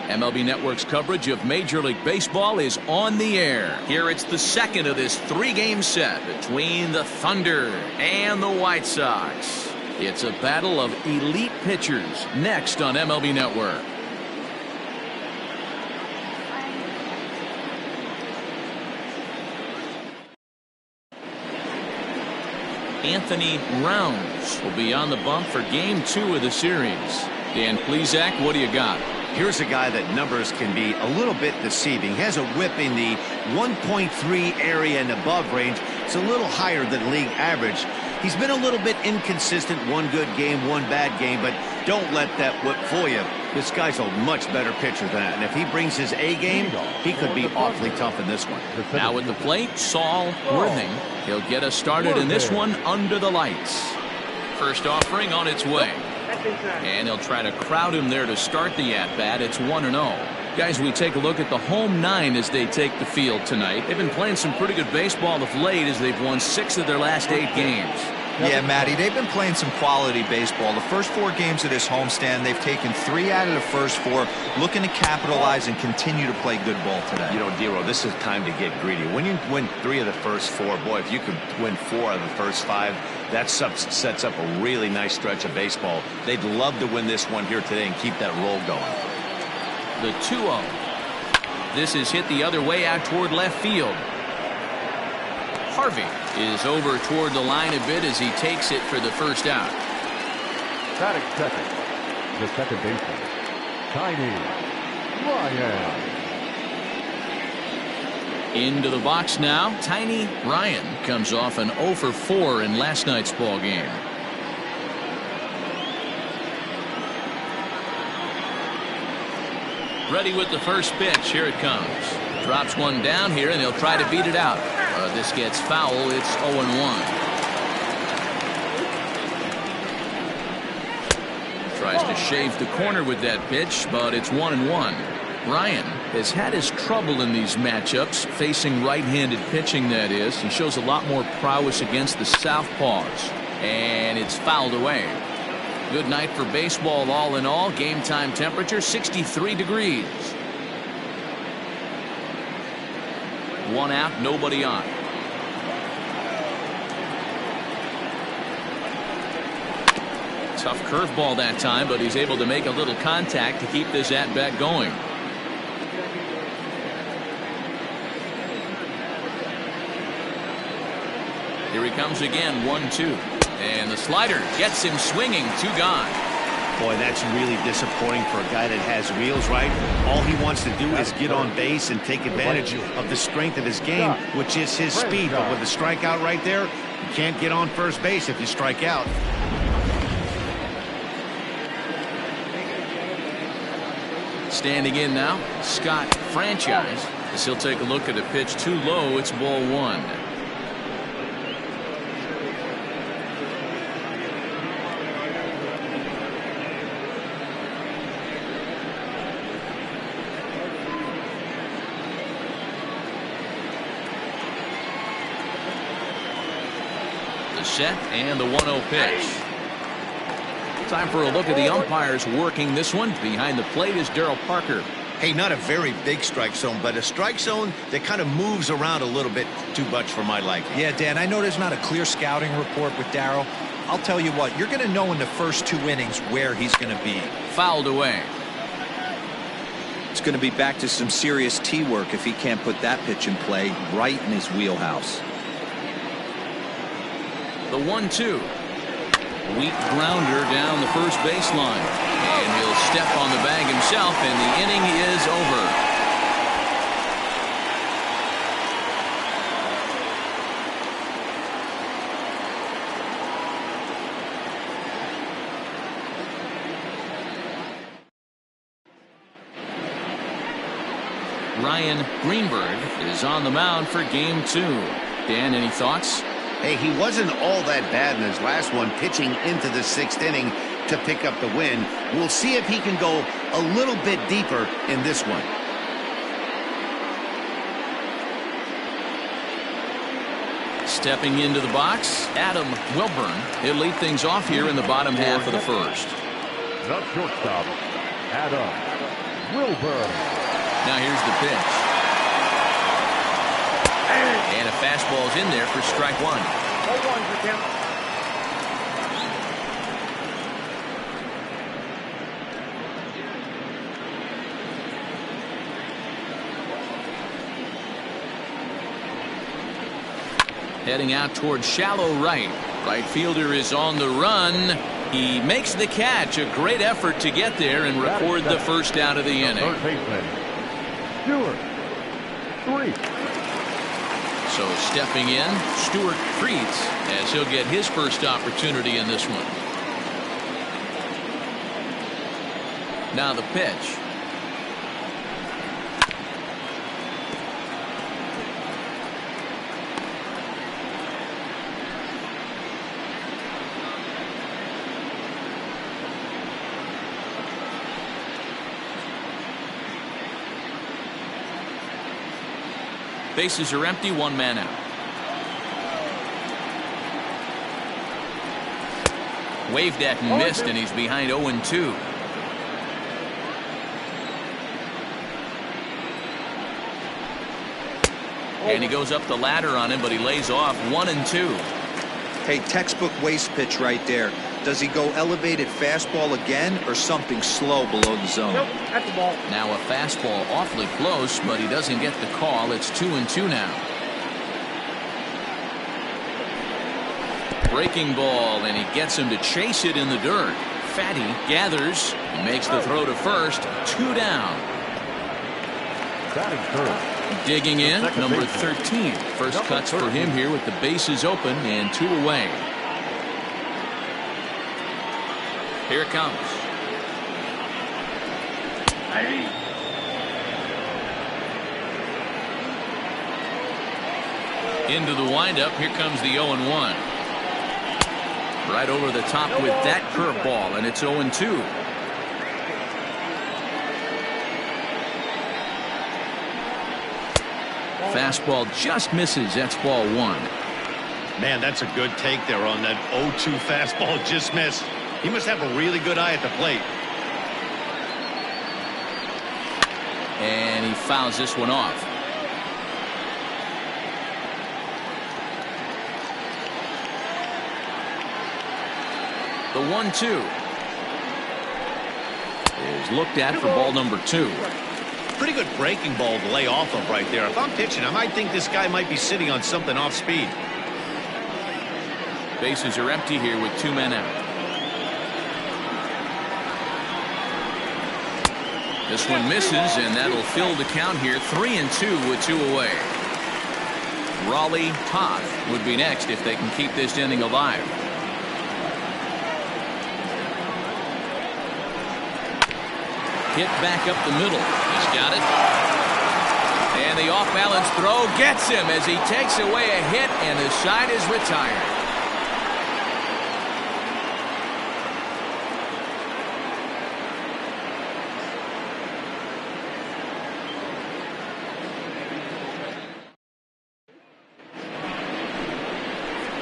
MLB Network's coverage of Major League Baseball is on the air. Here it's the second of this three-game set between the Thunder and the White Sox. It's a battle of elite pitchers next on MLB Network. Anthony Rounds will be on the bump for game 2 of the series. Dan Plesac, what do you got? Here's a guy that numbers can be a little bit deceiving. He has a whip in the 1.3 area and above range. It's a little higher than league average. He's been a little bit inconsistent. One good game, one bad game, but don't let that whip fool you. This guy's a much better pitcher than that, and if he brings his A game, he could be awfully tough in this one. Now at the plate, Saul Worthing. He'll get us started in this one under the lights. First offering on its way. And he'll try to crowd him there to start the at-bat. It's 1-0. Guys, we take a look at the home 9 as they take the field tonight. They've been playing some pretty good baseball of late as they've won 6 of their last 8 games. Yeah, Matty, they've been playing some quality baseball. The first 4 games of this homestand, they've taken 3 out of the first 4, looking to capitalize and continue to play good ball today. You know, Dero, this is time to get greedy. When you win 3 of the first 4, boy, if you could win 4 of the first 5, that sets up a really nice stretch of baseball. They'd love to win this one here today and keep that roll going. The 2-0. This is hit the other way out toward left field. Harvey is over toward the line a bit as he takes it for the first out. Batting second, the second baseman, Tiny Ryan. Into the box now. Tiny Ryan comes off an 0 for 4 in last night's ball game. Ready with the first pitch. Here it comes. Drops one down here, and he'll try to beat it out. This gets foul. It's 0-1. Tries to shave the corner with that pitch, but it's 1-1. Ryan has had his trouble in these matchups, facing right-handed pitching, that is. He shows a lot more prowess against the southpaws, and it's fouled away. Good night for baseball all in all. Game time temperature 63 degrees. 1 out, nobody on. Tough curveball that time, but he's able to make a little contact to keep this at-bat going. Here he comes again, 1-2. And the slider gets him swinging, 2 gone. Boy, that's really disappointing for a guy that has wheels, right? All he wants to do is get on base and take advantage of the strength of his game, which is his speed. But with the strikeout right there, you can't get on first base if you strike out. Standing in now, Scott Franchise. As he'll take a look at a pitch too low, it's ball 1. Set and the 1-0 pitch. Time for a look at the umpires working this one. Behind the plate is Darryl Parker. Hey, not a very big strike zone, but a strike zone that kind of moves around a little bit too much for my liking. Yeah, Dan, I know there's not a clear scouting report with Darryl. I'll tell you what, you're going to know in the first 2 innings where he's going to be. Fouled away. It's going to be back to some serious tee work if he can't put that pitch in play right in his wheelhouse. The 1-2. Weak grounder down the first baseline. And he'll step on the bag himself, and the inning is over. Ryan Greenberg is on the mound for game 2. Dan, any thoughts? Hey, he wasn't all that bad in his last one, pitching into the 6th inning to pick up the win. We'll see if he can go a little bit deeper in this one. Stepping into the box, Adam Wilburn. He'll lead things off here in the bottom half of the first. The shortstop, Adam Wilbur. Now here's the pitch. And a fastball's in there for strike one. Heading out towards shallow right. Right fielder is on the run. He makes the catch. A great effort to get there and record the first out of the inning. Third baseman, Stewart. 3. So stepping in, Stuart Creeds, as he'll get his first opportunity in this one. Now the pitch. Bases are empty, one man out. Waved at and missed, and he's behind 0-2. And he goes up the ladder on him, but he lays off 1-2. Hey, textbook waste pitch right there. Does he go elevated fastball again or something slow below the zone? Nope, that's the ball. Now a fastball awfully close, but he doesn't get the call. It's 2-2 now. Breaking ball, and he gets him to chase it in the dirt. Fatty gathers. He makes the throw to first. 2 down. Batting third. Digging in, number 13. First cuts for him here with the bases open and 2 away. Here it comes. Into the windup. Here comes the 0-1. Right over the top with that curveball, and it's 0-2. Fastball just misses. That's ball 1. Man, that's a good take there on that 0-2 fastball just missed. He must have a really good eye at the plate. And he fouls this one off. The 1-2 is looked at for ball number 2. Pretty good breaking ball to lay off of right there. If I'm pitching, I might think this guy might be sitting on something off speed. Bases are empty here with 2 men out. This one misses, and that'll fill the count here. 3-2 with 2 away. Raleigh Toth would be next if they can keep this inning alive. Hit back up the middle. He's got it. And the off-balance throw gets him as he takes away a hit, and the side is retired.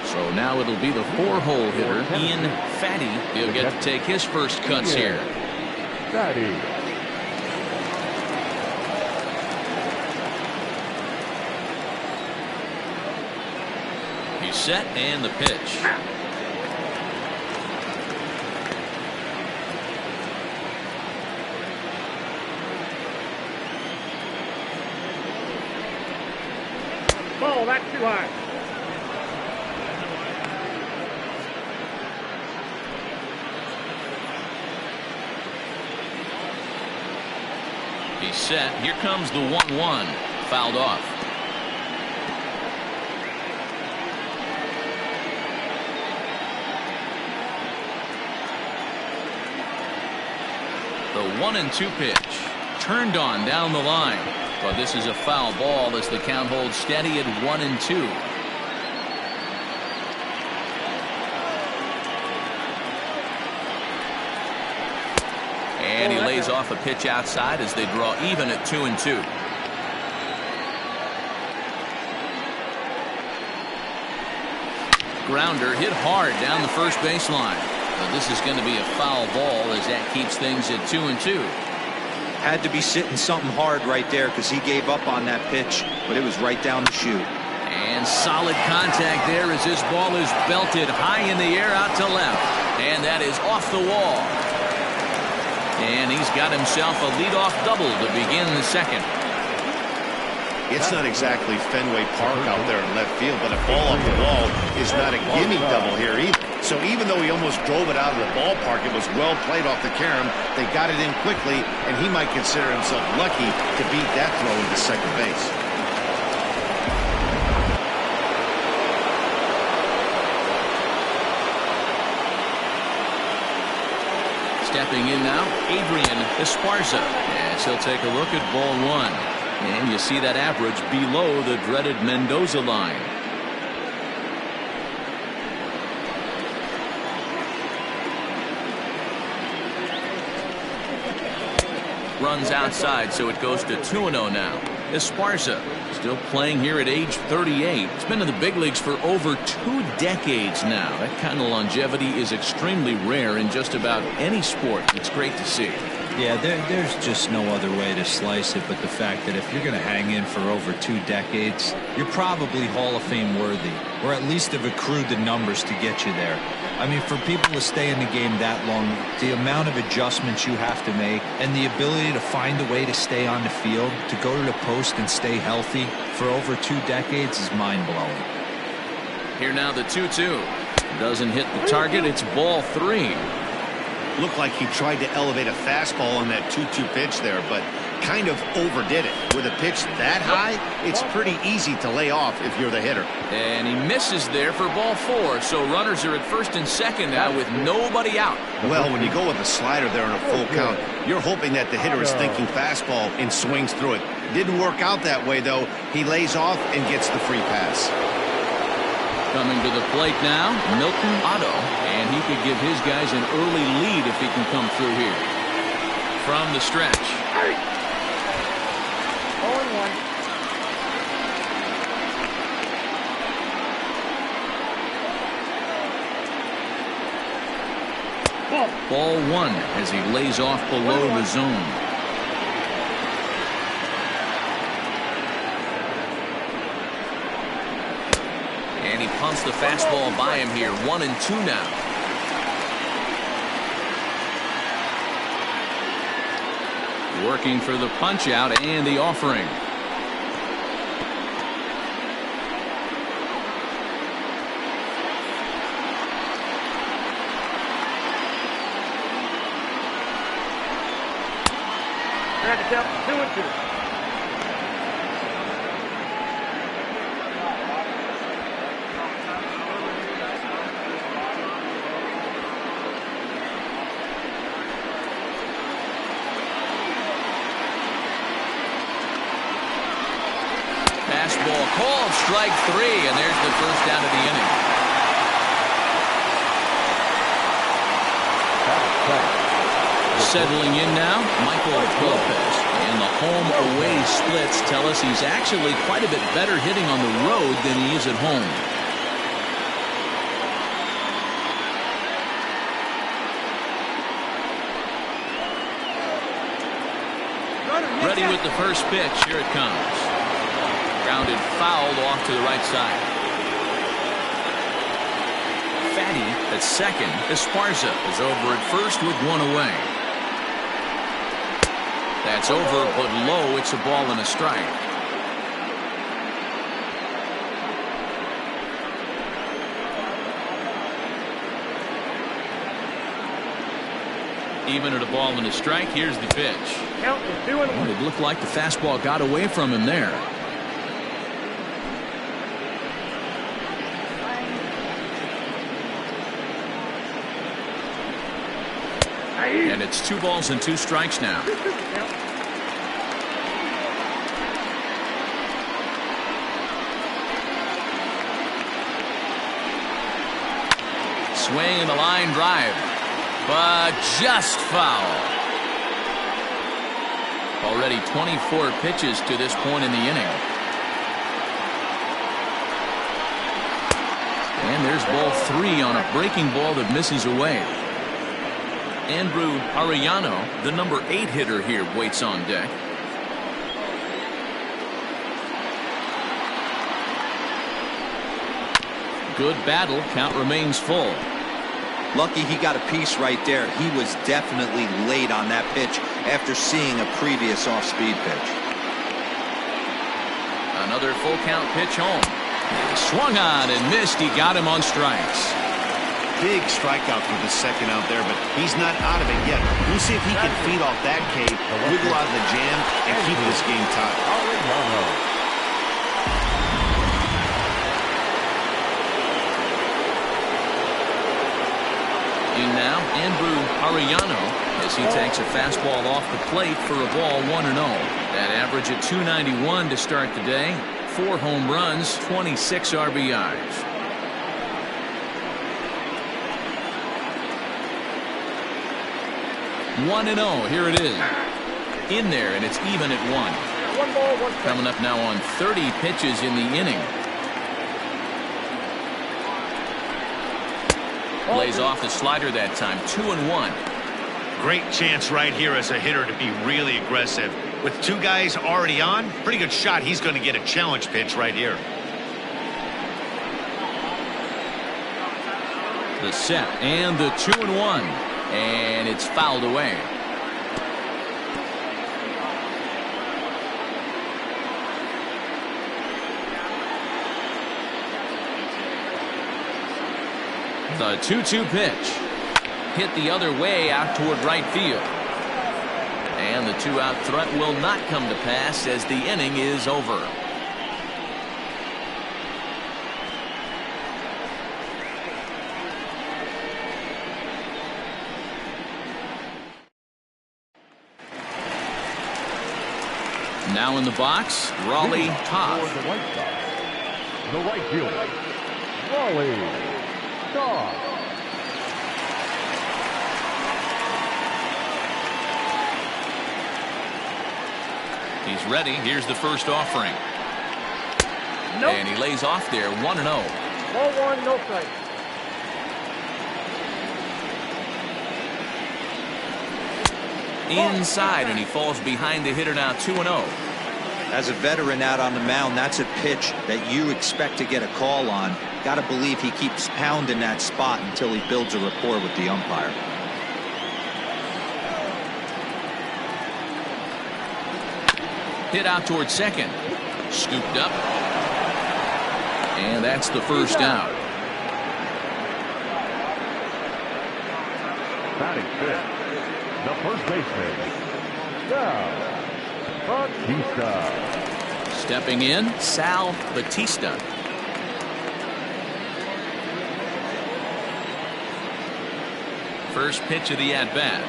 So now it'll be the 4-hole hitter, Ian Fatty. He'll get to take his first cuts here. Fatty. He's set, and the pitch. Ball, that's too high. He's set. Here comes the 1-1. Fouled off. The 1-2 pitch. Turned on down the line. But this is a foul ball as the count holds steady at 1-2. And he lays off a pitch outside as they draw even at 2-2. Grounder hit hard down the first baseline. But this is going to be a foul ball as that keeps things at 2-2. Had to be sitting something hard right there because he gave up on that pitch, but it was right down the chute. And solid contact there as this ball is belted high in the air out to left. And that is off the wall. And he's got himself a leadoff double to begin the second. It's not exactly Fenway Park out there in left field, but a ball off the wall is not a gimme double here either. So even though he almost drove it out of the ballpark, it was well played off the carom. They got it in quickly, and he might consider himself lucky to beat that throw into second base. Stepping in now, Adrian Esparza. Yes, he'll take a look at ball one. And you see that average below the dreaded Mendoza line. Runs outside, so it goes to 2-0 now. Esparza still playing here at age 38. He's been in the big leagues for over 2 decades now. That kind of longevity is extremely rare in just about any sport. It's great to see. Yeah, there's just no other way to slice it but the fact that if you're going to hang in for over 2 decades, you're probably Hall of Fame worthy, or at least have accrued the numbers to get you there. I mean, for people to stay in the game that long, the amount of adjustments you have to make and the ability to find a way to stay on the field, to go to the post and stay healthy for over 2 decades is mind-blowing. Here now the 2-2. Doesn't hit the target. It's ball 3. Looked like he tried to elevate a fastball on that 2-2 pitch there, but kind of overdid it. With a pitch that high, it's pretty easy to lay off if you're the hitter. And he misses there for ball 4. So runners are at first and second now with nobody out. Well, when you go with a slider there on a full count, you're hoping that the hitter is thinking fastball and swings through it. Didn't work out that way, though. He lays off and gets the free pass. Coming to the plate now, Milton Otto, and he could give his guys an early lead if he can come through here. From the stretch. 0-1. Ball 1 as he lays off below the zone. And he pumps the fastball by him here. 1-2 now. Working for the punch out and the offering. That's 2-2. Fastball called, strike 3, and there's the first out of the inning. Settling in now, Michael Lopez. And the home-away splits tell us he's actually quite a bit better hitting on the road than he is at home. Ready with the first pitch. Here it comes. Grounded fouled off to the right side. Fatty at second. Esparza is over at first with 1 away. That's over, but low. It's a ball and a strike. Even at a ball and a strike, here's the pitch. Count is 2-1. It looked like the fastball got away from him there. And it's 2 balls and 2 strikes now. Swing and the line drive, but just foul. Already 24 pitches to this point in the inning. And there's ball 3 on a breaking ball that misses away. Andrew Ariano, the number 8 hitter here, waits on deck. Good battle. Count remains full. Lucky he got a piece right there. He was definitely late on that pitch after seeing a previous off-speed pitch. Another full count pitch home. Swung on and missed. He got him on strikes. Big strikeout for the second out there, but he's not out of it yet. We'll see if he can feed off that K, wiggle out of the jam, and keep this game tied. In now, Andrew Ariano, as he takes a fastball off the plate for a ball 1-0. That average at 291 to start the day. 4 home runs, 26 RBIs. One and 0. Here it is. In there, and it's even at 1. 1 ball, 1 strike. Coming up now on 30 pitches in the inning. Lays off the slider that time. 2-1. Great chance right here as a hitter to be really aggressive. With 2 guys already on, pretty good shot he's going to get a challenge pitch right here. The set and the 2-1. And it's fouled away. The 2-2 pitch. Hit the other way out toward right field. And the 2-out threat will not come to pass as the inning is over. Now in the box, Raleigh Todd. For the White Sox, the right fielder, Raleigh Todd. He's ready. Here's the first offering. Nope. And he lays off there. 1-0. Ball 1, no strike. Inside, and he falls behind the hitter now. 2-0. As a veteran out on the mound, that's a pitch that you expect to get a call on. Got to believe he keeps pounding that spot until he builds a rapport with the umpire. Hit out towards second. Scooped up. And that's the first out. Batting fifth, the first baseman, Sal Batista. Stepping in, Sal Batista. First pitch of the at-bat.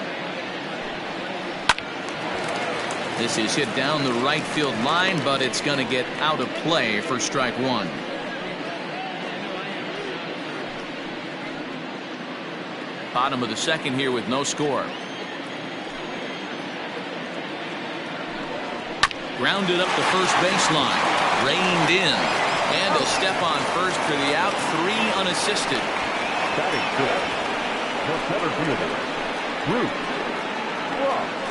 This is hit down the right field line, but it's going to get out of play for strike 1. Bottom of the second here with no score. Grounded up the first baseline. Reined in. And a step on first for the out. 3 unassisted. Batting fifth, the center fielder, Bruce Ross.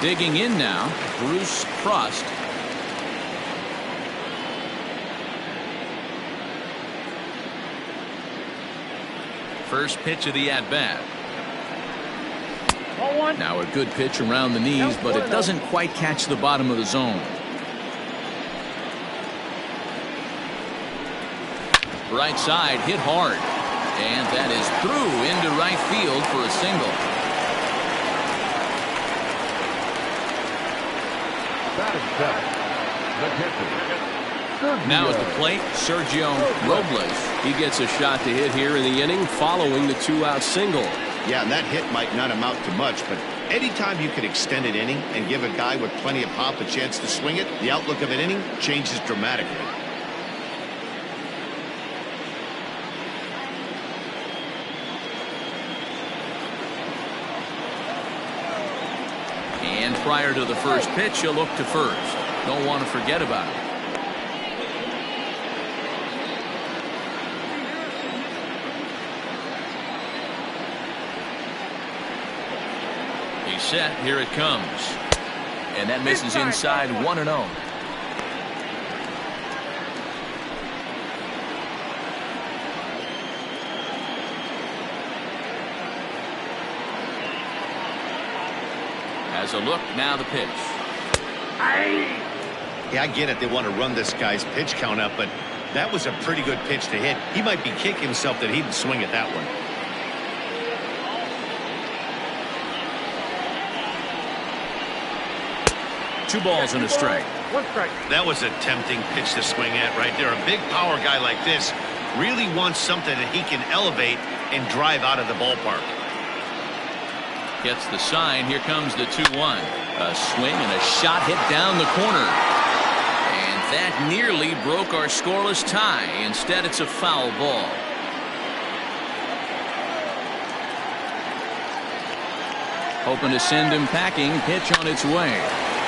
Digging in now, Bruce Prost. First pitch of the at-bat. Ball 1. Now a good pitch around the knees, but it doesn't quite catch the bottom of the zone. Right side, hit hard. And that is through into right field for a single. Batting seventh, the catcher, Now at the plate, Sergio Robles. He gets a shot to hit here in the inning following the 2-out single. Yeah, and that hit might not amount to much, but anytime you can extend an inning and give a guy with plenty of pop a chance to swing it, the outlook of an inning changes dramatically. And prior to the first pitch, he'll look to first. Don't want to forget about it. set. Here it comes. And that misses inside 1-0. Has a look, now the pitch. Yeah, I get it. They want to run this guy's pitch count up, but that was a pretty good pitch to hit. He might be kicking himself that he didn't swing at that one. 2 balls and a strike. 1 strike. That was a tempting pitch to swing at right there. A big power guy like this really wants something that he can elevate and drive out of the ballpark. Gets the sign. Here comes the 2-1. A swing and a shot hit down the corner. And that nearly broke our scoreless tie. Instead, it's a foul ball. Hoping to send him packing. Pitch on its way.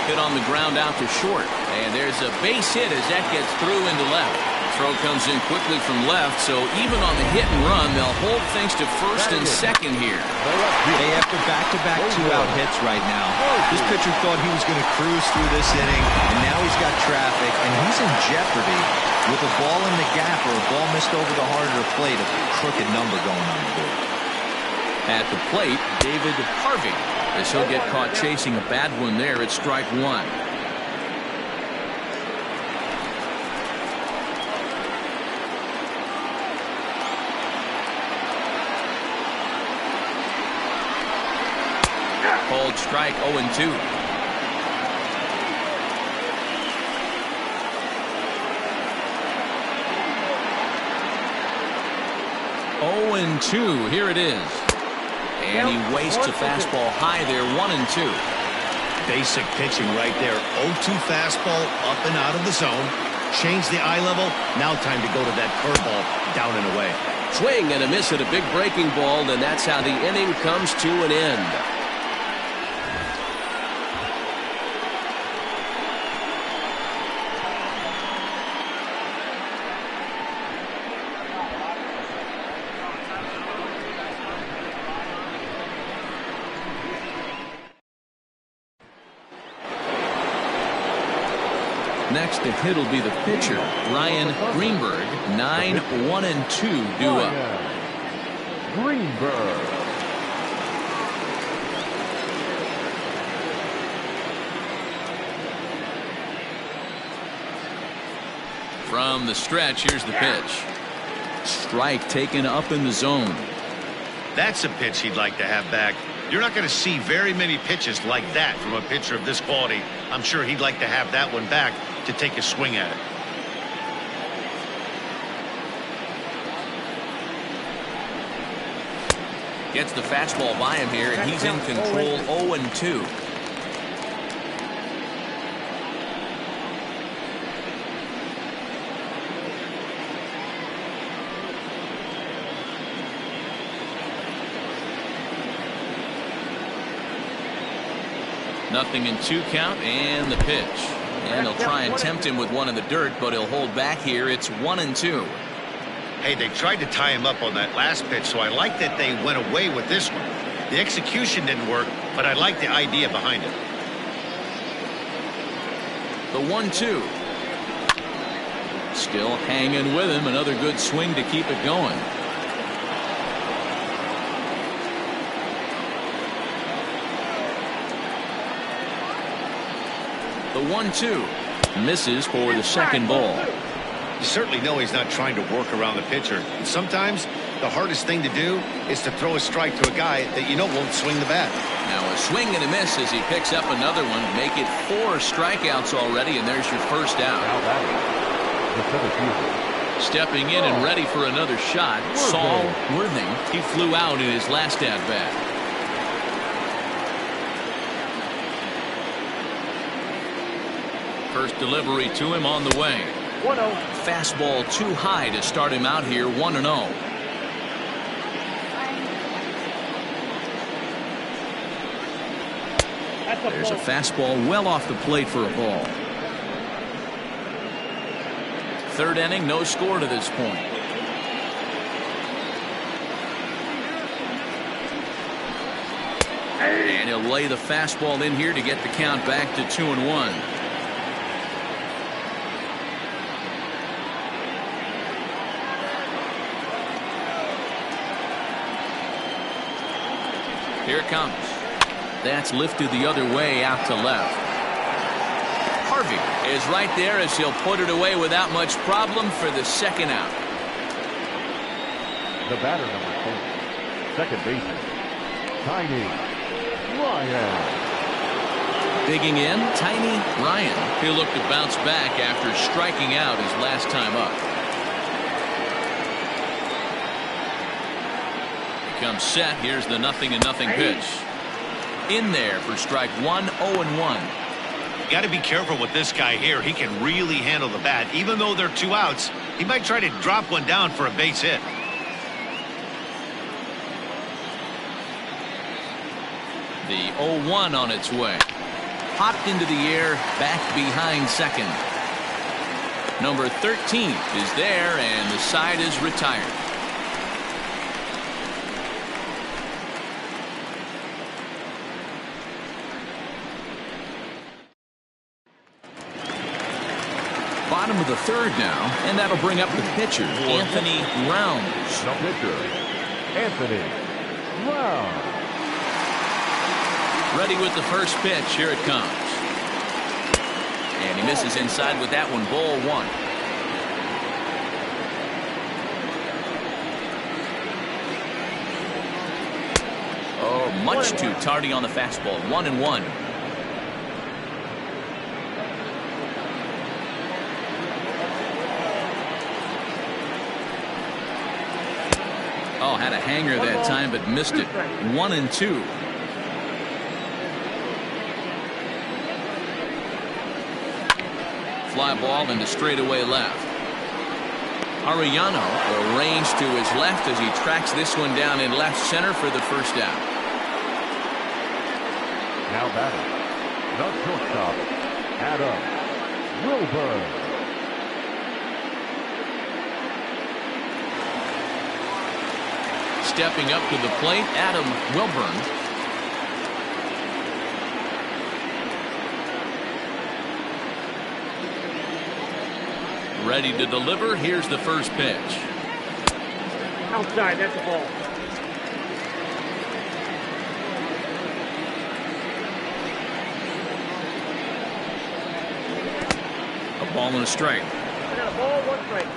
Hit on the ground out to short. And there's a base hit as that gets through into left. Throw comes in quickly from left, so even on the hit and run, they'll hold things to first and second here. Hey, after back-to-back 2-out hits right now, this pitcher thought he was going to cruise through this inning, and now he's got traffic, and he's in jeopardy with a ball in the gap or a ball missed over the harder plate, a crooked number going on the board. At the plate, David Harvey, as he'll get caught chasing a bad one there at strike 1. Called strike 0-2. Here it is. And he wastes a fastball high there, 1-2. Basic pitching right there. 0-2 fastball up and out of the zone. Change the eye level. Now time to go to that curveball down and away. Swing and a miss at a big breaking ball, and that's how the inning comes to an end. Next to hit will be the pitcher, Ryan Greenberg. 9-1-2 due up. Greenberg. From the stretch, here's the pitch. Strike taken up in the zone. That's a pitch he'd like to have back. You're not going to see very many pitches like that from a pitcher of this quality. I'm sure he'd like to have that one back to take a swing at it. Gets the fastball by him here, and he's in control. 0-2. Nothing in 2 count, and the pitch. And they'll try and tempt him with one in the dirt, but he'll hold back here. It's 1-2. Hey, they tried to tie him up on that last pitch, so I like that they went away with this one. The execution didn't work, but I like the idea behind it. The 1-2. Still hanging with him. Another good swing to keep it going. The 1-2 misses for the second ball. You certainly know he's not trying to work around the pitcher. And sometimes the hardest thing to do is to throw a strike to a guy that you know won't swing the bat. Now a swing and a miss as he picks up another one. Make it 4 strikeouts already, and there's your first out. Stepping in and ready for another shot, Saul Worthing. He flew out in his last at-bat. First delivery to him on the way. 1-0. Fastball too high to start him out here. 1-0. There's a fastball well off the plate for a ball. Third inning, no score to this point. And he'll lay the fastball in here to get the count back to 2-1. Here it comes. That's lifted the other way out to left. Harvey is right there as he'll put it away without much problem for the second out. The batter, number 4, second baseman, Tiny Ryan. Digging in, Tiny Ryan. He'll look to bounce back after striking out his last time up. Comes set. Here's the 0-0 pitch. In there for strike 1, 0-1. Got to be careful with this guy here. He can really handle the bat. Even though they're 2 outs, he might try to drop one down for a base hit. The 0-1 on its way. Popped into the air, back behind second. Number 13 is there, and the side is retired. Bottom of the third now, and that'll bring up the pitcher, Anthony Rounds. The pitcher, Anthony Rounds. Ready with the first pitch. Here it comes. And he misses inside with that one. Ball 1. Oh, much too tardy on the fastball. 1-1. Oh, had a hanger that time, but missed it. 1-2. Fly ball into straightaway left. Arellano arranged to his left as he tracks this one down in left center for the first out. Now batting, the shortstop, Adam Wilburn. Stepping up to the plate, Adam Wilburn. Ready to deliver. Here's the first pitch. Outside, that's a ball. A ball and a strike. I got a ball, 1 strike.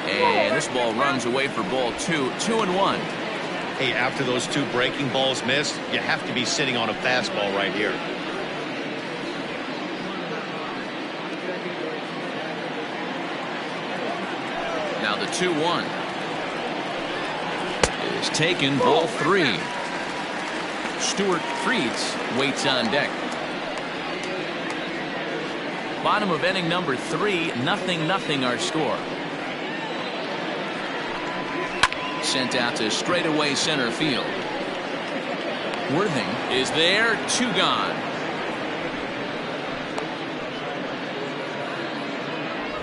And this ball runs away for ball 2. 2-1. Hey, after those 2 breaking balls missed, you have to be sitting on a fastball right here. Now the 2-1 is taken. Ball 3. Stuart Freeds waits on deck. Bottom of inning number 3. 0-0 our score. Sent out to straightaway center field. Worthing is there. 2 gone.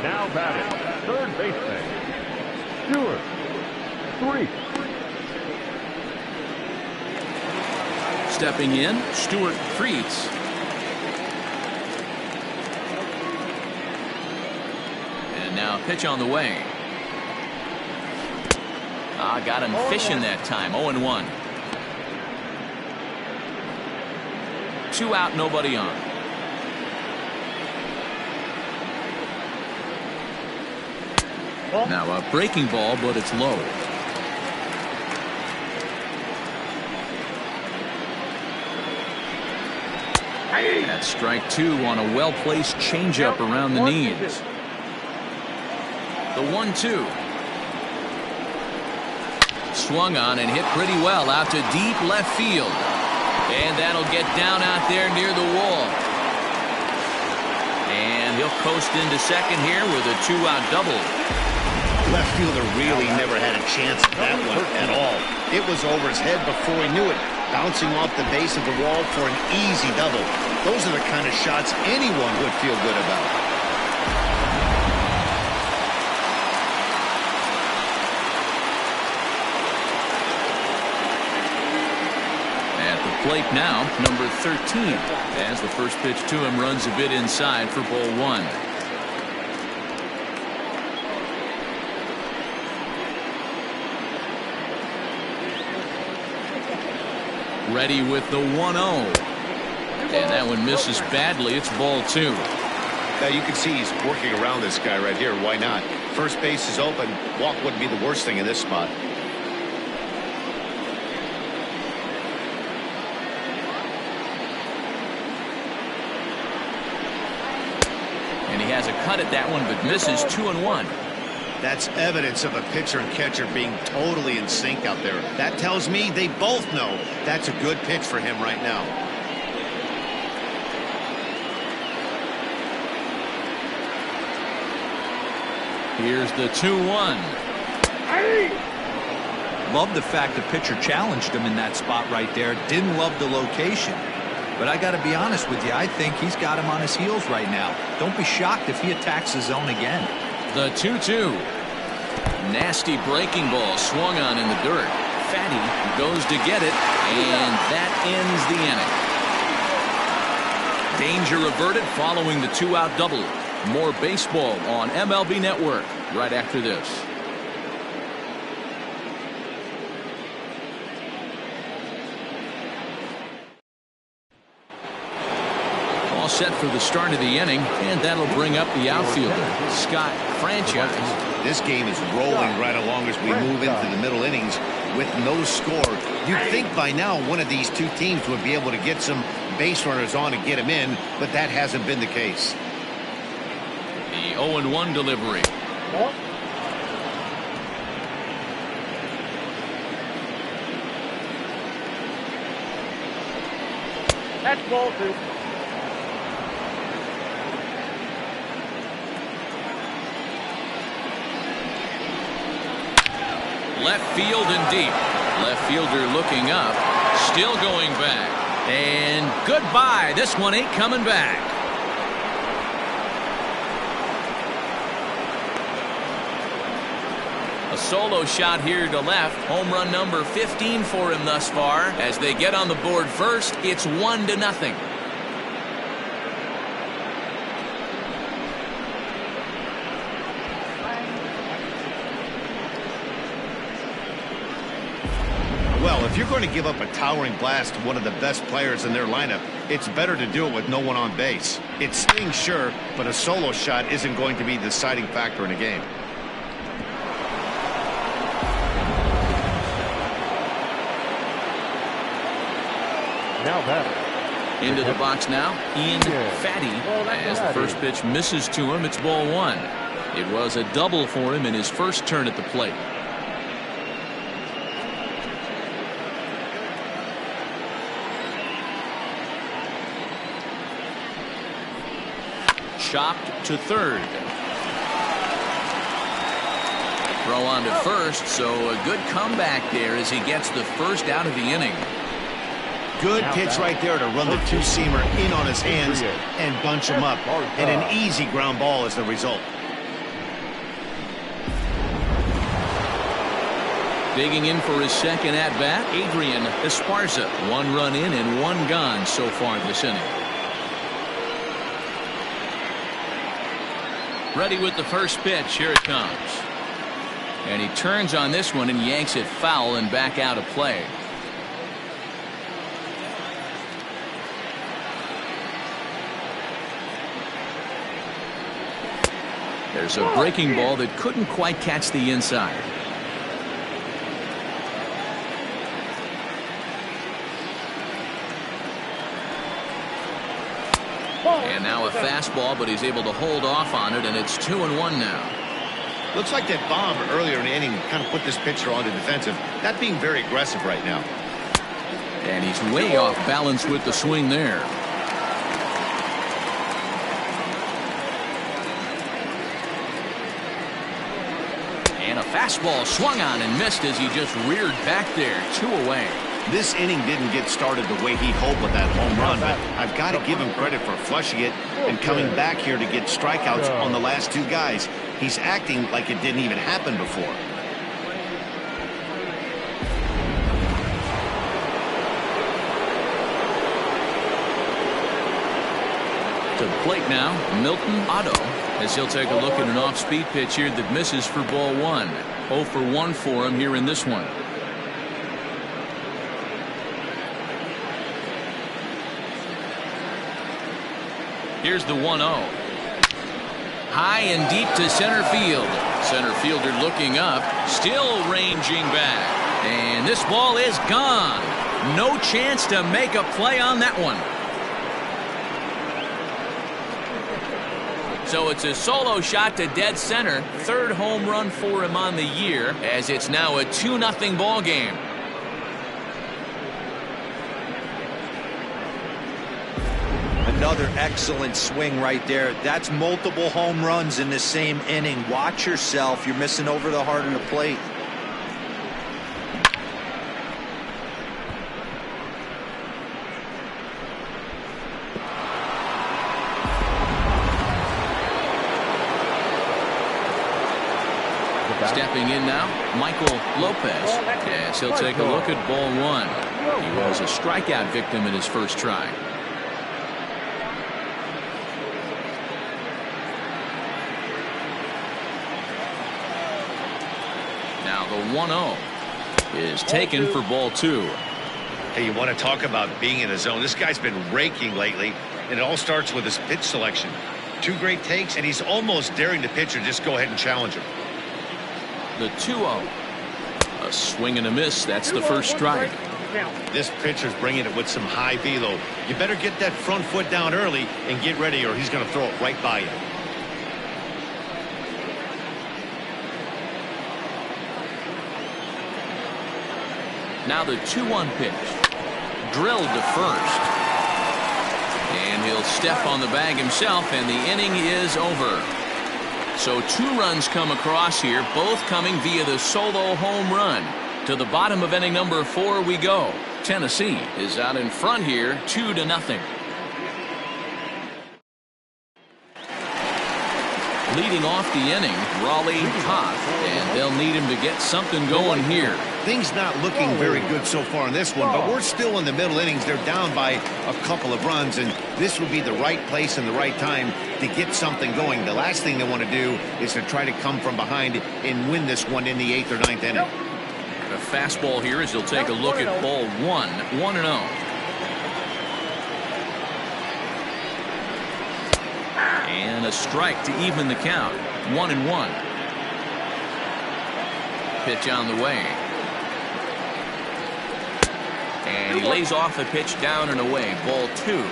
Now batting, third baseman, Stuart Freeds. Stepping in, Stuart Freeds. And now a pitch on the way. Got him fishing that time. 0-1. 2 out, nobody on. Now a breaking ball, but it's low. That's strike 2 on a well-placed changeup around the knees. The 1-2. Swung on and hit pretty well out to deep left field. And that'll get down out there near the wall. And he'll coast into second here with a 2-out double. Left fielder really never had a chance at that one at all. It was over his head before he knew it, bouncing off the base of the wall for an easy double. Those are the kind of shots anyone would feel good about. plate now, number 13, as the first pitch to him runs a bit inside for ball one. Ready with the 1-0. And that one misses badly. It's ball two. Now you can see he's working around this guy right here. Why not? First base is open. Walk wouldn't be the worst thing in this spot. And he has a cut at that one, but misses 2-1. That's evidence of a pitcher and catcher being totally in sync out there. That tells me they both know that's a good pitch for him right now. Here's the 2-1. Love the fact the pitcher challenged him in that spot right there. Didn't love the location. But I got to be honest with you, I think he's got him on his heels right now. Don't be shocked if he attacks his zone again. The 2-2. Nasty breaking ball swung on in the dirt. Fatty goes to get it, and that ends the inning. Danger averted following the 2-out double. More baseball on MLB Network right after this. All set for the start of the inning, and that'll bring up the outfielder, Scott Franchise. This game is rolling right along as we move into the middle innings with no score. You'd think by now one of these two teams would be able to get some base runners on and get them in, but that hasn't been the case. The 0-1 delivery. That's ball two. Left field and deep. Left fielder looking up. Still going back. And goodbye. This one ain't coming back. A solo shot here to left. Home run number 15 for him thus far. As they get on the board first, it's 1-0. Well, if you're going to give up a towering blast to one of the best players in their lineup, it's better to do it with no one on base. It stings, sure, but a solo shot isn't going to be the deciding factor in a game. Now batter. Into the box now, Ian Fatty. As the first pitch misses to him, it's ball one. It was a double for him in his first turn at the plate. Chopped to third. Throw on to first, so a good comeback there as he gets the first out of the inning. Good pitch right there to run the two-seamer in on his hands and bunch him up. And an easy ground ball is the result. Digging in for his second at-bat, Adrian Esparza. 1 run in and 1 gone so far this inning. Ready with the first pitch. Here it comes. And he turns on this one and yanks it foul and back out of play. There's a breaking ball that couldn't quite catch the inside. And now a fastball, but he's able to hold off on it, and it's 2-1 now. Looks like that bomb earlier in the inning kind of put this pitcher on the defensive. Not being very aggressive right now. And he's way off balance with the swing there. And a fastball swung on and missed as he just reared back there. 2 away. This inning didn't get started the way he'd hoped with that home run, but I've got to give him credit for flushing it and coming back here to get strikeouts on the last 2 guys. He's acting like it didn't even happen before. To the plate now, Milton Otto, as he'll take a look at an off-speed pitch here that misses for ball one. 0 for 1 for him here in this one. Here's the 1-0. High and deep to center field. Center fielder looking up, still ranging back. And this ball is gone. No chance to make a play on that one. So it's a solo shot to dead center. Third home run for him on the year, as it's now a 2-0 ball game. Another excellent swing right there. That's multiple home runs in the same inning. Watch yourself. You're missing over the heart of the plate. Stepping in now, Michael Lopez, as he'll take a look at ball one. He was a strikeout victim in his first try. Now the 1-0 is taken for ball two. Hey, you want to talk about being in the zone? This guy's been raking lately, and it all starts with his pitch selection. 2 great takes, and he's almost daring the pitcher just go ahead and challenge him. The 2-0. A swing and a miss. That's the first strike. This pitcher's bringing it with some high velo. You better get that front foot down early and get ready, or he's going to throw it right by you. Now the 2-1 pitch. Drilled to first. And he'll step on the bag himself, and the inning is over. So 2 runs come across here, both coming via the solo home run. To the bottom of inning number 4 we go. Tennessee is out in front here, 2-0. Leading off the inning, Raleigh Toth, and they'll need him to get something going here. Things not looking very good so far in this one, but we're still in the middle innings. They're down by a couple of runs, and this would be the right place and the right time to get something going. The last thing they want to do is to try to come from behind and win this one in the 8th or 9th inning. A fastball here as he'll take a look at ball 1, 1-0. And a strike to even the count, 1-1. Pitch on the way. And he lays off a pitch down and away, ball 2.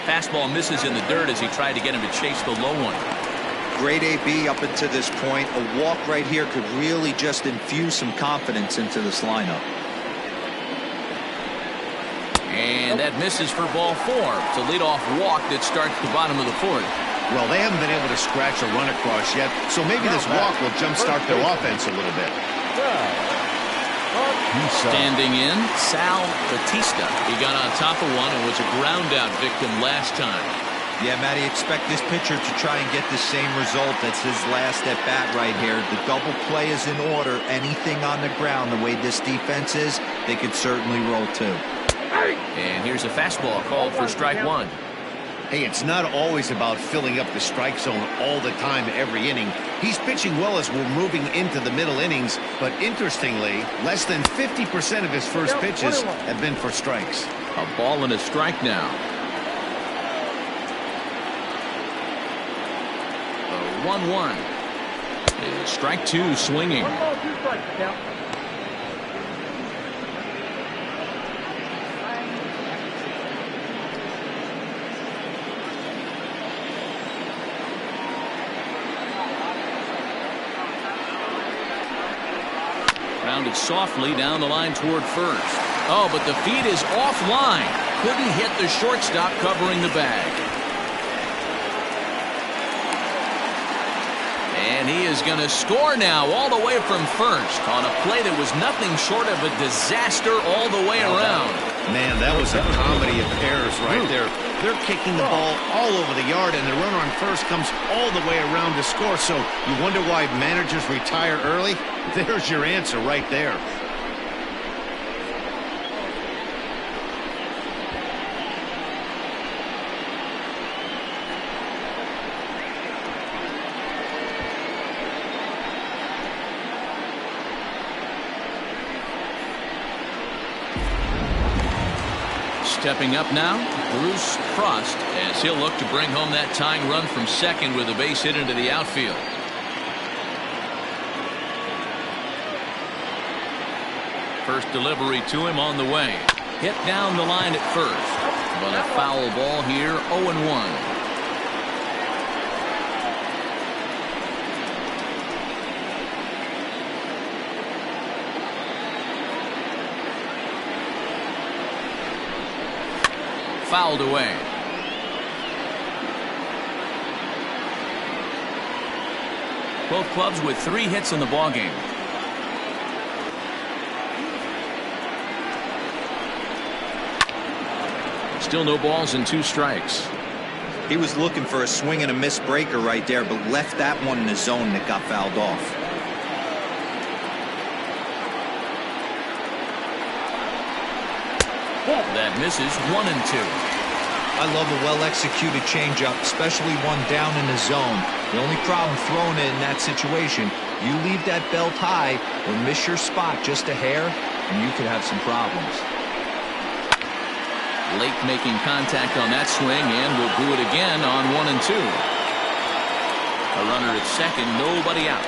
Fastball misses in the dirt as he tried to get him to chase the low one. Great AB up until this point. A walk right here could really just infuse some confidence into this lineup. And that misses for ball 4. It's a leadoff walk that starts the bottom of the 4th. Well, they haven't been able to scratch a run across yet, so maybe this walk will jumpstart their offense a little bit. Standing in, Sal Batista. He got on top of one and was a ground-out victim last time. Yeah, Matty, expect this pitcher to try and get the same result. That's his last at-bat right here. The double play is in order. Anything on the ground, the way this defense is, they could certainly roll too. And here's a fastball called for strike 1. Hey, it's not always about filling up the strike zone all the time every inning. He's pitching well as we're moving into the middle innings, but interestingly, less than 50% of his first pitches have been for strikes. A ball and a strike now. The 1-1 is strike 2 swinging. 1 ball, 2 strikes, count. Rounded softly down the line toward first. Oh, but the feed is offline. Couldn't hit the shortstop covering the bag. And he is going to score now all the way from first on a play that was nothing short of a disaster all the way around. Man, that was a comedy of errors right there. They're kicking the ball all over the yard, and the runner on first comes all the way around to score. So you wonder why managers retire early? There's your answer right there. Stepping up now, Bruce Prost, as he'll look to bring home that tying run from second with a base hit into the outfield. First delivery to him on the way. Hit down the line at first, but a foul ball here, 0-1. Fouled away. Both clubs with 3 hits in the ballgame. Still no balls and 2 strikes. He was looking for a swing and a miss breaker right there, but left that one in the zone that got fouled off. That misses 1-2. I love a well-executed changeup, especially one down in the zone. The only problem throwing it in that situation, you leave that belt high or miss your spot just a hair, and you could have some problems. Lake making contact on that swing, and will do it again on 1-2. A runner at second, nobody out.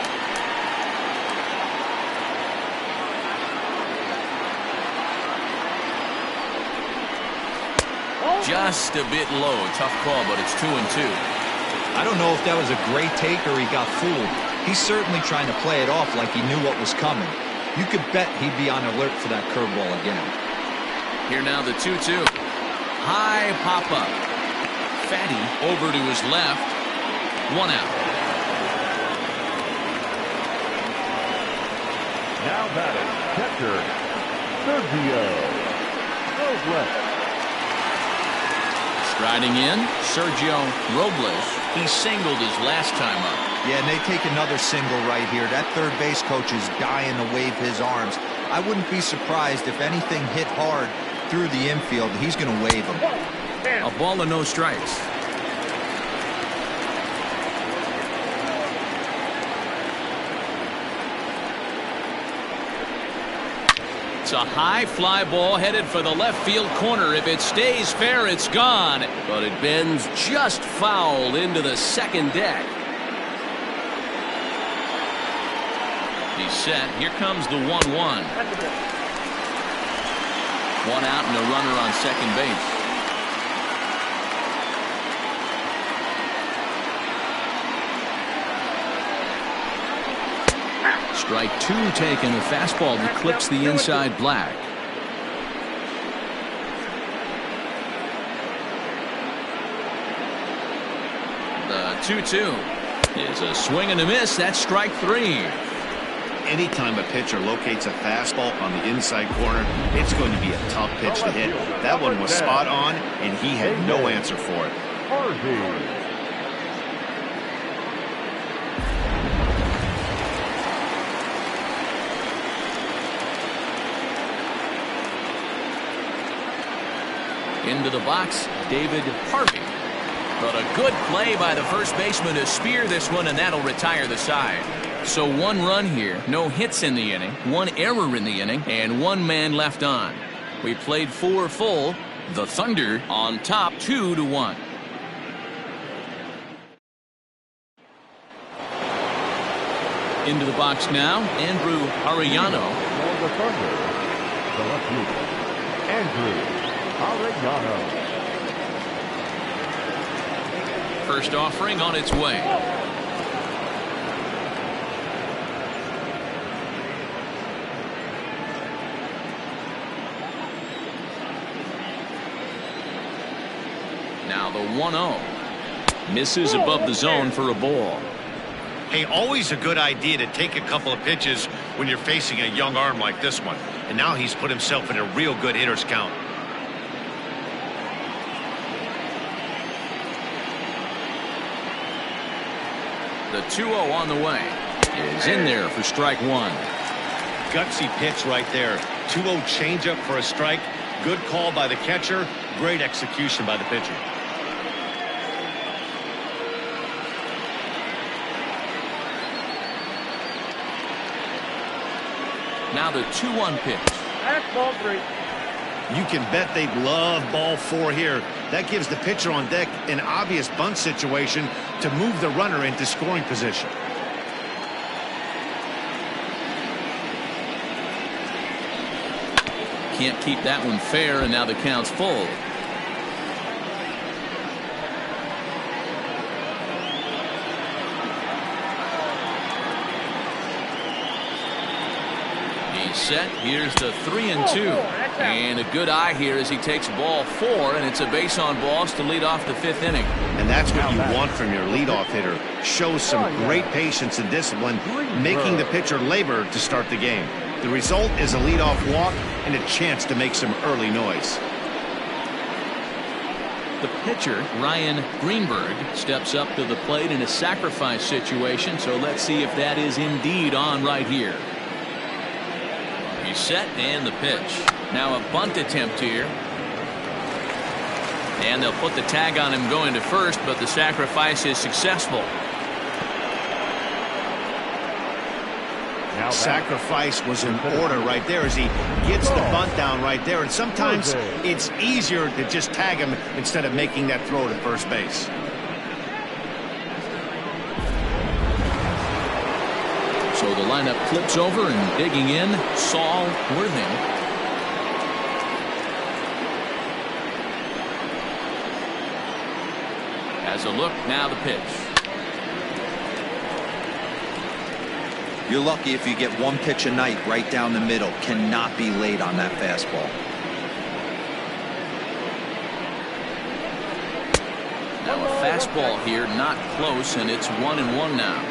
Just a bit low. Tough call, but it's 2-2. I don't know if that was a great take or he got fooled. He's certainly trying to play it off like he knew what was coming. You could bet he'd be on alert for that curveball again. Here now the 2-2. High pop up. Fatty over to his left. 1 out. Now batting, catcher, Sergio Robles. Striding in, Sergio Robles. He singled his last time up. Yeah, and they take another single right here. That third base coach is dying to wave his arms. I wouldn't be surprised if anything hit hard through the infield. He's going to wave them. A ball and no strikes. It's a high fly ball headed for the left field corner. If it stays fair, it's gone. But it bends just foul into the second deck. He's set. Here comes the 1-1. 1 out and a runner on second base. Strike 2 taken. A fastball that clips the inside black. The 2-2 is a swing and a miss. That's strike 3. Anytime a pitcher locates a fastball on the inside corner, it's going to be a tough pitch to hit. That one was spot on, and he had no answer for it. Into the box, David Harvey. But a good play by the first baseman to spear this one, and that'll retire the side. So 1 run here, no hits in the inning, 1 error in the inning, and 1 man left on. We played 4 full. The Thunder on top 2-1. Into the box now, Andrew Arellano. For the Thunder, the left fielder, Andrew Arellano. First offering on its way. Now the 1-0. Misses above the zone for a ball. Hey, always a good idea to take a couple of pitches when you're facing a young arm like this one. And now he's put himself in a real good hitter's count. The 2-0 on the way is in there for strike one. Gutsy pitch right there. 2-0 changeup for a strike. Good call by the catcher. Great execution by the pitcher. Now the 2-1 pitch. That's ball three. You can bet they love ball four here. That gives the pitcher on deck an obvious bunt situation to move the runner into scoring position. Can't keep that one fair, and now the count's full. He's set. Here's the 3-2. And a good eye here as he takes ball four, and it's a base on balls to lead off the fifth inning. And that's what you want from your leadoff hitter. Shows some great patience and discipline, making the pitcher labor to start the game. The result is a leadoff walk and a chance to make some early noise. The pitcher, Ryan Greenberg, steps up to the plate in a sacrifice situation, so let's see if that is indeed on right here. He's set, and the pitch. Now a bunt attempt here. And they'll put the tag on him going to first, but the sacrifice is successful. Sacrifice was in order right there as he gets the bunt down right there. And sometimes it's easier to just tag him instead of making that throw to first base. So the lineup flips over, and digging in, Saul Worthing. Has a look, now the pitch. You're lucky if you get one pitch a night right down the middle. Cannot be late on that fastball. Now a fastball here, not close, and it's 1-1 now.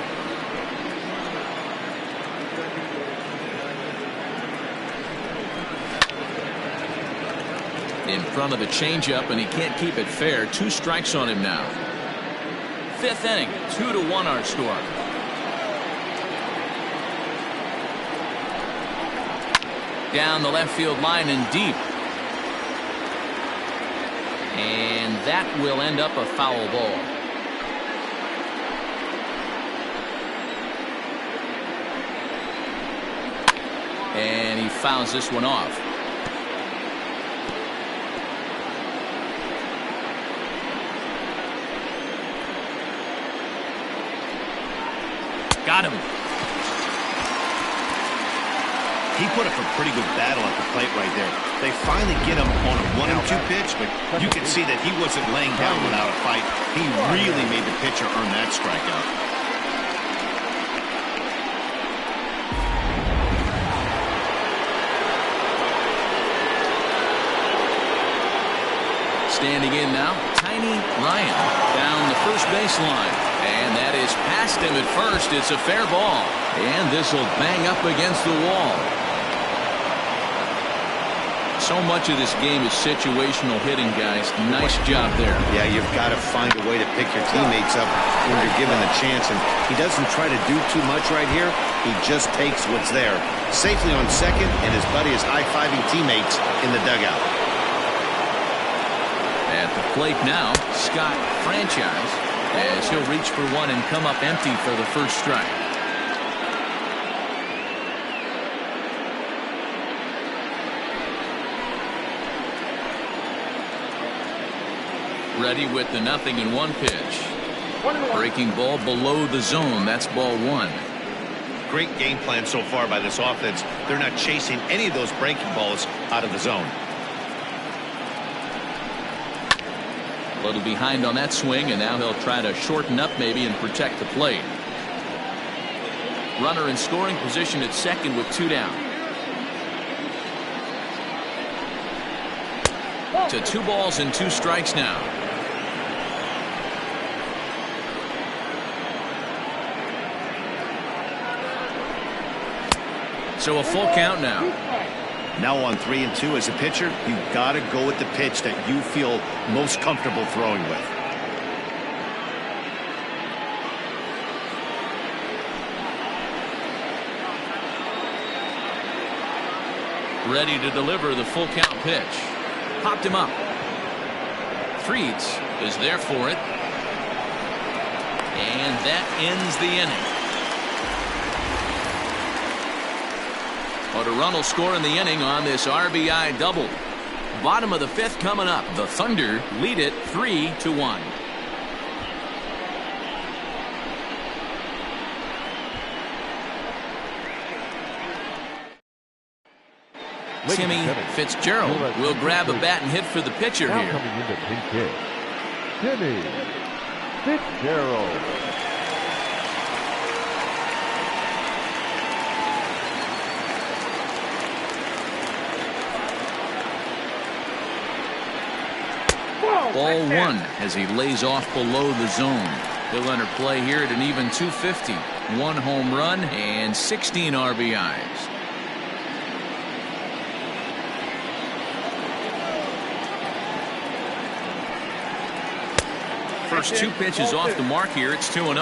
In front of the changeup, and he can't keep it fair. 2 strikes on him now. Fifth inning, 2-1 our score. Down the left field line and deep. And that will end up a foul ball. And he fouls this one off. Got him. He put up a pretty good battle at the plate right there. They finally get him on a 1-2 pitch, but you can see that he wasn't laying down without a fight. He really made the pitcher earn that strikeout. Standing in now, Tiny Ryan down the first baseline. And that is past him at first. It's a fair ball. And this will bang up against the wall. So much of this game is situational hitting, guys. Nice job there. Yeah, you've got to find a way to pick your teammates up when you're given the chance. And he doesn't try to do too much right here. He just takes what's there. Safely on second, and his buddy is high-fiving teammates in the dugout. At the plate now, Scott Franchise, as he'll reach for one and come up empty for the first strike. Ready with the 0-1 pitch. Breaking ball below the zone. That's ball one. Great game plan so far by this offense. They're not chasing any of those breaking balls out of the zone. A little behind on that swing, and now he'll try to shorten up maybe and protect the plate. Runner in scoring position at second with 2 down. To 2 balls and 2 strikes now. So a full count now. Now on 3-2 as a pitcher, you've got to go with the pitch that you feel most comfortable throwing with. Ready to deliver the full count pitch. Popped him up. Treats is there for it. And that ends the inning. But a run will score in the inning on this RBI double. Bottom of the fifth coming up. The Thunder lead it 3-1. Timmy Fitzgerald will grab a bat and hit for the pitcher Now here. coming into pinch hit, Timmy Fitzgerald. Ball one as he lays off below the zone. He'll enter play here at an even 250. 1 home run and 16 RBIs. First 2 pitches off the mark here. It's 2-0.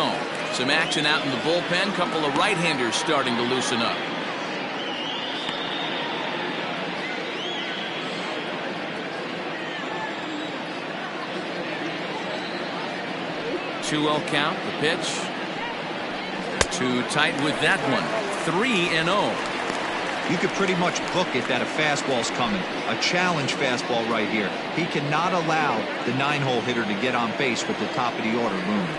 Some action out in the bullpen. Couple of right-handers starting to loosen up. Two 2-0 count. The pitch. Too tight with that one. 3-0. You could pretty much book it that a fastball's coming. A challenge fastball right here. He cannot allow the 9-hole hitter to get on base with the top of the order looming.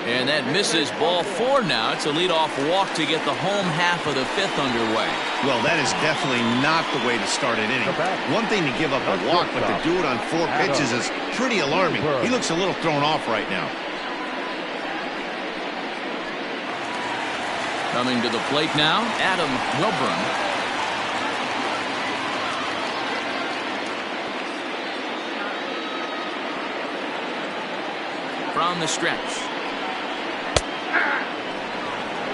And that misses. Ball 4 now. It's a leadoff walk to get the home half of the 5th underway. Well, that is definitely not the way to start an inning. One thing to give up a walk, but to do it on 4 pitches is pretty alarming. He looks a little thrown off right now. Coming to the plate now, Adam Wilburn. From the stretch.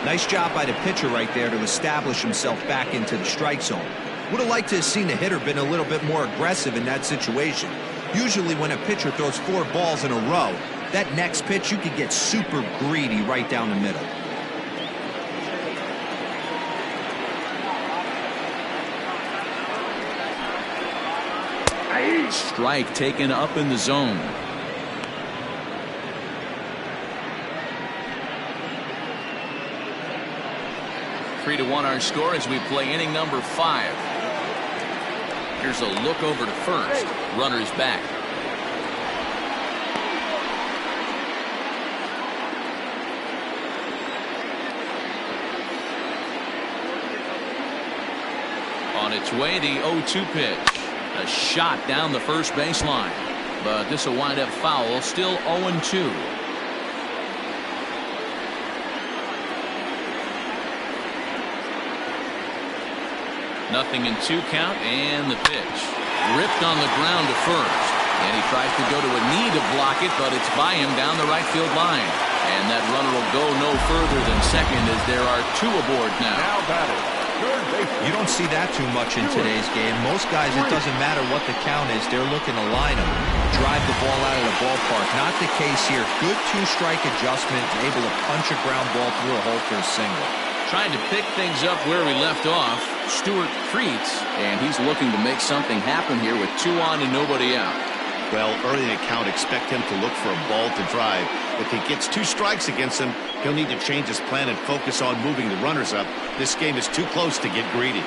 Nice job by the pitcher right there to establish himself back into the strike zone. Would have liked to have seen the hitter been a little bit more aggressive in that situation. Usually when a pitcher throws 4 balls in a row, that next pitch you could get super greedy right down the middle. Strike taken up in the zone. Three to 1 our score as we play inning number 5. Here's a look over to first. Runner's back. On its way, the 0-2 pitch. A shot down the first baseline, but this will wind up foul. Still 0-2. Nothing in 2 count, and the pitch ripped on the ground to first, and he tries to go to a knee to block it, but it's by him down the right field line, and that runner will go no further than second as there are 2 aboard now. Now batting. You don't see that too much in today's game. Most guys, it doesn't matter what the count is, they're looking to line them, drive the ball out of the ballpark. Not the case here. Good 2-strike adjustment, able to punch a ground ball through a hole for a single. Trying to pick things up where we left off, Stewart treats, and he's looking to make something happen here with 2 on and nobody out. Well, early in the count, expect him to look for a ball to drive. If he gets 2 strikes against him, he'll need to change his plan and focus on moving the runners up. This game is too close to get greedy.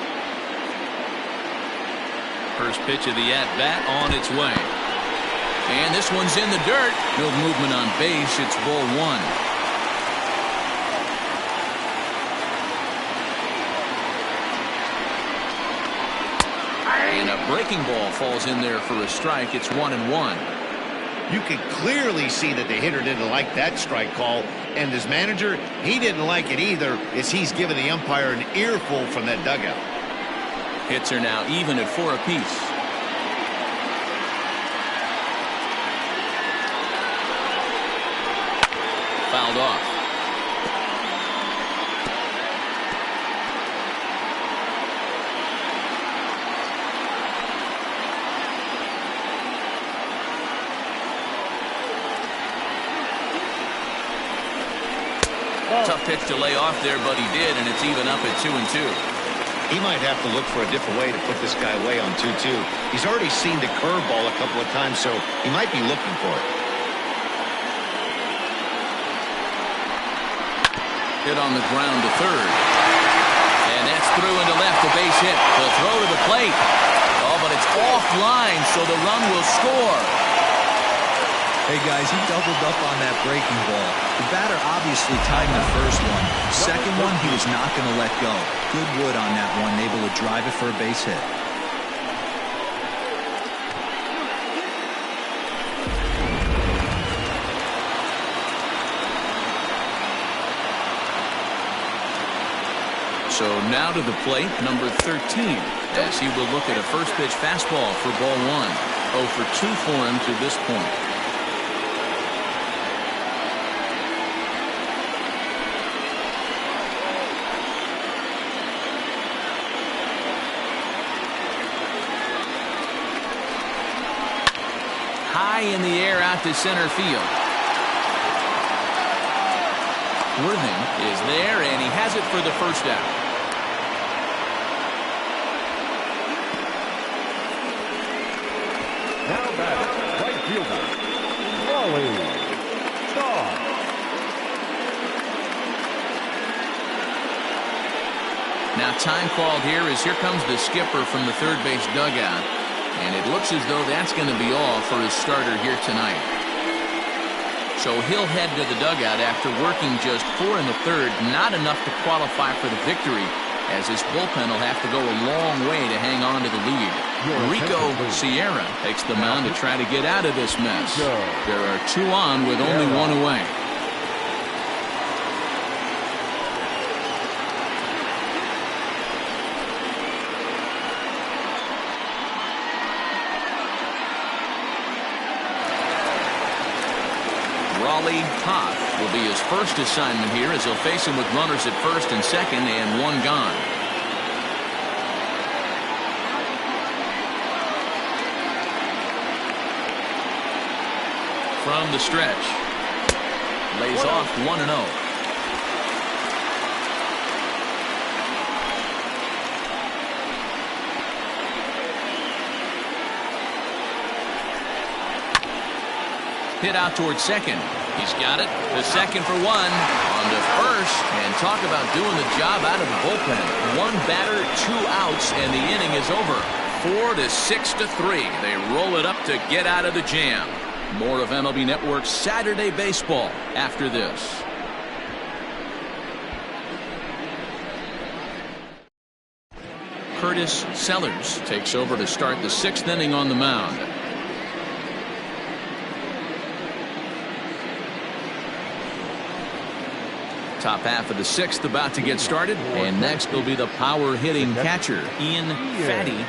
First pitch of the at-bat on its way. And this one's in the dirt. No movement on base. It's ball 1. And a breaking ball falls in there for a strike. It's 1-1. You can clearly see that the hitter didn't like that strike call, and his manager, he didn't like it either, as he's given the umpire an earful from that dugout. Hits are now even at 4 apiece. Fouled off. Tough pitch to lay off there, but he did, and it's even up at 2-2. He might have to look for a different way to put this guy away on 2-2. He's already seen the curveball a couple of times, so he might be looking for it. Hit on the ground to third. And that's through into left, a base hit. The throw to the plate. Oh, but it's offline, so the run will score. Hey, guys, he doubled up on that breaking ball. The batter obviously timed the first one. Second one, he was not going to let go. Good wood on that one, able to drive it for a base hit. So now to the plate, number 13, as he will look at a first pitch fastball for ball one. 0 for 2 for him to this point. High in the air out to center field. Worthing is there, and he has it for the first out. Now batting, right fielder, Wally. Start. Now time called here as here comes the skipper from the third base dugout. And it looks as though that's going to be all for his starter here tonight. So he'll head to the dugout after working just 4 in the third. Not enough to qualify for the victory, as his bullpen will have to go a long way to hang on to the lead. Rico Sierra takes the mound to try to get out of this mess. There are 2 on with only 1 away. Toth will be his first assignment here, as he'll face him with runners at first and second and 1 gone. From the stretch, lays off 1-0. Hit out towards second. He's got it. The second for 1. On to first. And talk about doing the job out of the bullpen. 1 batter, 2 outs, and the inning is over. 4 to 6 to 3. They roll it up to get out of the jam. More of MLB Network's Saturday Baseball after this. Curtis Sellers takes over to start the 6th inning on the mound. Top half of the 6th about to get started, and next will be the power hitting catcher, Ian Fatty.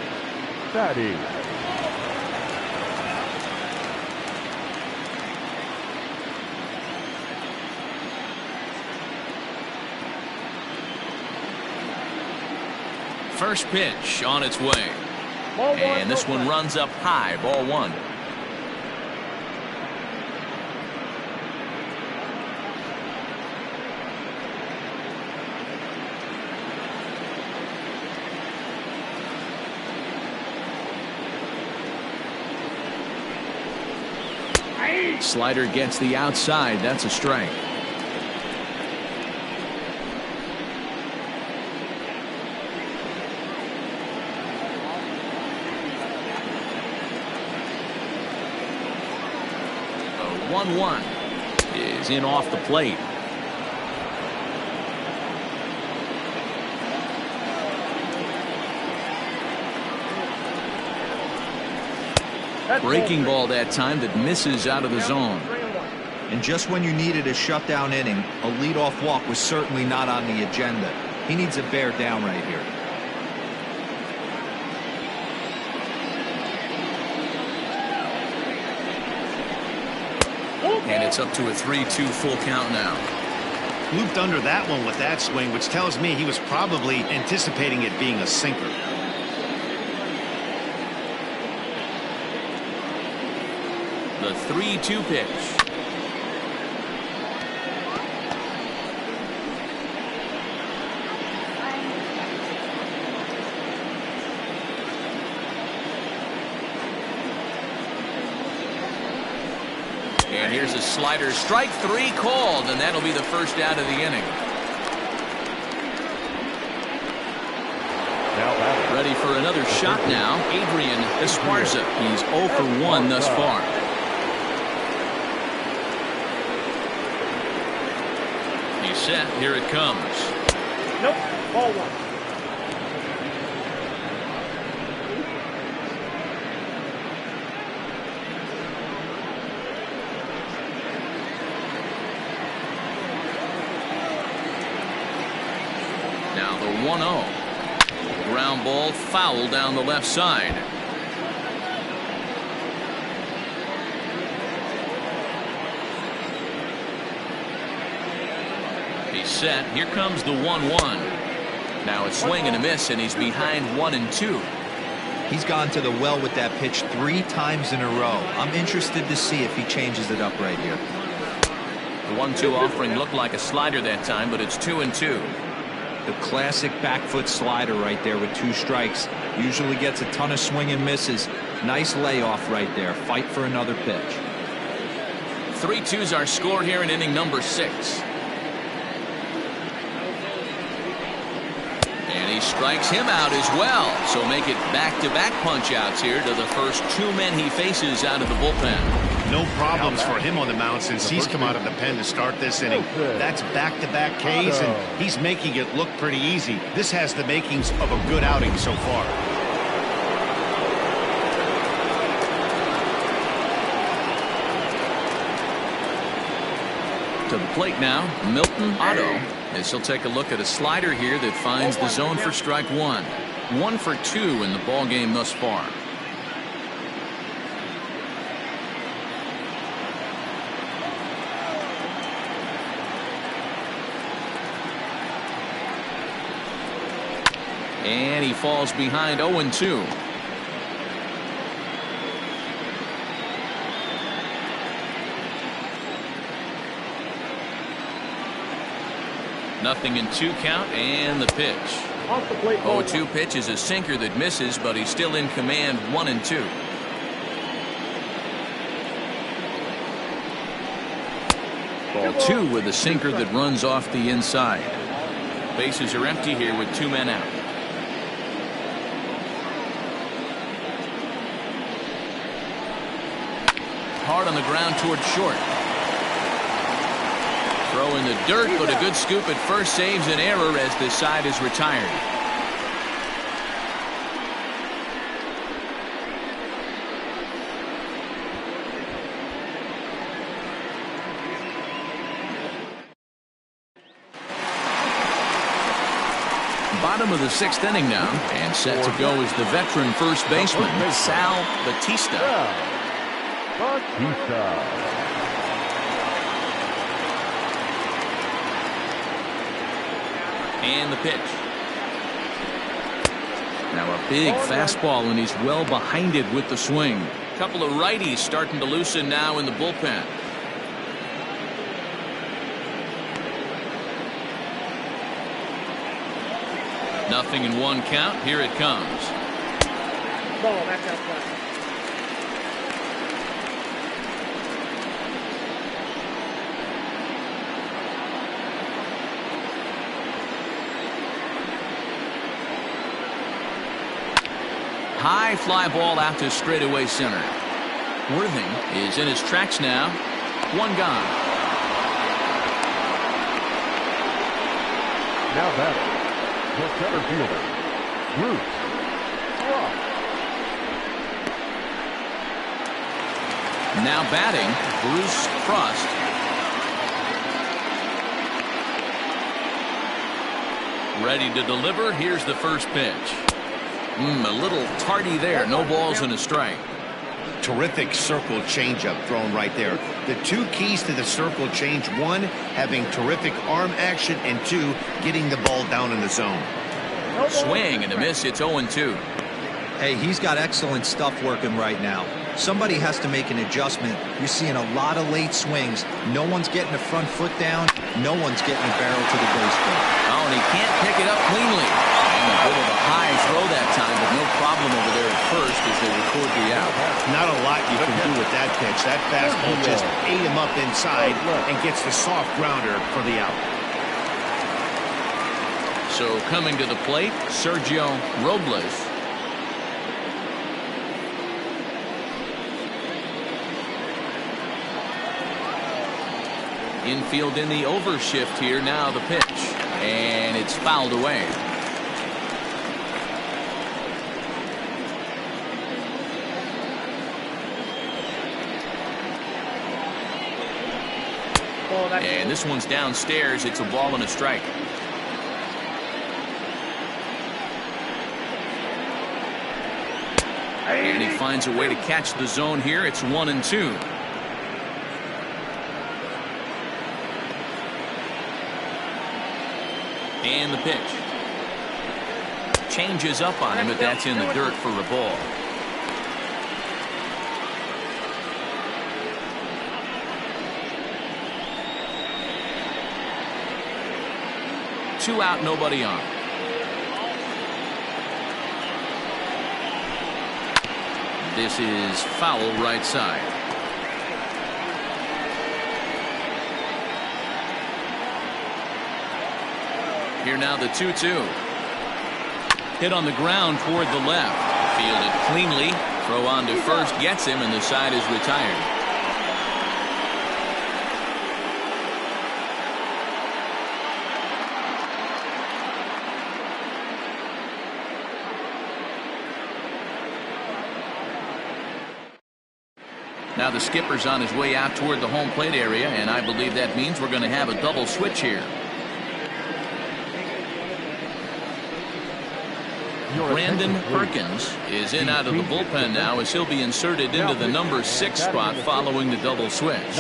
First pitch on its way, and this one runs up high, ball 1. Slider gets the outside. That's a strike. The 1-1 is in off the plate. Breaking ball that time that misses out of the zone. And just when you needed a shutdown inning, a leadoff walk was certainly not on the agenda. He needs to bear down right here. And it's up to a 3-2 full count now. Looped under that one with that swing, which tells me he was probably anticipating it being a sinker. The 3-2 pitch. And here's a slider. Strike 3 called, and that'll be the first out of the inning. Ready for another shot now. Adrian Esparza. He's 0 for 1 thus far. He's set. Here it comes. Nope. Ball 1. Now the 1-0. Ground ball foul down the left side. He's set. Here comes the 1-1. Now a swing and a miss, and he's behind 1-2. He's gone to the well with that pitch 3 times in a row. I'm interested to see if he changes it up right here. The 1-2 offering looked like a slider that time, but it's 2-2. The classic back foot slider right there with 2 strikes. Usually gets a ton of swing and misses. Nice layoff right there. Fight for another pitch. 3-2's our score here in inning number 6. And he strikes him out as well. So make it back-to-back punch-outs here to the first 2 men he faces out of the bullpen. No problems for him on the mound since he's come out of the pen to start this inning. That's back-to-back Ks, and he's making it look pretty easy. This has the makings of a good outing so far. To the plate now, Milton Otto, as he'll take a look at a slider here that finds the zone for strike 1. 1 for 2 in the ball game thus far. And he falls behind 0-2. Nothing in 2 count, and the pitch. 0-2 pitch is a sinker that misses, but he's still in command. 1-2. Ball 2 with a sinker that runs off the inside. Bases are empty here with 2 men out. Hard on the ground toward short. Throw in the dirt, but a good scoop at first saves an error as the side is retired. Bottom of the 6th inning now, and set to go is the veteran first baseman, Sal Batista. And the pitch. Now a big fastball, and he's well behind it with the swing. Couple of righties starting to loosen now in the bullpen. Nothing in 1 count. Here it comes. Ball, that's outside. High fly ball out to straightaway center. Worthing is in his tracks now. 1 gone. Now batting, the center fielder, Bruce Frost. Now batting, Bruce Frost. Ready to deliver. Here's the first pitch. A little tardy there. No balls and a strike. Terrific circle changeup thrown right there. The 2 keys to the circle change: 1, having terrific arm action, and 2, getting the ball down in the zone. Swing and a miss. It's 0-2. Hey, he's got excellent stuff working right now. Somebody has to make an adjustment. You're seeing a lot of late swings. No one's getting the front foot down. No one's getting a barrel to the baseball. Oh, and he can't pick it up cleanly. And a bit of a high throw that time, but no problem over there at first as they record the out. Not a lot you can do with that pitch. That fastball just ate him up inside and gets the soft grounder for the out. So coming to the plate, Sergio Robles. Infield in the overshift here. Now the pitch. And it's fouled away. And this one's downstairs. It's a ball and a strike. And he finds a way to catch the zone here. It's 1-2. And the pitch. Changes up on him, but that's in the dirt for a ball. Two out, nobody on. This is foul right side. Here now the 2-2. Hit on the ground toward the left. Fielded cleanly. Throw on to first gets him, and the side is retired. Now the skipper's on his way out toward the home plate area, and I believe that means we're going to have a double switch here. Brandon Perkins is in out of the bullpen now as he'll be inserted into the number 6 spot following the double switch.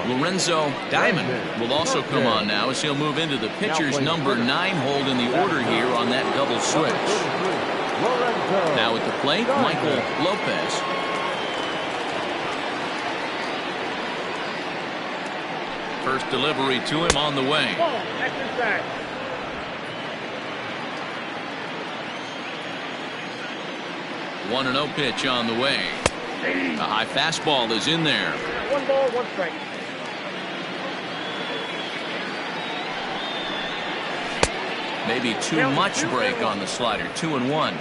Lorenzo Diamond will also come on now as he'll move into the pitcher's number 9 hold in the order here on that double switch. Now at the plate, Michael Lopez. First delivery to him on the way. 1-0 pitch on the way. The high fastball is in there. 1 ball, 1 strike. Maybe too much break on the slider. 2-1.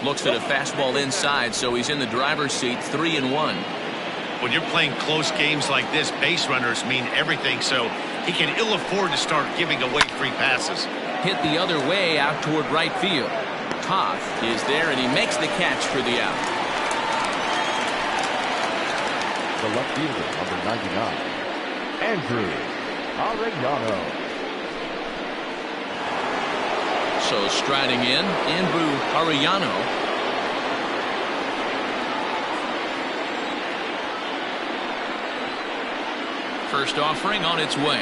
Looks at a fastball inside, so he's in the driver's seat. 3-1. When you're playing close games like this, base runners mean everything, so he can ill afford to start giving away free passes. Hit the other way out toward right field. Toth is there, and he makes the catch for the out. The left fielder, number 99, Andrew Arellano. So striding in, Andrew Arellano. First offering on its way.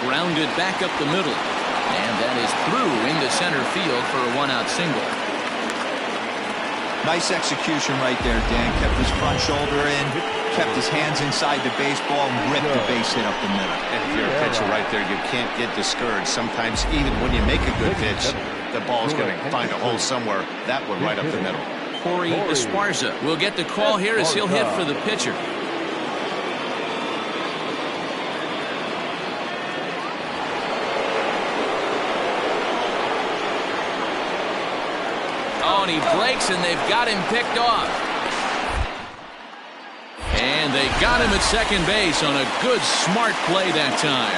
Grounded back up the middle. And that is through into center field for a 1-out single. Nice execution right there, Dan. Kept his front shoulder in, kept his hands inside the baseball, and ripped the base hit up the middle. And if you're a pitcher right there, you can't get discouraged. Sometimes even when you make a good pitch, the ball's going to find a hole somewhere. That one right up the middle. Corey Esparza will get the call here as he'll hit for the pitcher. Oh, and he breaks, and they've got him picked off. And they got him at second base on a good, smart play that time.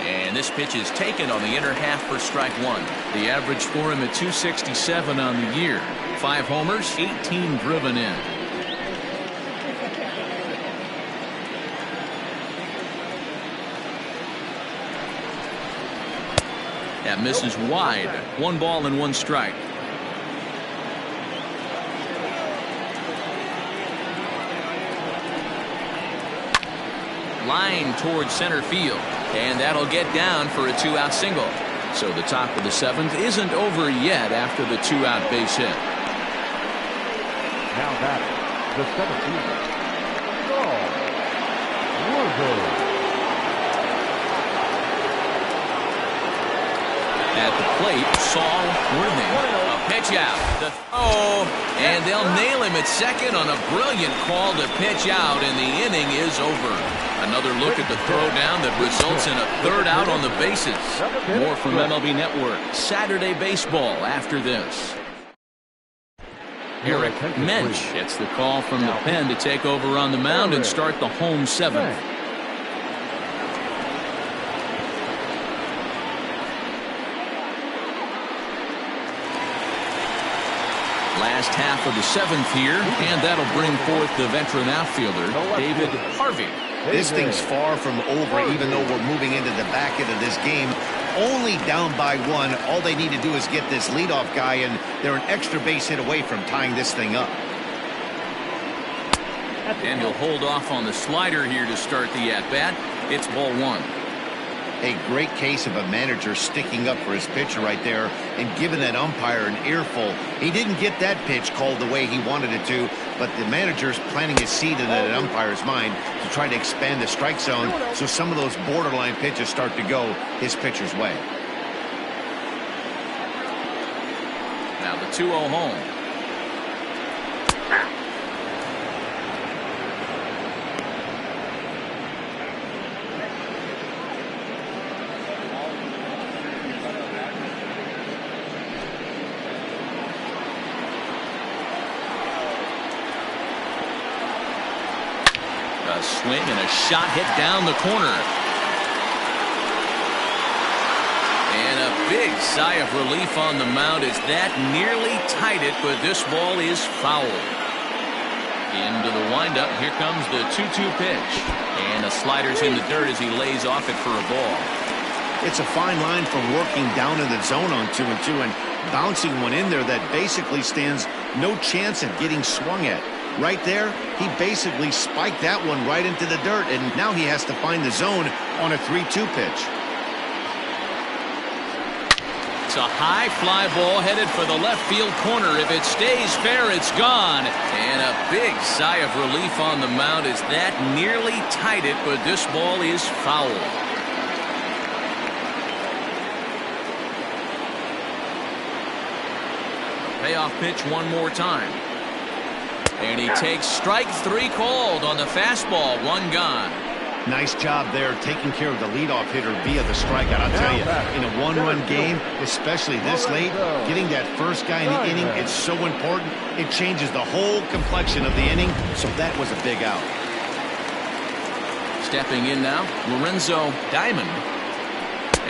And this pitch is taken on the inner half for strike 1. The average for him at 267 on the year. 5 homers, 18 driven in. That misses wide. 1 ball and 1 strike. Line towards center field. And that'll get down for a 2-out single. So the top of the 7th isn't over yet after the 2-out base hit. Now batting, the 7th fielder, Saul Worthing. At the plate, Saul Worthing. A pitch out. The throw, and they'll nail him at second on a brilliant call to pitch out, and the inning is over. Another look at the throwdown that results in a third out on the bases. More from MLB Network. Saturday Baseball after this. Eric Mensch gets the call from the pen to take over on the mound and start the home 7th. Last half of the 7th here, and that'll bring forth the veteran outfielder, David Harvey. This thing's far from over, even though we're moving into the back end of this game. Only down by 1. All they need to do is get this leadoff guy, and they're an extra base hit away from tying this thing up. And he'll hold off on the slider here to start the at-bat. It's ball 1. A great case of a manager sticking up for his pitcher right there and giving that umpire an earful. He didn't get that pitch called the way he wanted it to, but the manager's planting his seed in that umpire's mind to try to expand the strike zone so some of those borderline pitches start to go his pitcher's way. Now the 2-0 home. A swing and a shot hit down the corner. And a big sigh of relief on the mound as that nearly tied it, but this ball is foul. Into the windup, here comes the 2-2 pitch. And the slider's in the dirt as he lays off it for a ball. It's a fine line from working down in the zone on 2-2 and bouncing one in there that basically stands no chance at getting swung at. Right there, he basically spiked that one right into the dirt, and now he has to find the zone on a 3-2 pitch. It's a high fly ball headed for the left field corner. If it stays fair, it's gone. And a big sigh of relief on the mound as that nearly tied it, but this ball is foul. Payoff pitch one more time. And he takes strike 3 called on the fastball. 1 gone. Nice job there taking care of the leadoff hitter via the strikeout. I'll tell you, in a one-run game, especially this late, getting that first guy in the inning, it's so important. It changes the whole complexion of the inning, so that was a big out. Stepping in now, Lorenzo Diamond.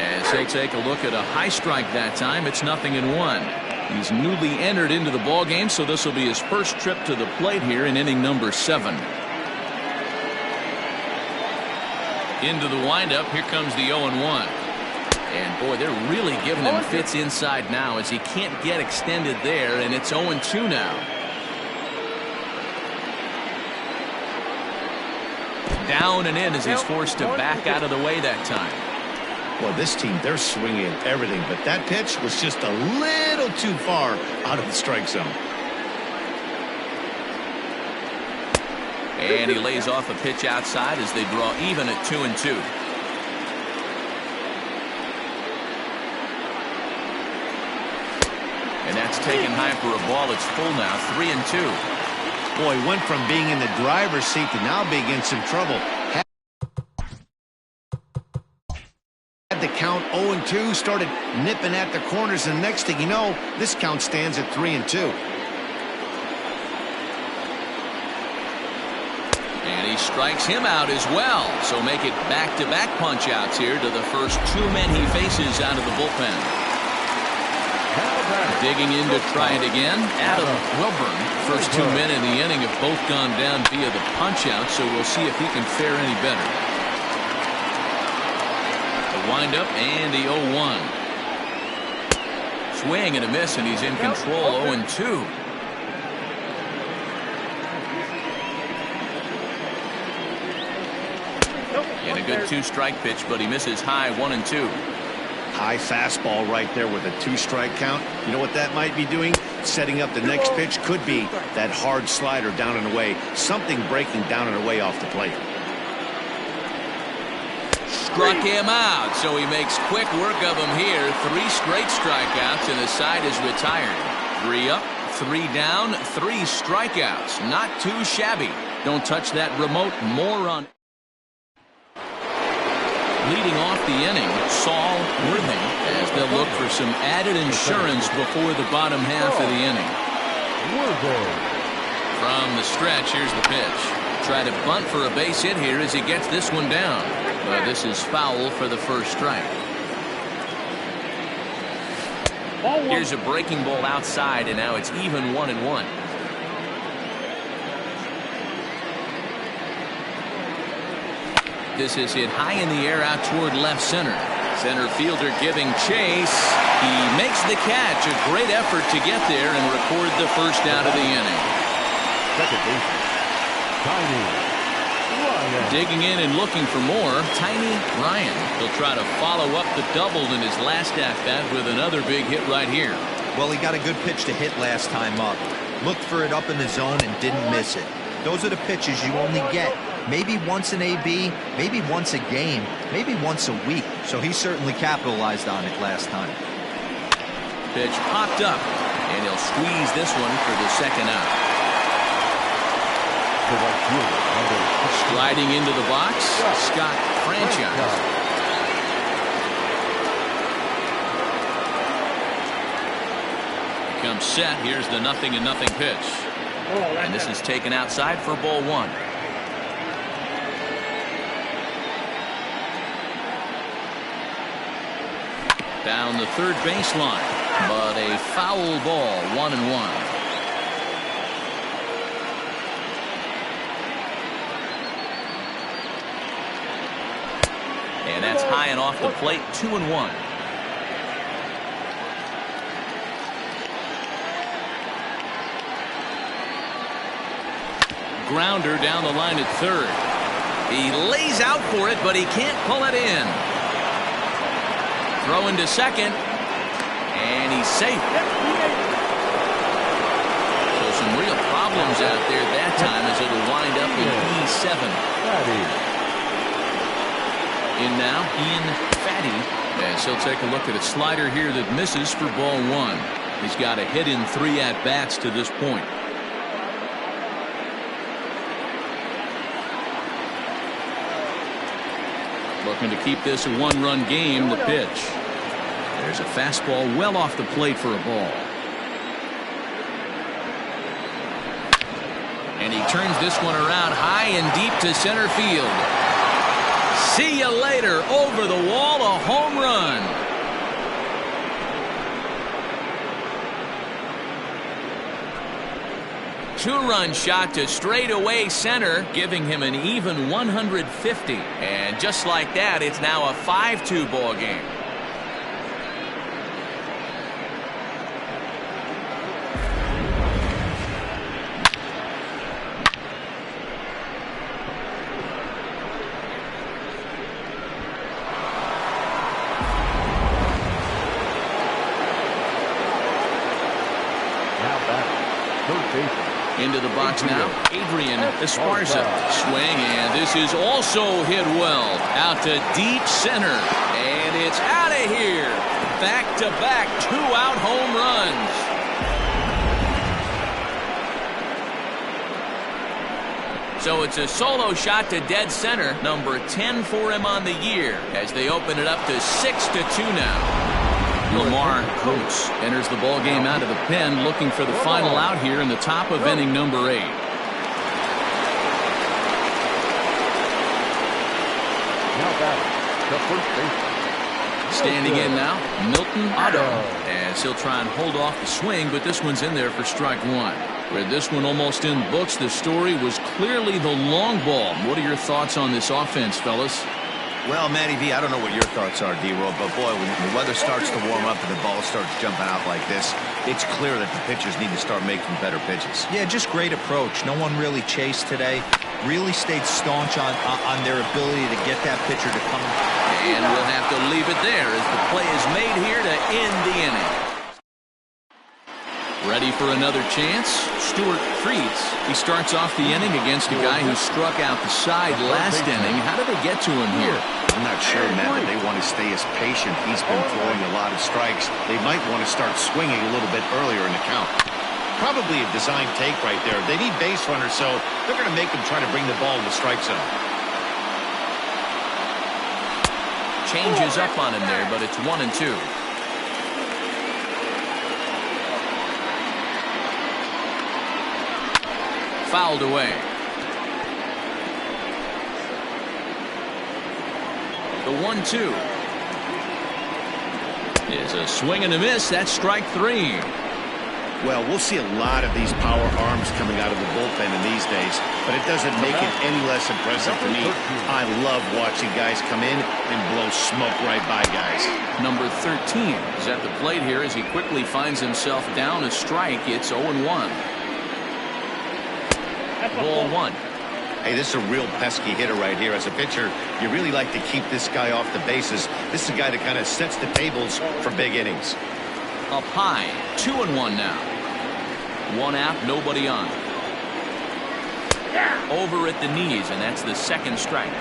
As he'll take a look at a high strike that time, it's 0-1. He's newly entered into the ball game, so this will be his first trip to the plate here in inning number 7. Into the windup, here comes the 0-1. And boy, they're really giving him fits inside now as he can't get extended there, and it's 0-2 now. Down and in as he's forced to back out of the way that time. Well, this team, they're swinging everything, but that pitch was just a little too far out of the strike zone. And he lays off a pitch outside as they draw even at 2-2. And that's taken high for a ball. It's full now, 3-2. Boy, went from being in the driver's seat to now being in some trouble. The count 0-2, started nipping at the corners, and next thing you know, this count stands at 3-2. And he strikes him out as well, so make it back-to-back punch-outs here to the first 2 men he faces out of the bullpen. Digging in to try it again, Adam Wilburn. First 2 men in the inning have both gone down via the punch-out, so we'll see if he can fare any better. Windup and the 0-1. Swing and a miss, and he's in control. 0-2. And a good 2-strike pitch, but he misses high. 1-2. High fastball right there with a 2-strike count. You know what that might be doing? Setting up the next pitch. Could be that hard slider down and away. Something breaking down and away off the plate. Struck him out, so he makes quick work of him here. 3 straight strikeouts, and the side is retired. 3 up, 3 down, 3 strikeouts. Not too shabby. Don't touch that remote. More on. Leading off the inning, Saul Worthing, as they'll look for some added insurance before the bottom half of the inning. From the stretch, here's the pitch. Try to bunt for a base hit here as he gets this one down. But this is foul for the first strike. Here's a breaking ball outside, and now it's even 1-1. This is hit high in the air out toward left center. Center fielder giving chase. He makes the catch. A great effort to get there and record the first out of the inning. Second baseman, Tiny Ryan. Digging in and looking for more, Tiny Ryan. He'll try to follow up the double in his last at-bat with another big hit right here. Well, he got a good pitch to hit last time up. Looked for it up in the zone and didn't miss it. Those are the pitches you only get maybe once in AB, maybe once a game, maybe once a week. So he certainly capitalized on it last time. Pitch popped up, and he'll squeeze this one for the second out. Sliding into the box, Scott Franchise. Comes set. Here's the 0-0 pitch. And this is taken outside for ball 1. Down the third baseline, but a foul ball, 1-1. And that's high and off the plate, 2-1. Grounder down the line at third. He lays out for it, but he can't pull it in. Throw into second, and he's safe. So some real problems out there that time as it'll wind up in E7. In now, Ian Fatty, as he'll take a look at a slider here that misses for ball 1. He's got a hit in 3 at-bats to this point. Looking to keep this a 1-run game. The pitch. There's a fastball well off the plate for a ball. And he turns this one around high and deep to center field. See you later. Over the wall, a home run. Two-run shot to straightaway center, giving him an even 150. And just like that, it's now a 5-2 ball game. Into the box now, Adrian Esparza. Swing, and this is also hit well. Out to deep center. And it's out of here. Back-to-back 2-out home runs. So it's a solo shot to dead center. Number 10 for him on the year as they open it up to 6-2 now. Lamar Coates enters the ball game out of the pen, looking for the final out here in the top of inning number 8. Standing in now, Milton Otto, as he'll try and hold off the swing, but this one's in there for strike 1. Where this one almost in books, the story was clearly the long ball. What are your thoughts on this offense, fellas? Well, Matty V, I don't know what your thoughts are, D-Roll, but boy, when the weather starts to warm up and the ball starts jumping out like this, it's clear that the pitchers need to start making better pitches. Yeah, just great approach. No one really chased today. Really stayed staunch on their ability to get that pitcher to come. And we'll have to leave it there as the play is made here to end the inning. Ready for another chance? Stewart treats. He starts off the inning against a guy who struck out the side last inning. How did they get to him here? I'm not sure, Matt, that they want to stay as patient. He's been throwing a lot of strikes. They might want to start swinging a little bit earlier in the count. Probably a design take right there. They need base runners, so they're going to make them try to bring the ball to the strike zone. Changes up on him there, but it's 1-2. Fouled away. The 1-2 is a swing and a miss. That's strike 3. Well, we'll see a lot of these power arms coming out of the bullpen in these days, but it doesn't make it any less impressive to me. I love watching guys come in and blow smoke right by guys. Number 13 is at the plate here as he quickly finds himself down a strike. It's 0-1. Ball 1. Hey, this is a real pesky hitter right here. As a pitcher, you really like to keep this guy off the bases. This is a guy that kind of sets the tables for big innings. Up high, 2-1 now. One out, nobody on. Over at the knees, and that's the second strike.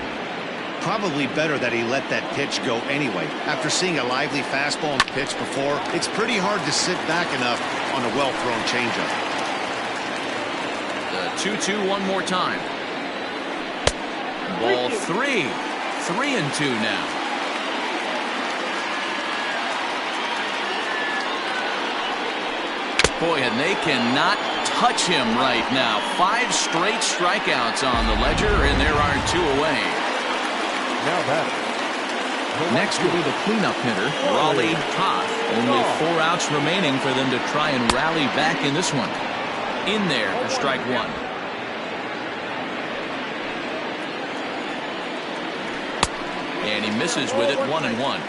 Probably better that he let that pitch go anyway. After seeing a lively fastball and pitch before, it's pretty hard to sit back enough on a well-thrown changeup. The 2-2 one more time. Ball 3. 3-2 now. Boy, and they cannot touch him right now. 5 straight strikeouts on the ledger, and there are 2 away. Now that. Next will be the cleanup hitter, Raleigh Toth. Only 4 outs remaining for them to try and rally back in this one. In there for strike 1. And he misses with it, 1-1.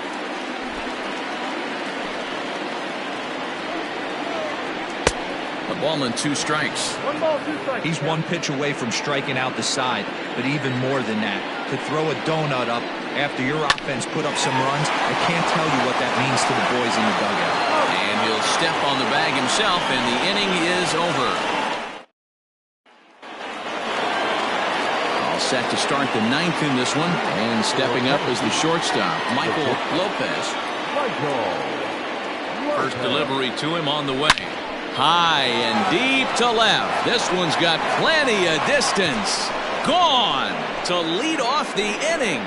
A ball and 2 strikes. 1 ball, 2 strikes. He's 1 pitch away from striking out the side, but even more than that, to throw a donut up after your offense put up some runs, I can't tell you what that means to the boys in the dugout. And he'll step on the bag himself, and the inning is over. All set to start the 9th in this one, and stepping up is the shortstop, Michael Lopez. First delivery to him on the way. High and deep to left. This one's got plenty of distance. Gone to lead off the inning.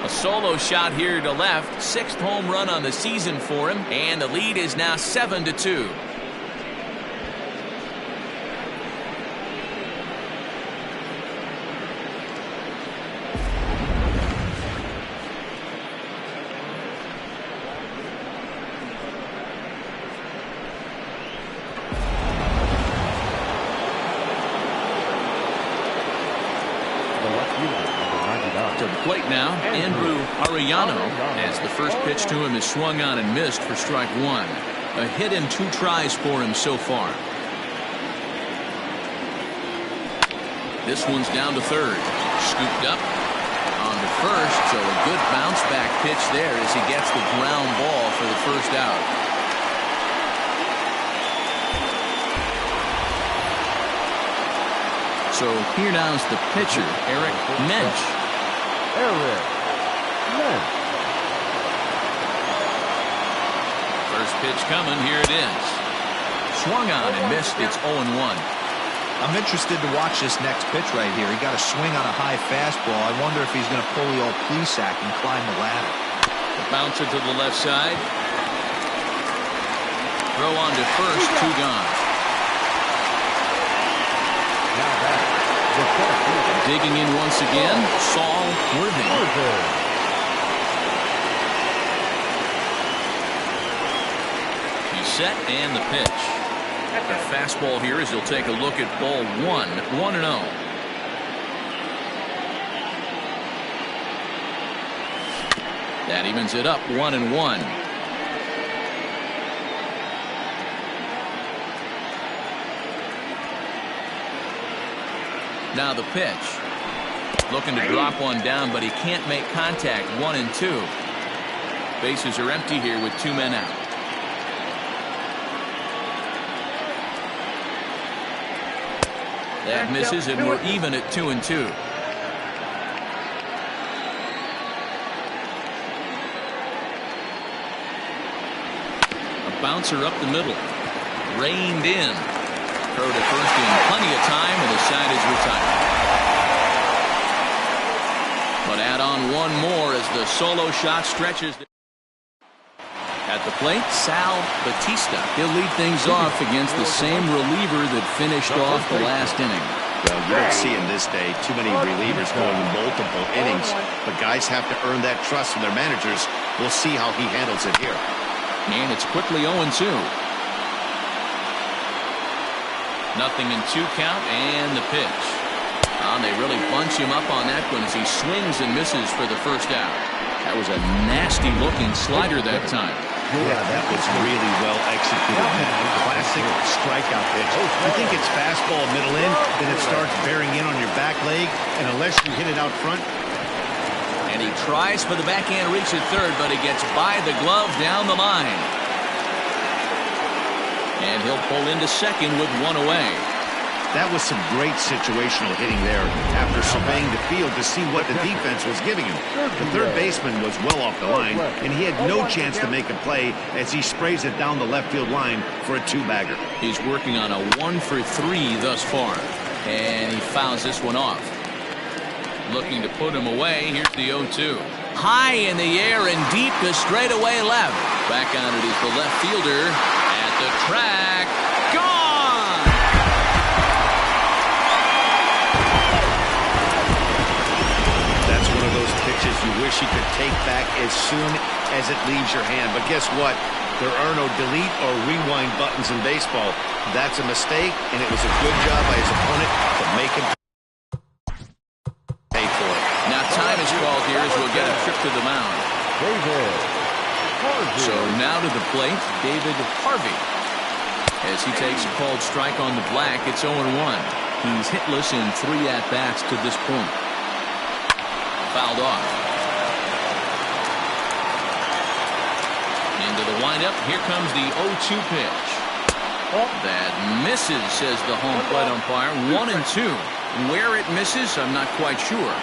A solo shot here to left. 6th home run on the season for him, and the lead is now 7-2. To the plate now, Andrew Arellano, as the first pitch to him is swung on and missed for strike 1. A hit and 2 tries for him so far. This one's down to third. Scooped up on to first, so a good bounce back pitch there as he gets the ground ball for the first out. So here now is the pitcher, Eric Mensch. First pitch coming, here it is. Swung on and missed, it's 0-1. I'm interested to watch this next pitch right here. He got a swing on a high fastball. I wonder if he's going to pull the old Plesac and climb the ladder. The bouncer to the left side. Throw on to first, 2 gone. Digging in once again, Saul Worthing. He's set and the pitch. The fastball here as he'll take a look at ball 1, 1-0. That evens it up, 1-1. Now the pitch. Looking to drop one down, but he can't make contact. 1-2. Bases are empty here with 2 men out. That misses, and we're even at 2-2. A bouncer up the middle. Reined in. Throw to first in plenty of time, and the side is retired. But add on one more as the solo shot stretches. At the plate, Sal Batista. He'll lead things off against the same reliever that finished off the last inning. Well, you don't see in this day too many relievers going multiple innings, but guys have to earn that trust from their managers. We'll see how he handles it here. And it's quickly 0-2. Nothing in 2 count, and the pitch. They really bunch him up on that one as he swings and misses for the first out. That was a nasty-looking slider that time. Yeah, that was really well executed. Classic strikeout pitch. You think it's fastball middle in, then it starts bearing in on your back leg, and unless you hit it out front. And he tries for the backhand reach at third, but he gets by the glove down the line. And he'll pull into second with 1 away. That was some great situational hitting there after surveying the field to see what the defense was giving him. The third baseman was well off the line, and he had no chance to make a play as he sprays it down the left field line for a 2-bagger. He's working on a 1-for-3 thus far, and he fouls this one off. Looking to put him away. Here's the 0-2. High in the air and deep to straightaway left. Back on it is the left fielder at the track. Gone! That's one of those pitches you wish you could take back as soon as it leaves your hand. But guess what? There are no delete or rewind buttons in baseball. That's a mistake, and it was a good job by his opponent to make him pay for it. Now time is called here as we'll get a trip to the mound. So now to the plate, David Harvey. As he takes a called strike on the black, it's 0-1. He's hitless in 3 at-bats to this point. Fouled off. Into the windup. Here comes the 0-2 pitch. That misses, says the home plate umpire. 1-2. Where it misses, I'm not quite sure.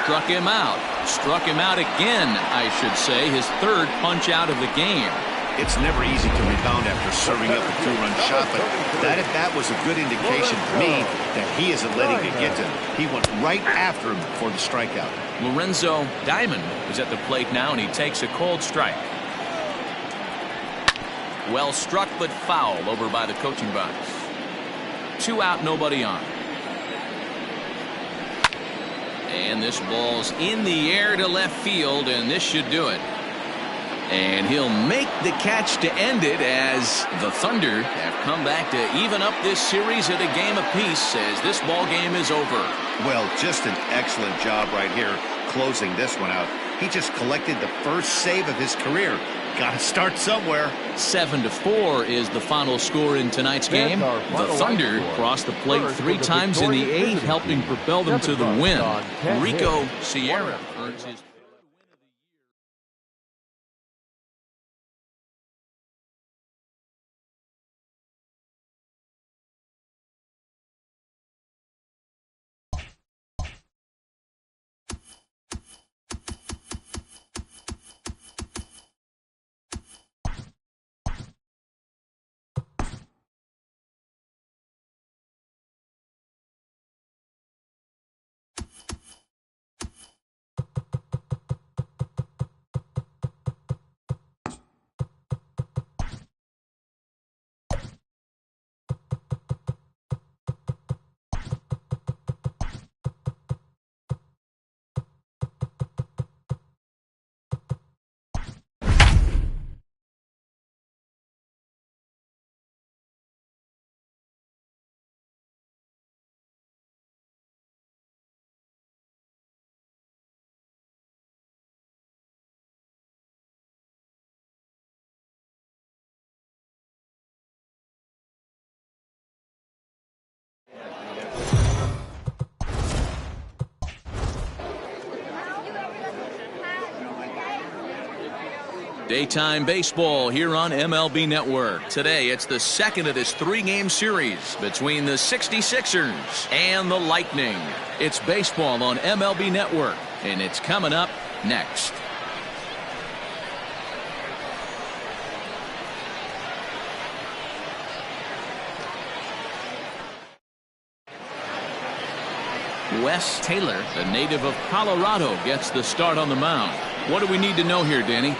Struck him out. Struck him out again, I should say. His third punch out of the game. It's never easy to rebound after serving up a 2-run shot, but that at-bat was a good indication to me that he isn't letting it get to him. He went right after him for the strikeout. Lorenzo Diamond is at the plate now, and he takes a cold strike. Well struck, but foul over by the coaching box. 2 out, nobody on. And this ball's in the air to left field, and this should do it. And he'll make the catch to end it as the Thunder have come back to even up this series at a game apiece as this ball game is over. Well, just an excellent job right here closing this one out. He just collected the first save of his career. Got to start somewhere. 7-4 is the final score in tonight's game. The Thunder crossed the plate 3 times in the 8th, helping propel them to the win. Rico Sierra earns his Daytime baseball here on MLB Network. Today, it's the second of this three-game series between the 66ers and the Lightning. It's baseball on MLB Network, and it's coming up next. Wes Taylor, the native of Colorado, gets the start on the mound. What do we need to know here, Danny?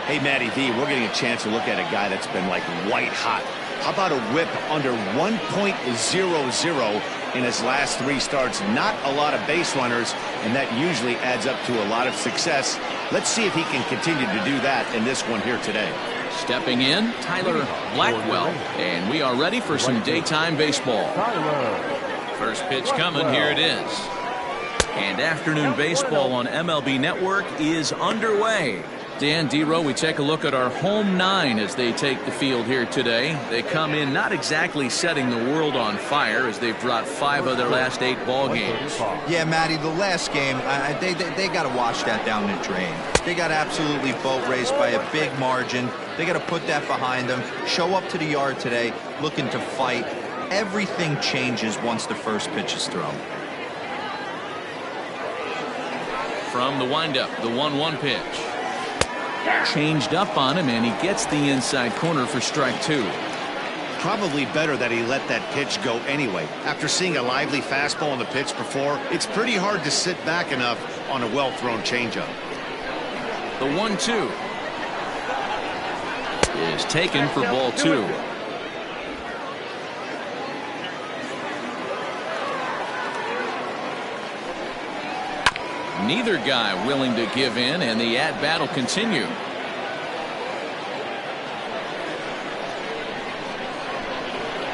Hey, Matty V, we're getting a chance to look at a guy that's been like white hot. How about a whip under 1.00 in his last three starts? Not a lot of base runners, and that usually adds up to a lot of success. Let's see if he can continue to do that in this one here today. Stepping in, Tyler Blackwell, and we are ready for some daytime baseball. First pitch coming, here it is. And afternoon baseball on MLB Network is underway. Dan Dero, we take a look at our home nine as they take the field here today. They come in not exactly setting the world on fire as they've dropped 5 of their last 8 ball games. Yeah, Matty, the last game, they got to wash that down the drain. They got absolutely boat raced by a big margin. They got to put that behind them. Show up to the yard today looking to fight. Everything changes once the first pitch is thrown. From the windup, the 1-1 pitch. Changed up on him, and he gets the inside corner for strike 2. Probably better that he let that pitch go anyway. After seeing a lively fastball on the pitch before, it's pretty hard to sit back enough on a well-thrown changeup. The 1-2 is taken for ball 2. Neither guy willing to give in, and the at-bat will continue.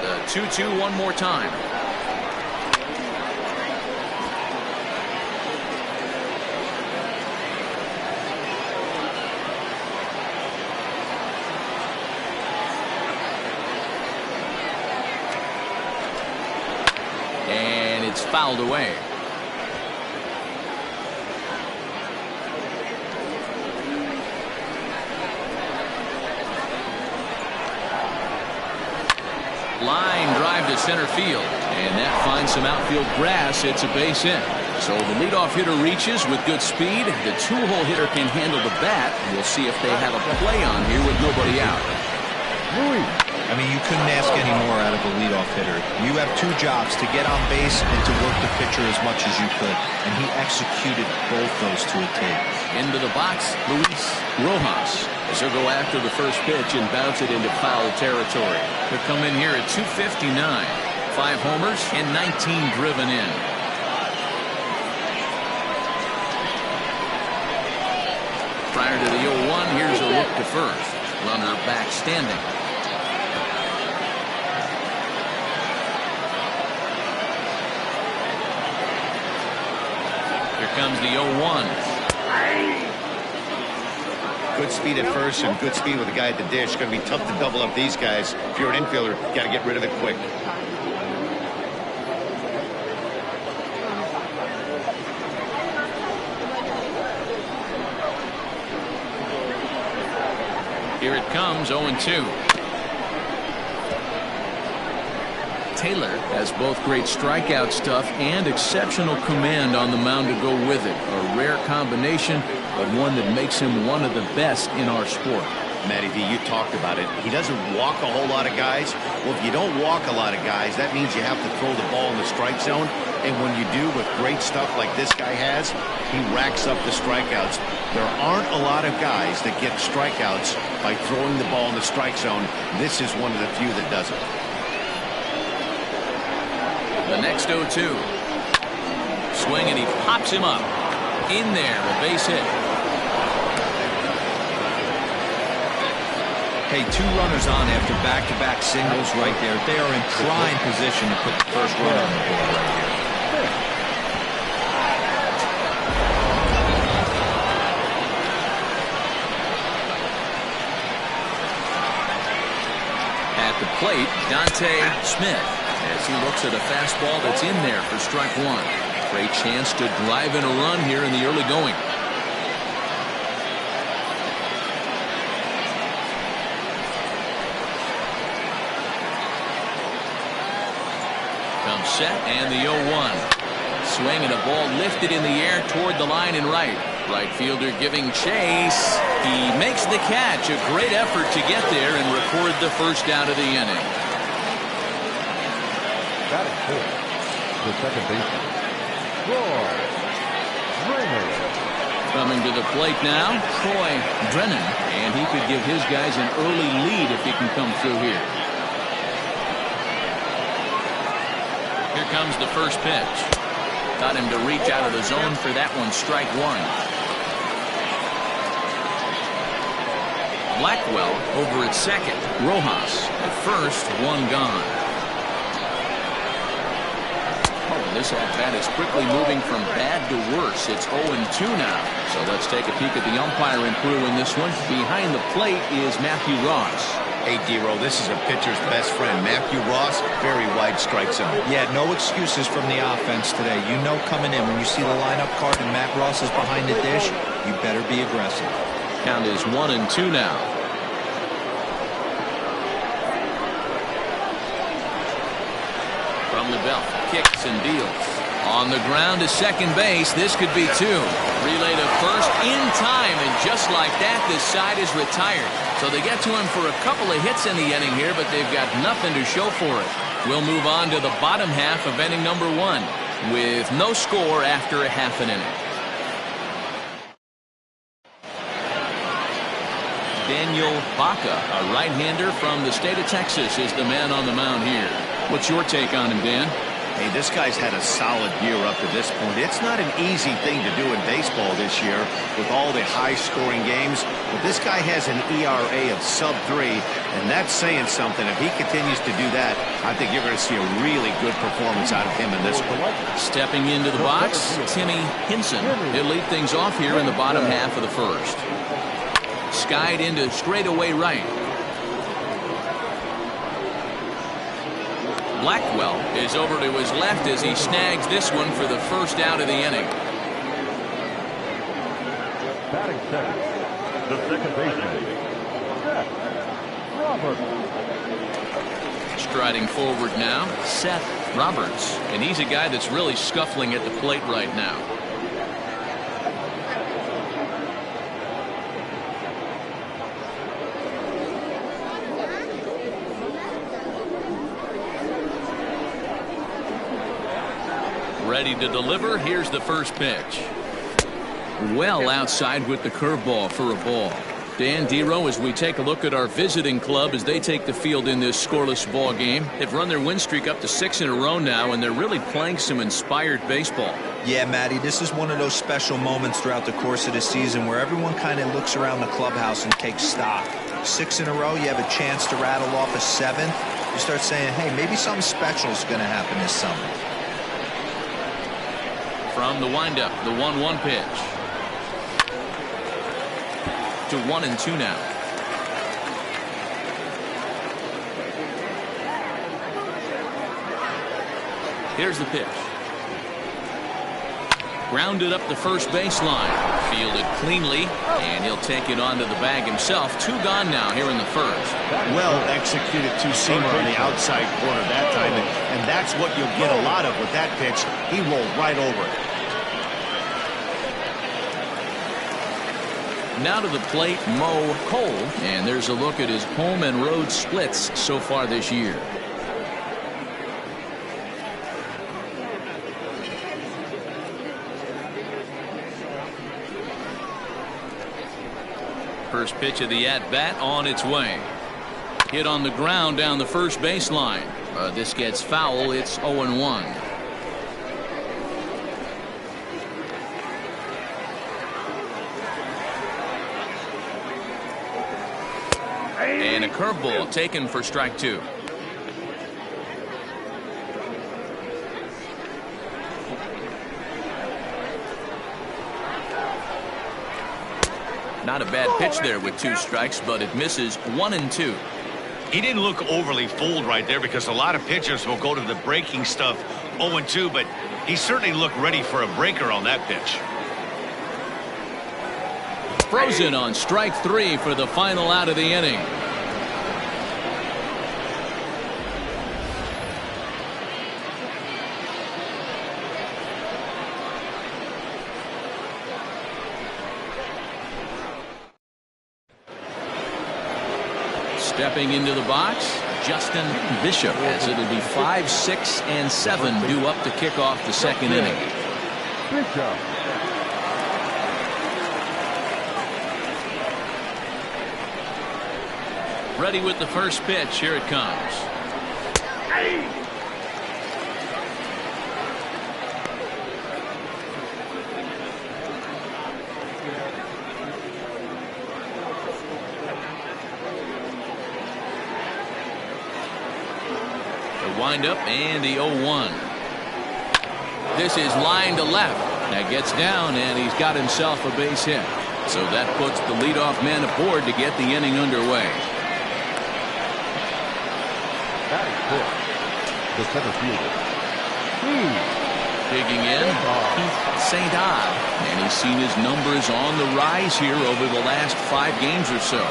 The 2-2 one more time. And it's fouled away. Line drive to center field, and that finds some outfield grass. It's a base hit. So the leadoff hitter reaches with good speed. The 2-hole hitter can handle the bat. We'll see if they have a play on here with nobody out. I mean, you couldn't ask any more out of a leadoff hitter. You have 2 jobs, to get on base and to work the pitcher as much as you could, and he executed both those to a T. Into the box, Luis Rojas. As he'll go after the first pitch and bounce it into foul territory. He'll come in here at 259. 5 homers and 19 driven in. Prior to the 0-1, here's a look to first. Runner back standing. Here comes the 0-1. Good speed at first and good speed with the guy at the dish. It's going to be tough to double up these guys. If you're an infielder, you got to get rid of it quick. Here it comes, 0-2. Taylor has both great strikeout stuff and exceptional command on the mound to go with it. A rare combination, but one that makes him one of the best in our sport. Matty V, you talked about it. He doesn't walk a whole lot of guys. Well, if you don't walk a lot of guys, that means you have to throw the ball in the strike zone. And when you do with great stuff like this guy has, he racks up the strikeouts. There aren't a lot of guys that get strikeouts by throwing the ball in the strike zone. This is one of the few that does it. The next 0-2. Swing, and he pops him up. In there, a base hit. Hey, 2 runners on after back-to-back singles right there. They are in prime position to put the first runner on the board right here. At the plate, Dante Smith, as he looks at a fastball that's in there for strike 1. Great chance to drive in a run here in the early going. set and the 0-1. Swing and a ball lifted in the air toward the line and right. Right fielder giving chase. He makes the catch. A great effort to get there and record the first out of the inning. Batting fourth, the second baseman, Troy Brennan. Coming to the plate now, Troy Brennan, and he could give his guys an early lead if he can come through here. Here comes the first pitch. Got him to reach out of the zone for that one, strike one. Blackwell over at second. Rojas at first, one gone. This at-bat is quickly moving from bad to worse. It's 0-2 now. So let's take a peek at the umpiring crew in this one. Behind the plate is Matthew Ross. Hey, D-Row, this is a pitcher's best friend. Matthew Ross, very wide strike zone. Yeah, no excuses from the offense today. You know coming in when you see the lineup card and Matt Ross is behind the dish, you better be aggressive. Count is 1-2 now. From the belt, kicks and deals. On the ground to second base. This could be two. Relay to first in time, and just like that, this side is retired. So they get to him for a couple of hits in the inning here, but they've got nothing to show for it. We'll move on to the bottom half of inning number one with no score after a half an inning. Daniel Baca, a right-hander from the state of Texas, is the man on the mound here. What's your take on him, Dan? Hey, this guy's had a solid year up to this point. It's not an easy thing to do in baseball this year with all the high-scoring games, but this guy has an ERA of sub-3, and that's saying something. If he continues to do that, I think you're going to see a really good performance out of him in this one. Stepping into the box, Timmy Hinson. He'll lead things off here in the bottom half of the first. Skied into straightaway right. Blackwell is over to his left as he snags this one for the first out of the inning. Batting second, the second baseman, Seth Roberts. Striding forward now, Seth Roberts. And he's a guy that's really scuffling at the plate right now. Ready to deliver. Here's the first pitch. Well outside with the curveball for a ball. Dan, D-Row, as we take a look at our visiting club as they take the field in this scoreless ball game. They've run their win streak up to 6 in a row now, and they're really playing some inspired baseball. Yeah, Matty, this is one of those special moments throughout the course of the season where everyone kind of looks around the clubhouse and takes stock. 6 in a row, you have a chance to rattle off a 7th. You start saying, hey, maybe something special is going to happen this summer. From the windup, the 1-1 pitch. To 1-2 now. Here's the pitch. Grounded up the first baseline. Fielded cleanly, and he'll take it onto the bag himself. 2 gone now here in the first. Well executed two-seamer on the outside corner that time, and that's what you'll get a lot of with that pitch. He rolled right over it. Now to the plate, Mo Cole, and there's a look at his home and road splits so far this year. First pitch of the at-bat on its way. Hit on the ground down the first baseline. This gets foul. It's 0-1. And a curveball taken for strike 2. Not a bad pitch there with 2 strikes, but it misses 1-2. He didn't look overly fooled right there because a lot of pitchers will go to the breaking stuff 0-2, but he certainly looked ready for a breaker on that pitch. Frozen on strike 3 for the final out of the inning. Stepping into the box, Justin Bishop, as it'll be 5, 6, and 7 due up to kick off the second inning. Bishop. Ready with the first pitch. Here it comes. The windup and the 0-1. This is line to left. That gets down, and he's got himself a base hit. So that puts the leadoff man aboard to get the inning underway. That is good. The center fielder. Digging in, Keith St. Odd, and he's seen his numbers on the rise here over the last 5 games or so.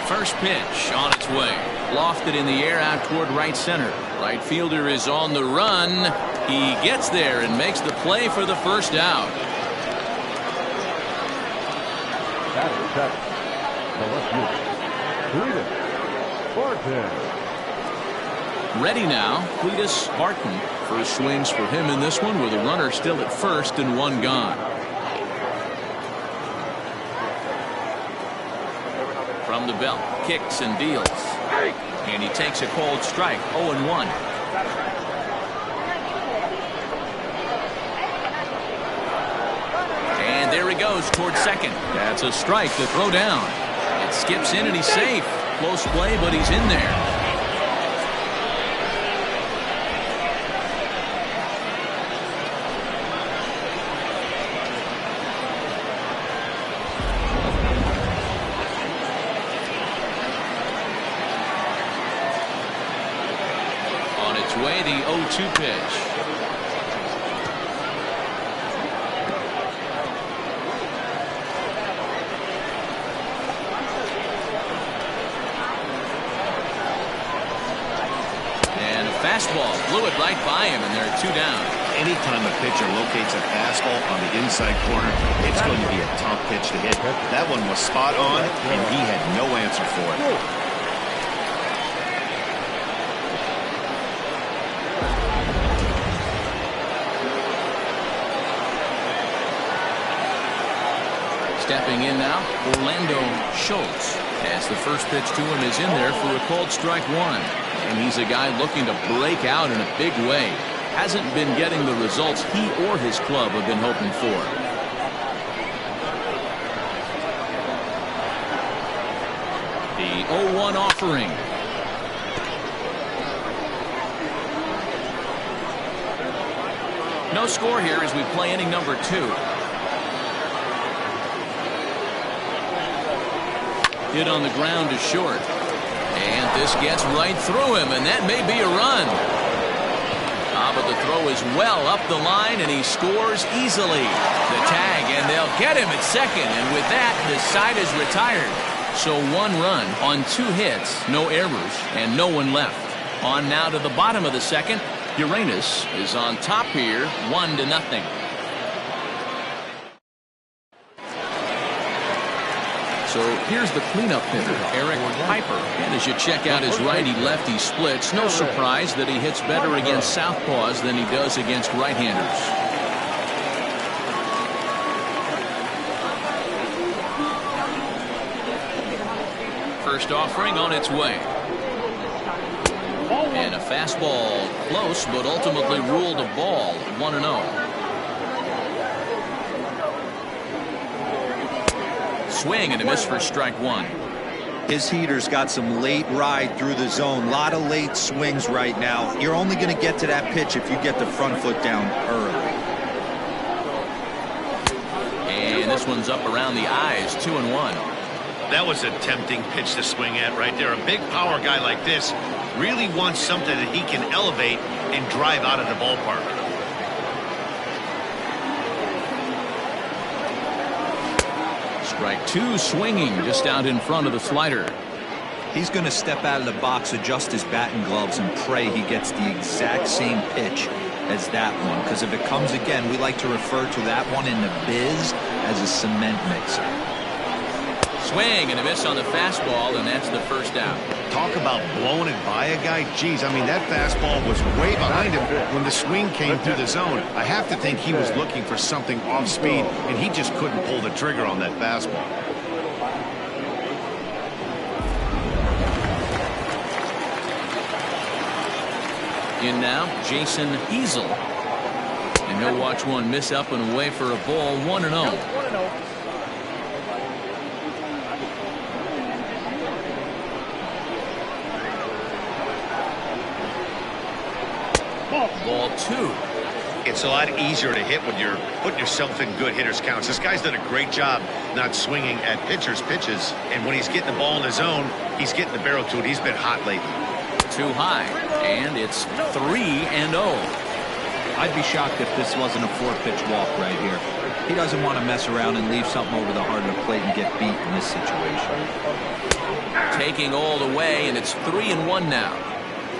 First pitch on its way. Lofted in the air out toward right center. Right fielder is on the run. He gets there and makes the play for the first out. That is set. The left fielder. Barton. Ready now, Cletus Barton. First swings for him in this one with a runner still at first and 1 gone. From the belt, kicks and deals. And he takes a cold strike, 0-1. And there he goes toward second. That's a strike to throw down. It skips in and he's safe. Close play, but he's in there. Way the 0-2 pitch. And a fastball blew it right by him, and there are 2 down. Anytime a pitcher locates a fastball on the inside corner, it's going to be a tough pitch to hit. That one was spot on, and he had no answer for it. Stepping in now, Orlando Schultz, as the first pitch to him is in there for a called strike 1. And he's a guy looking to break out in a big way. Hasn't been getting the results he or his club have been hoping for. The 0-1 offering. No score here as we play inning number 2. Hit on the ground to short. And this gets right through him, and that may be a run. But the throw is well up the line, and he scores easily. The tag, and they'll get him at second, and with that, the side is retired. So 1 run on 2 hits, no errors, and no one left. On now to the bottom of the second. Uranus is on top here, 1-0. So here's the cleanup hitter, Eric Piper. And as you check out his righty-lefty splits, no surprise that he hits better against southpaws than he does against right-handers. First offering on its way. And a fastball close, but ultimately ruled a ball, 1-0. Swing and a miss for strike 1. His heater's got some late ride through the zone. A lot of late swings right now. You're only going to get to that pitch if you get the front foot down early. And this one's up around the eyes, 2-1. That was a tempting pitch to swing at right there. A big power guy like this really wants something that he can elevate and drive out of the ballpark. Strike 2 swinging just out in front of the slider. He's going to step out of the box, adjust his batting gloves, and pray he gets the exact same pitch as that one. Because if it comes again, we like to refer to that one in the biz as a cement mixer. Swing and a miss on the fastball, and that's the first out. Talk about blowing it by a guy. Geez, I mean, that fastball was way behind him when the swing came through the zone. I have to think he was looking for something off speed, and he just couldn't pull the trigger on that fastball. In now, Jason Easel. And he'll watch one miss up and away for a ball, 1-0. 1-0. Ball 2. It's a lot easier to hit when you're putting yourself in good hitters' counts. This guy's done a great job not swinging at pitchers' pitches. And when he's getting the ball in the zone, he's getting the barrel to it. He's been hot lately. Too high. And it's 3-0. I'd be shocked if this wasn't a 4-pitch walk right here. He doesn't want to mess around and leave something over the heart of the plate and get beat in this situation. Taking all the way, and it's 3-1 now.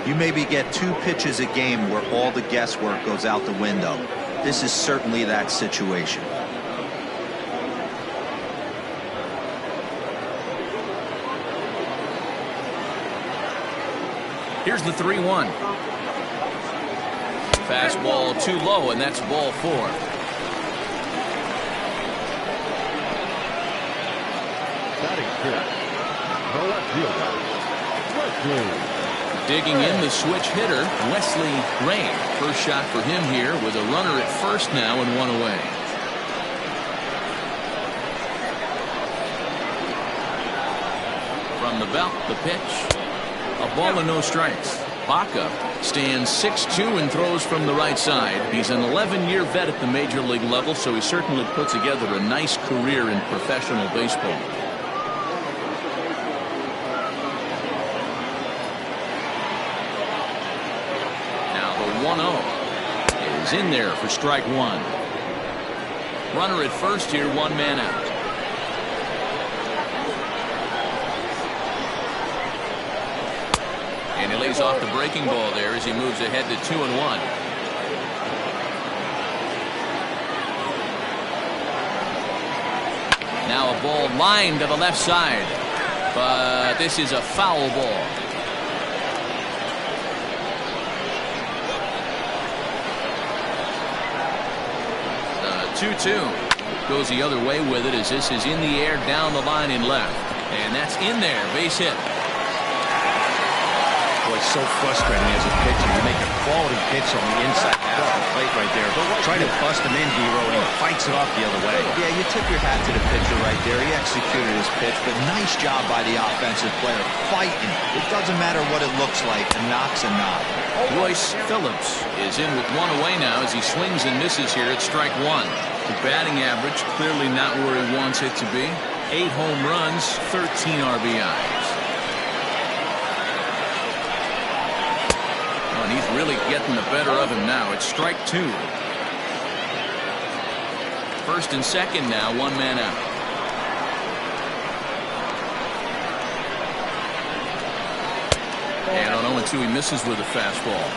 You maybe get 2 pitches a game where all the guesswork goes out the window. This is certainly that situation. Here's the 3-1. Fastball too low, and that's ball 4. Batting fifth, the left fielder, Wesley. Digging in the switch hitter, Wesley Gray. First shot for him here with a runner at first now and 1 away. From the belt, the pitch. A ball and no strikes. Baca stands 6'2" and throws from the right side. He's an 11-year vet at the major league level, so he certainly put together a nice career in professional baseball. Now the 1-0 is in there for strike 1. Runner at first here, 1 man out. And he lays off the breaking ball there as he moves ahead to 2-1. Now a ball lined to the left side, but this is a foul ball. The 2-2 goes the other way with it as this is in the air down the line in left, and that's in there, base hit. Boy, it's so frustrating as a pitcher. You make a quality pitch on the inside half of the plate right there. Try to bust him in, D-Row, and he fights it off the other way. Yeah, you tip your hat to the pitcher right there. He executed his pitch, but nice job by the offensive player. Fighting. It doesn't matter what it looks like. A knock's a knock. Royce Phillips is in with 1 away now as he swings and misses here at strike 1. The batting average clearly not where he wants it to be. 8 home runs, 13 RBIs. And he's really getting the better of him now. It's strike 2. First and second now, 1 man out. And on 0-2 he misses with a fastball.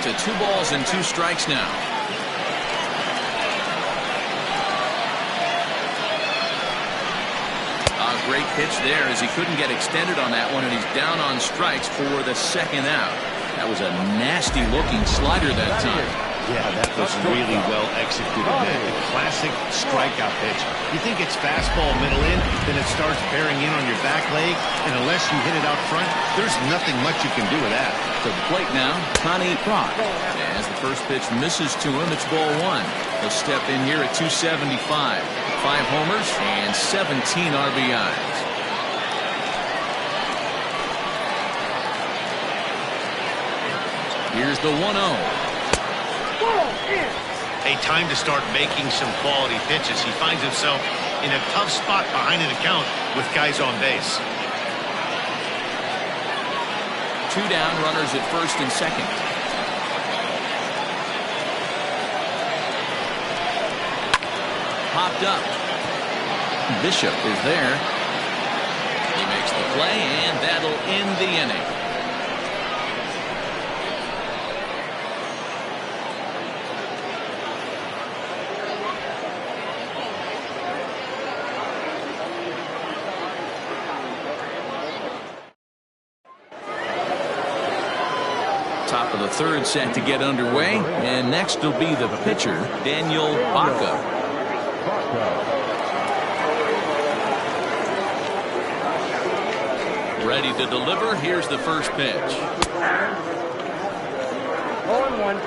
To 2 balls and 2 strikes now. Great pitch there as he couldn't get extended on that one, and he's down on strikes for the second out. That was a nasty looking slider that time. Yeah, that was really well executed, man. A classic strikeout pitch. You think it's fastball middle in, then it starts bearing in on your back leg, and unless you hit it out front, there's nothing much you can do with that. To the plate now, Connie Brock. As the first pitch misses to him, it's ball 1. He'll step in here at 275. 5 homers and 17 RBIs. Here's the 1-0. A time to start making some quality pitches. He finds himself in a tough spot behind an account with guys on base. 2 down, runners at first and second. popped up. Bishop is there. He makes the play, and that'll end the inning. Top of the third set to get underway, and next will be the pitcher, Daniel Baca. Ready to deliver. Here's the first pitch. 0-1.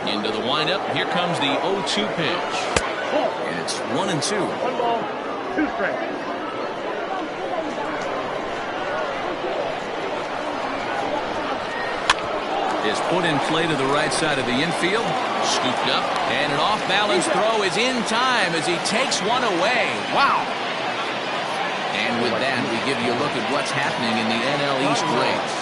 Into the windup. Here comes the 0-2 pitch. And it's 1-2. 1 ball, 2 strikes. Is put in play to the right side of the infield. Scooped up. And an off-balance throw is in time as he takes one away. Wow. And with that, we give you a look at what's happening in the NL East race.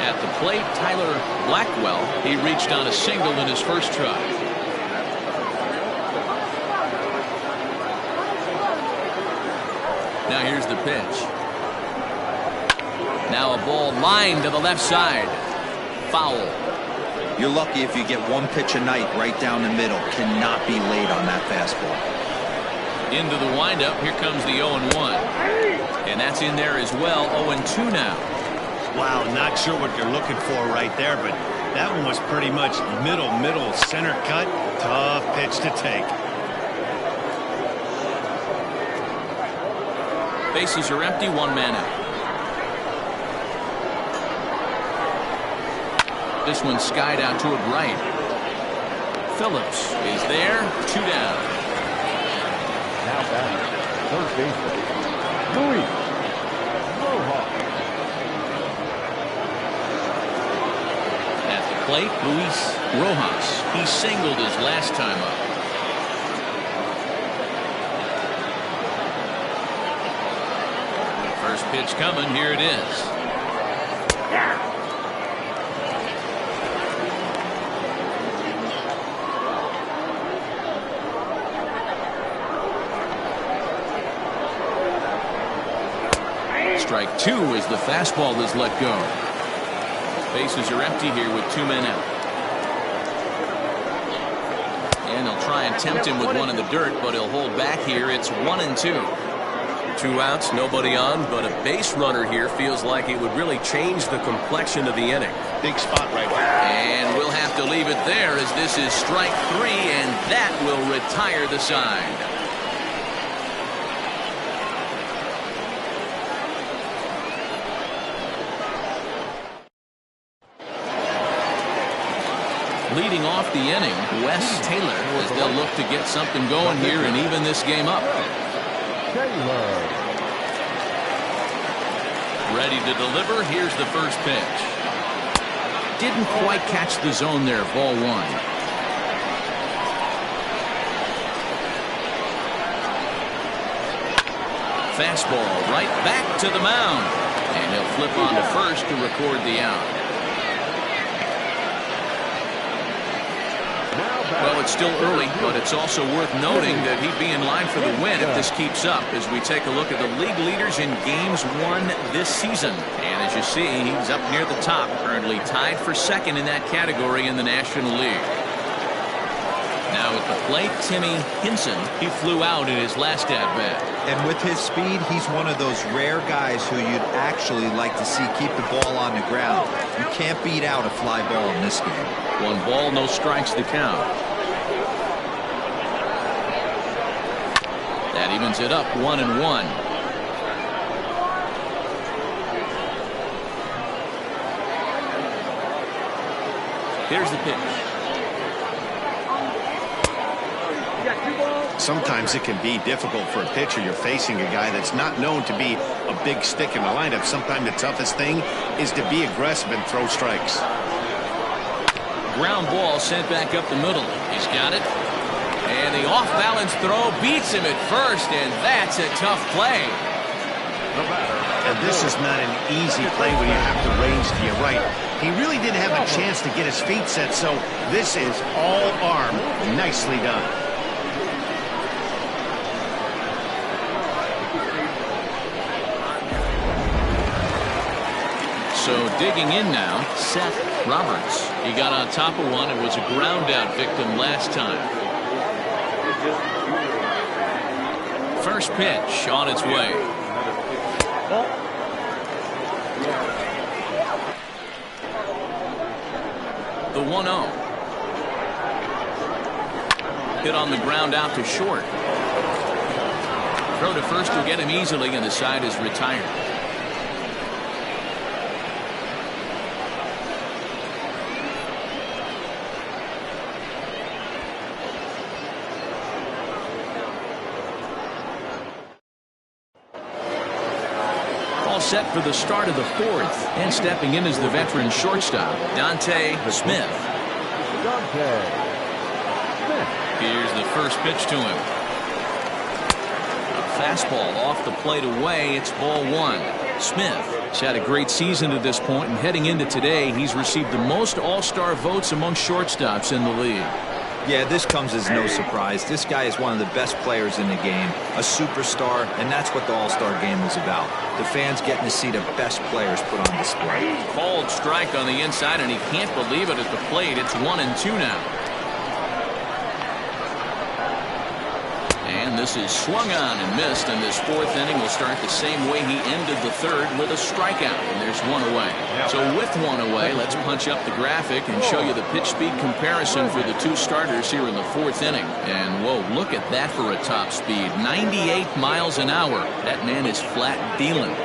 At the plate, Tyler Blackwell. He reached on a single in his first try. Now here's the pitch. Now a ball lined to the left side. Foul. You're lucky if you get one pitch a night right down the middle. Cannot be late on that fastball. Into the windup. Here comes the 0-1. And that's in there as well. 0-2 now. Wow, not sure what you're looking for right there, but that one was pretty much middle, center cut. Tough pitch to take. Bases are empty, 1 man out. This one skied out to it right. Phillips is there, 2 down. Now back, third baseman, Louis Rojas. At the plate, Luis Rojas. He singled his last time up. First pitch coming. Here it is. Strike 2 as the fastball is let go. Bases are empty here with 2 men out. And they'll try and tempt him with one in the dirt, but he'll hold back here. It's 1-2. 2 outs, nobody on, but a base runner here feels like it would really change the complexion of the inning. Big spot right there. And we'll have to leave it there as this is strike 3, and that will retire the side. Leading off the inning, Wes Taylor, as they'll look to get something going here and even this game up. Taylor. Ready to deliver. Here's the first pitch. Didn't quite catch the zone there. Ball 1. Fastball right back to the mound. And he'll flip on to first to record the out. Well, it's still early, but it's also worth noting that he'd be in line for the win if this keeps up as we take a look at the league leaders in games won this season. And as you see, he's up near the top, currently tied for second in that category in the National League. Now at the plate, Timmy Hinson. He flew out in his last at-bat. And with his speed, he's one of those rare guys who you'd actually like to see keep the ball on the ground. You can't beat out a fly ball in this game. 1 ball, no strikes the count. That evens it up 1-1. Here's the pitch. You got 2 balls, Sometimes it can be difficult for a pitcher. You're facing a guy that's not known to be a big stick in the lineup. Sometimes the toughest thing is to be aggressive and throw strikes. Ground ball sent back up the middle. He's got it. And the off-balance throw beats him at first, and that's a tough play. And this is not an easy play when you have to range to your right. He really didn't have a chance to get his feet set, so this is all arm. Nicely done. So digging in now, Seth Roberts. He got on top of one and was a ground out victim last time. First pitch on its way. The 1-0. Hit on the ground out to short. Throw to first will get him easily, and the side is retired. Set for the start of the fourth, and stepping in is the veteran shortstop, Dante Smith. Here's the first pitch to him. A fastball off the plate away. It's ball one. Smith has had a great season to this point, and heading into today, he's received the most all-star votes among shortstops in the league. Yeah, this comes as no surprise. This guy is one of the best players in the game, a superstar, and that's what the All-Star game is about. The fans getting to see the best players put on display. Called strike on the inside, and he can't believe it at the plate. It's 1-2 now. And this is swung on and missed, and this fourth inning will start the same way he ended the third, with a strikeout, and there's one away. So with one away, let's punch up the graphic and show you the pitch speed comparison for the two starters here in the fourth inning. And whoa, look at that for a top speed. 98 miles an hour. That man is flat dealing.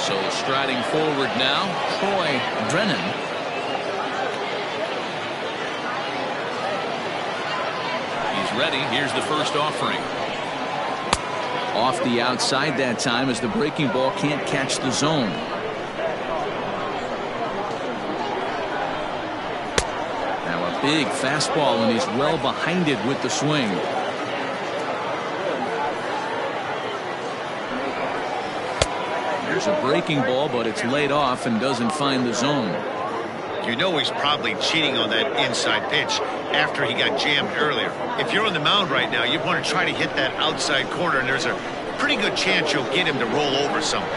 So striding forward now, Troy Drennan. Ready. Here's the first offering. Off the outside that time, as the breaking ball can't catch the zone. Now a big fastball, and he's well behind it with the swing. There's a breaking ball, but it's laid off and doesn't find the zone. You know he's probably cheating on that inside pitch after he got jammed earlier. If you're on the mound right now, you want to try to hit that outside corner, and there's a pretty good chance you'll get him to roll over something.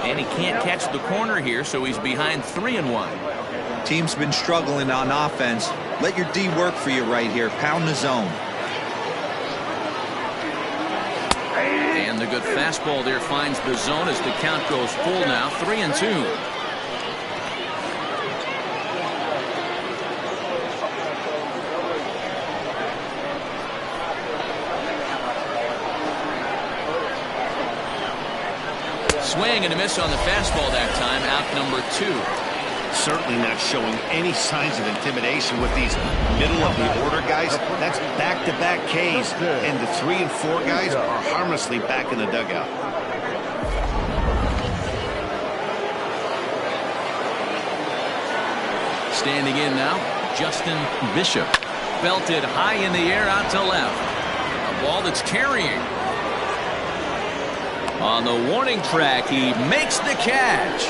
And he can't catch the corner here, so he's behind 3-1. Team's been struggling on offense. Let your D work for you right here. Pound the zone. And the good fastball there finds the zone as the count goes full now, 3-2. Swing and a miss on the fastball that time. Out number 2. Certainly not showing any signs of intimidation with these middle of the order guys. That's back-to-back Ks, and the 3 and 4 guys are harmlessly back in the dugout. Standing in now, Justin Bishop. Belted high in the air out to left. A ball that's carrying. On the warning track, he makes the catch.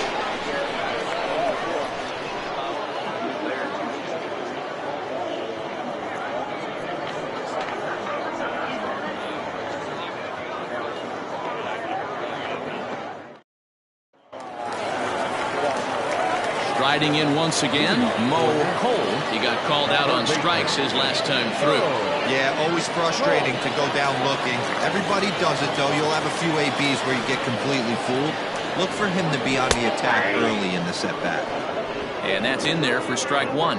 Striding in once again, Mo Cole. He got called out on strikes his last time through. Yeah, always frustrating to go down looking. Everybody does it, though. You'll have a few ABs where you get completely fooled. Look for him to be on the attack early in the set-bat. And that's in there for strike one.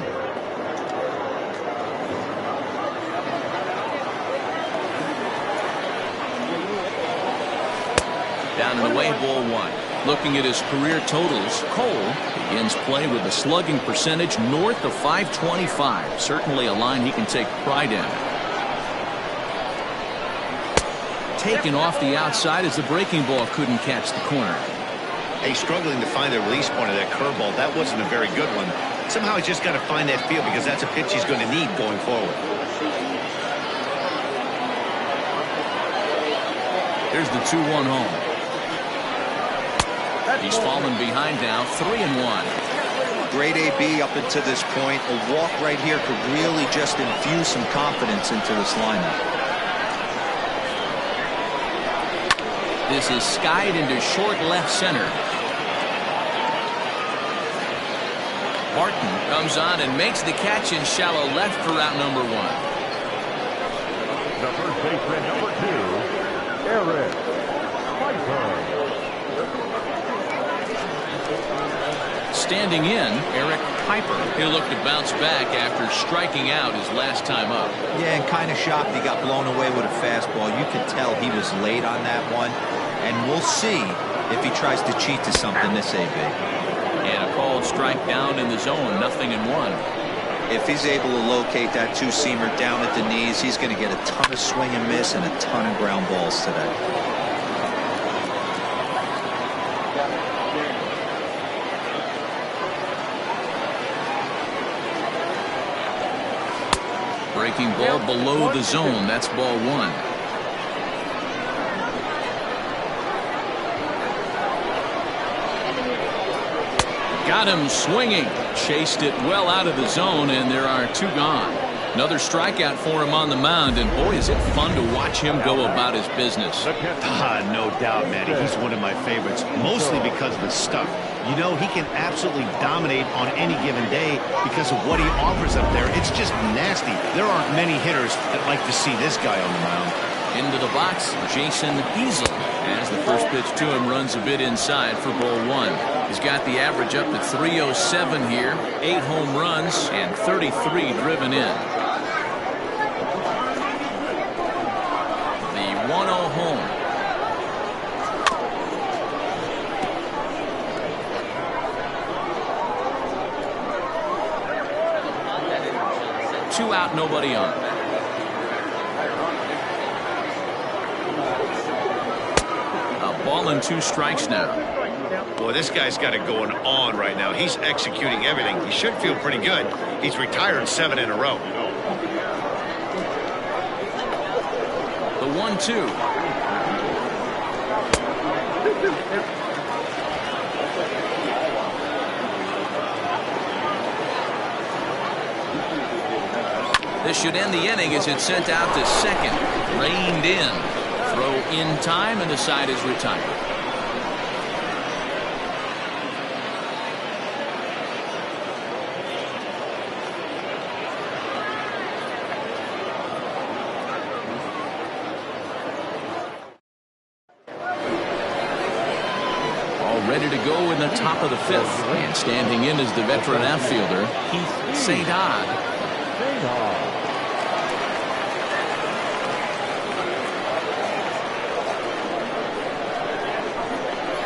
Down and away, ball one. Looking at his career totals, Cole begins play with a slugging percentage north of .525. Certainly a line he can take pride in. Taken off the outside as the breaking ball couldn't catch the corner. He's struggling to find the release point of that curveball. That wasn't a very good one. Somehow he's just got to find that feel because that's a pitch he's going to need going forward. Here's the 2-1 home. He's fallen behind now, 3-1. Great AB up until this point. A walk right here could really just infuse some confidence into this lineup. This is skied into short left center. Barton comes on and makes the catch in shallow left for out number 1. The first baseman, number 2, Eric Piper. Standing in, Eric Piper. He'll look to bounce back after striking out his last time up. Yeah, and kind of shocked he got blown away with a fastball. You could tell he was late on that one. And we'll see if he tries to cheat to something this AB. And a called strike down in the zone, 0-1. If he's able to locate that two-seamer down at the knees, he's going to get a ton of swing and miss and a ton of ground balls today. Breaking ball below the zone. That's ball 1. Got him swinging. Chased it well out of the zone, and there are 2 gone. Another strikeout for him on the mound, and boy, is it fun to watch him go about his business. No doubt, Matty. He's one of my favorites, mostly because of his stuff. You know, he can absolutely dominate on any given day because of what he offers up there. It's just nasty. There aren't many hitters that like to see this guy on the mound. Into the box, Jason Easel, as the first pitch to him runs a bit inside for ball 1. He's got the average up to 307 here, 8 home runs and 33 driven in. The 1-0 home. Two out, nobody on. A ball and 2 strikes now. Boy, this guy's got it going on right now. He's executing everything. He should feel pretty good. He's retired 7 in a row. The 1-2. This should end the inning as it's sent out to second. Reined in. Throw in time, and the side is retired. All ready to go in the top of the 5th. And standing in is the veteran outfielder, Heath Saydad.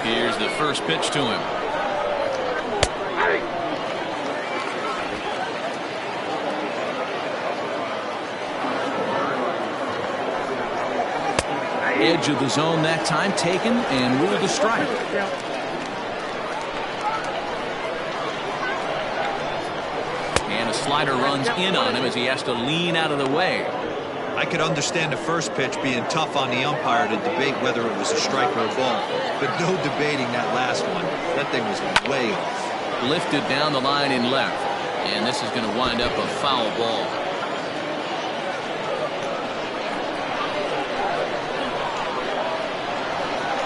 Here's the first pitch to him. Edge of the zone that time taken and ruled a strike. And a slider runs in on him as he has to lean out of the way. I could understand the first pitch being tough on the umpire to debate whether it was a strike or a ball, but no debating that last one. That thing was way off. Lifted down the line in left, and this is going to wind up a foul ball.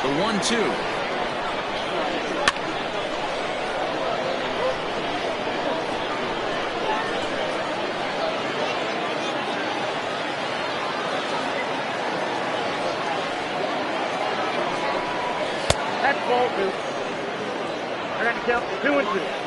The 1-2. That's ball 2. I got to count 2-2.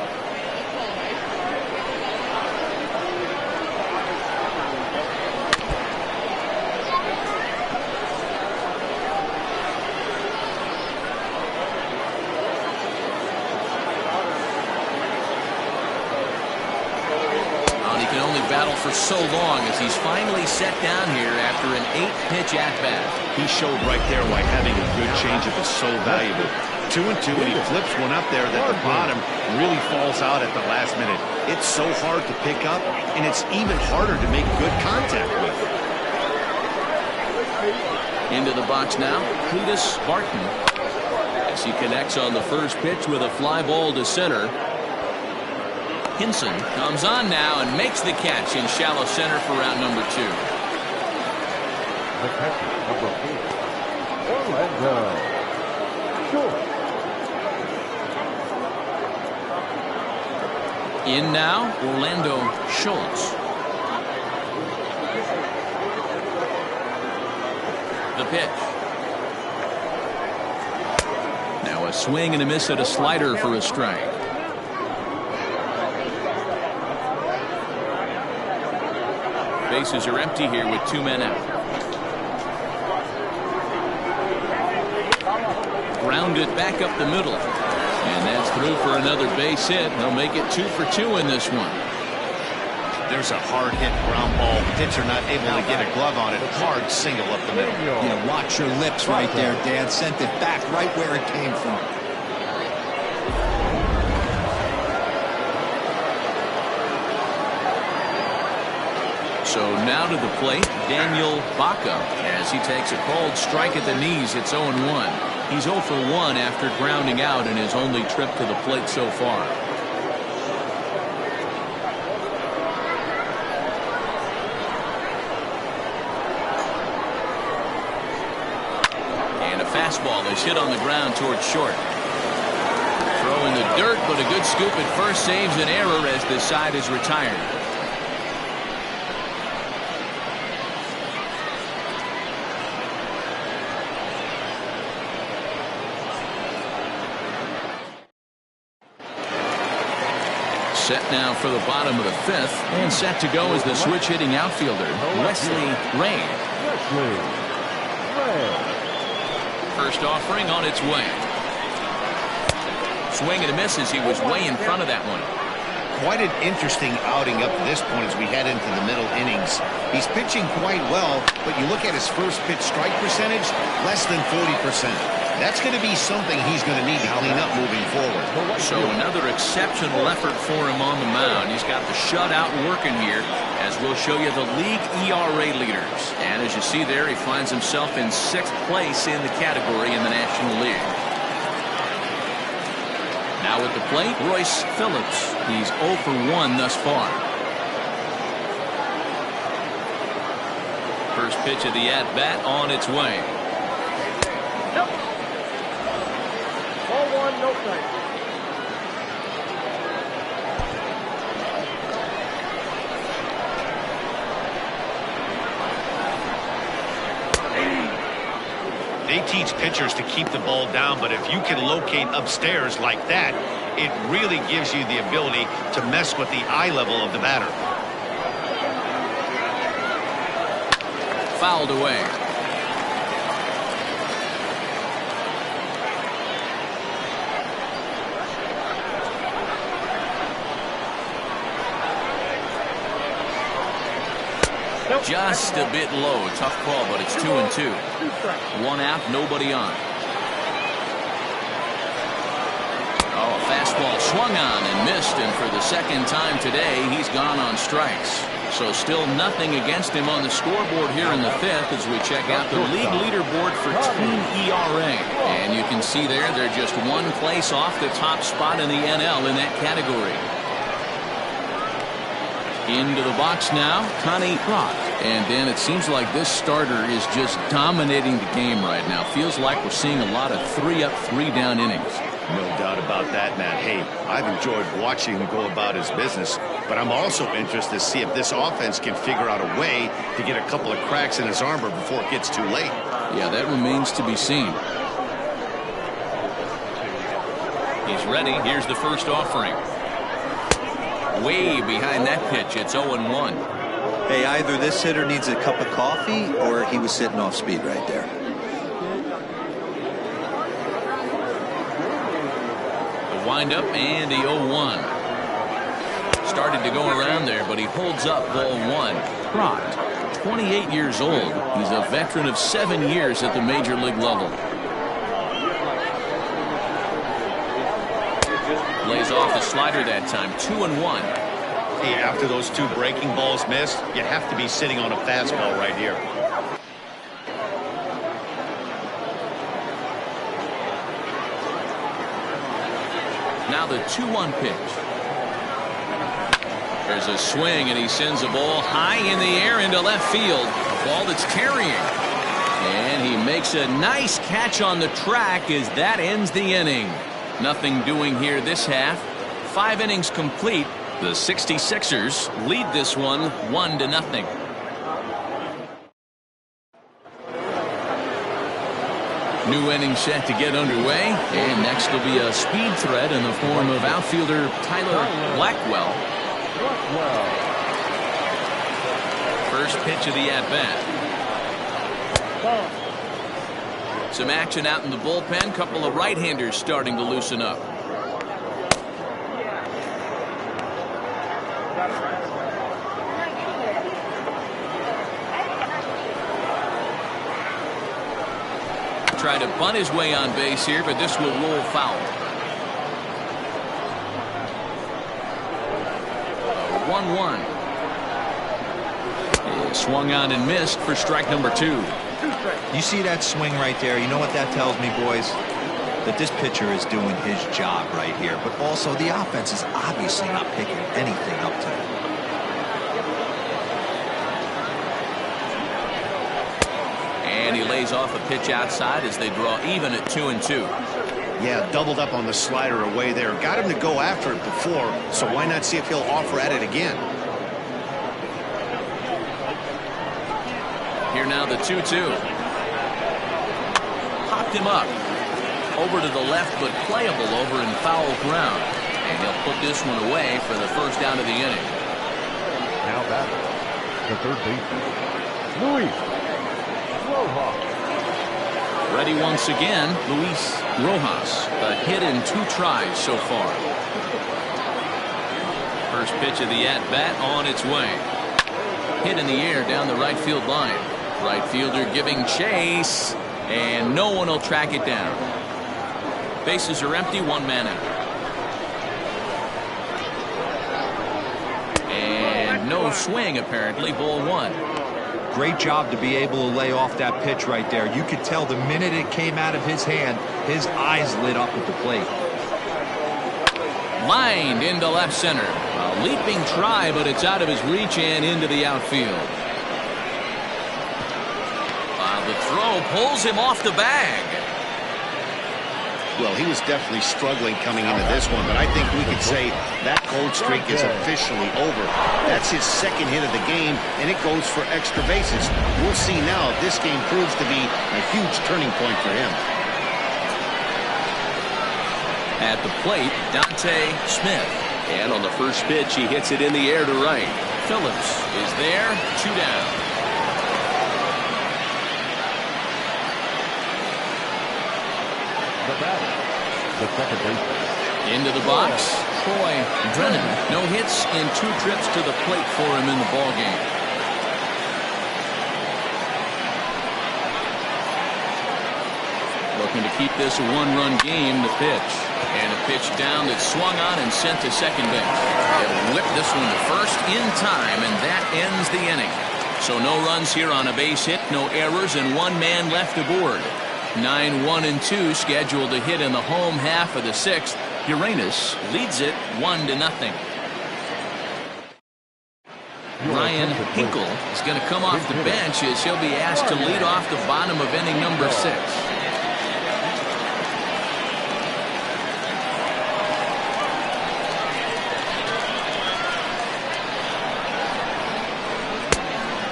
long as he's finally set down here after an 8-pitch at-bat. He showed right there why having a good changeup is so valuable. 2-2, and he flips one up there that the bottom really falls out at the last minute. It's so hard to pick up, and it's even harder to make good contact with. Into the box now, Cletus Barton, as he connects on the first pitch with a fly ball to center. Hinson comes on now and makes the catch in shallow center for round number 2. The catcher, number 4, Orlando Short. In now, Orlando Schultz. The pitch. Now a swing and a miss at a slider for a strike. Bases are empty here with 2 men out. Grounded back up the middle. And that's through for another base hit. They'll make it 2 for 2 in this one. There's a hard hit ground ball. Pitcher not able to get a glove on it. Hard single up the middle. Yeah, watch your lips right there, Dan. Sent it back right where it came from. So now to the plate, Daniel Baca, as he takes a cold strike at the knees. It's 0-1. He's 0 for 1 after grounding out in his only trip to the plate so far. And a fastball is hit on the ground towards short. Throw in the dirt, but a good scoop at first saves an error as this side is retired. Set now for the bottom of the 5th, and set to go is the switch hitting outfielder, Wesley Ray. First offering on its way. Swing and a miss as he was way in front of that one. Quite an interesting outing up to this point as we head into the middle innings. He's pitching quite well, but you look at his first pitch strike percentage, less than 40%. That's going to be something he's going to need to clean up moving forward. So another exceptional effort for him on the mound. He's got the shutout working here, as we'll show you the league ERA leaders. And as you see there, he finds himself in 6th place in the category in the National League. Now at the plate, Royce Phillips. He's 0 for 1 thus far. First pitch of the at-bat on its way. Ball 1, no strike. They teach pitchers to keep the ball down, but if you can locate upstairs like that, it really gives you the ability to mess with the eye level of the batter. Fouled away. Just a bit low. Tough call, but it's 2-2. 1 out, nobody on. Oh, a fastball swung on and missed, and for the second time today, he's gone on strikes. So still nothing against him on the scoreboard here in the 5th as we check out the league leaderboard for team ERA. And you can see there, they're just 1 place off the top spot in the NL in that category. Into the box now, Connie Rock. And Dan, it seems like this starter is just dominating the game right now. Feels like we're seeing a lot of 3-up, 3-down innings. No doubt about that, Matt. Hey, I've enjoyed watching him go about his business, but I'm also interested to see if this offense can figure out a way to get a couple of cracks in his armor before it gets too late. Yeah, that remains to be seen. He's ready. Here's the first offering. Way behind that pitch. It's 0-1. Hey, either this hitter needs a cup of coffee or he was sitting off speed right there. The windup and the 0-1. Started to go around there, but he holds up ball 1. Trot, 28 years old. He's a veteran of 7 years at the major league level. Lays off the slider that time, 2-1. Hey, after those 2 breaking balls missed, you have to be sitting on a fastball right here. Now the 2-1 pitch. There's a swing, and he sends a ball high in the air into left field. A ball that's carrying. And he makes a nice catch on the track as that ends the inning. Nothing doing here this half. 5 innings complete. The 66ers lead this one 1-0. New inning set to get underway, and next will be a speed threat in the form of outfielder Tyler Blackwell. First pitch of the at-bat. Some action out in the bullpen. Couple of right-handers starting to loosen up. Try to bunt his way on base here, but this will roll foul. 1-1. Swung on and missed for strike number 2. You see that swing right there? You know what that tells me, boys? That this pitcher is doing his job right here, but also the offense is obviously not picking anything up today. And he lays off a pitch outside as they draw even at 2-2. Yeah, doubled up on the slider away there. Got him to go after it before, so why not see if he'll offer at it again? Here now the 2-2. Popped him up. Over to the left, but playable over in foul ground. And he'll put this one away for the first out of the inning. Now batting, the third baseman, Luis Rojas. Ready once again, Luis Rojas. A hit in 2 tries so far. First pitch of the at-bat on its way. Hit in the air down the right field line. Right fielder giving chase, and no one will track it down. Bases are empty, 1 man out. And no swing apparently, ball 1. Great job to be able to lay off that pitch right there. You could tell the minute it came out of his hand, his eyes lit up at the plate. Lined into left center. A leaping try, but it's out of his reach and into the outfield. The throw pulls him off the bag. Well, he was definitely struggling coming into this one, but I think we could say that cold streak is officially over. That's his second hit of the game, and it goes for extra bases. We'll see now if this game proves to be a huge turning point for him. At the plate, Dante Smith. And on the first pitch, he hits it in the air to right. Phillips is there, 2 down. The second baseman. Into the box, Troy Brennan. No hits in 2 trips to the plate for him in the ballgame. Looking to keep this a 1-run game, the pitch. And a pitch down that's swung on and sent to second base. They'll whip this one to first in time, and that ends the inning. So no runs here on a base hit, no errors, and 1 man left aboard. 9-1-2 scheduled to hit in the home half of the 6th. Uranus leads it 1-0. Ryan Hinkle is going to come off the bench as he'll be asked to lead off the bottom of inning number 6.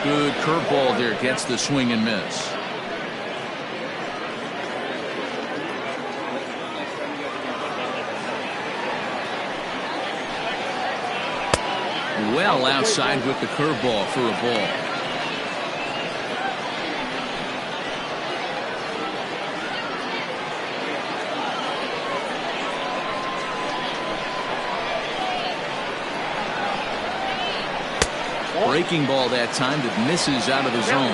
Good curveball there, gets the swing and miss. Well outside with the curveball for a ball. breaking ball that time that misses out of the zone.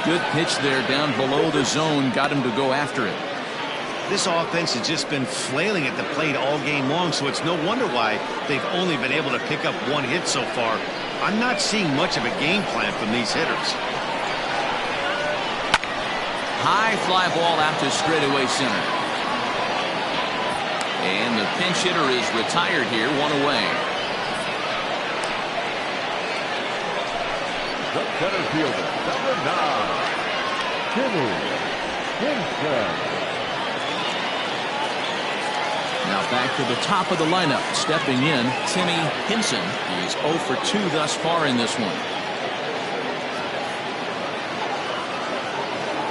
Good pitch there down below the zone. Got him to go after it. This offense has just been flailing at the plate all game long, so it's no wonder why they've only been able to pick up one hit so far. I'm not seeing much of a game plan from these hitters. High fly ball out to straightaway center. And the pinch hitter is retired here, one away. The center fielder, number 9, Timmy Hinson. Now back to the top of the lineup. Stepping in, Timmy Hinson. He's 0 for 2 thus far in this one.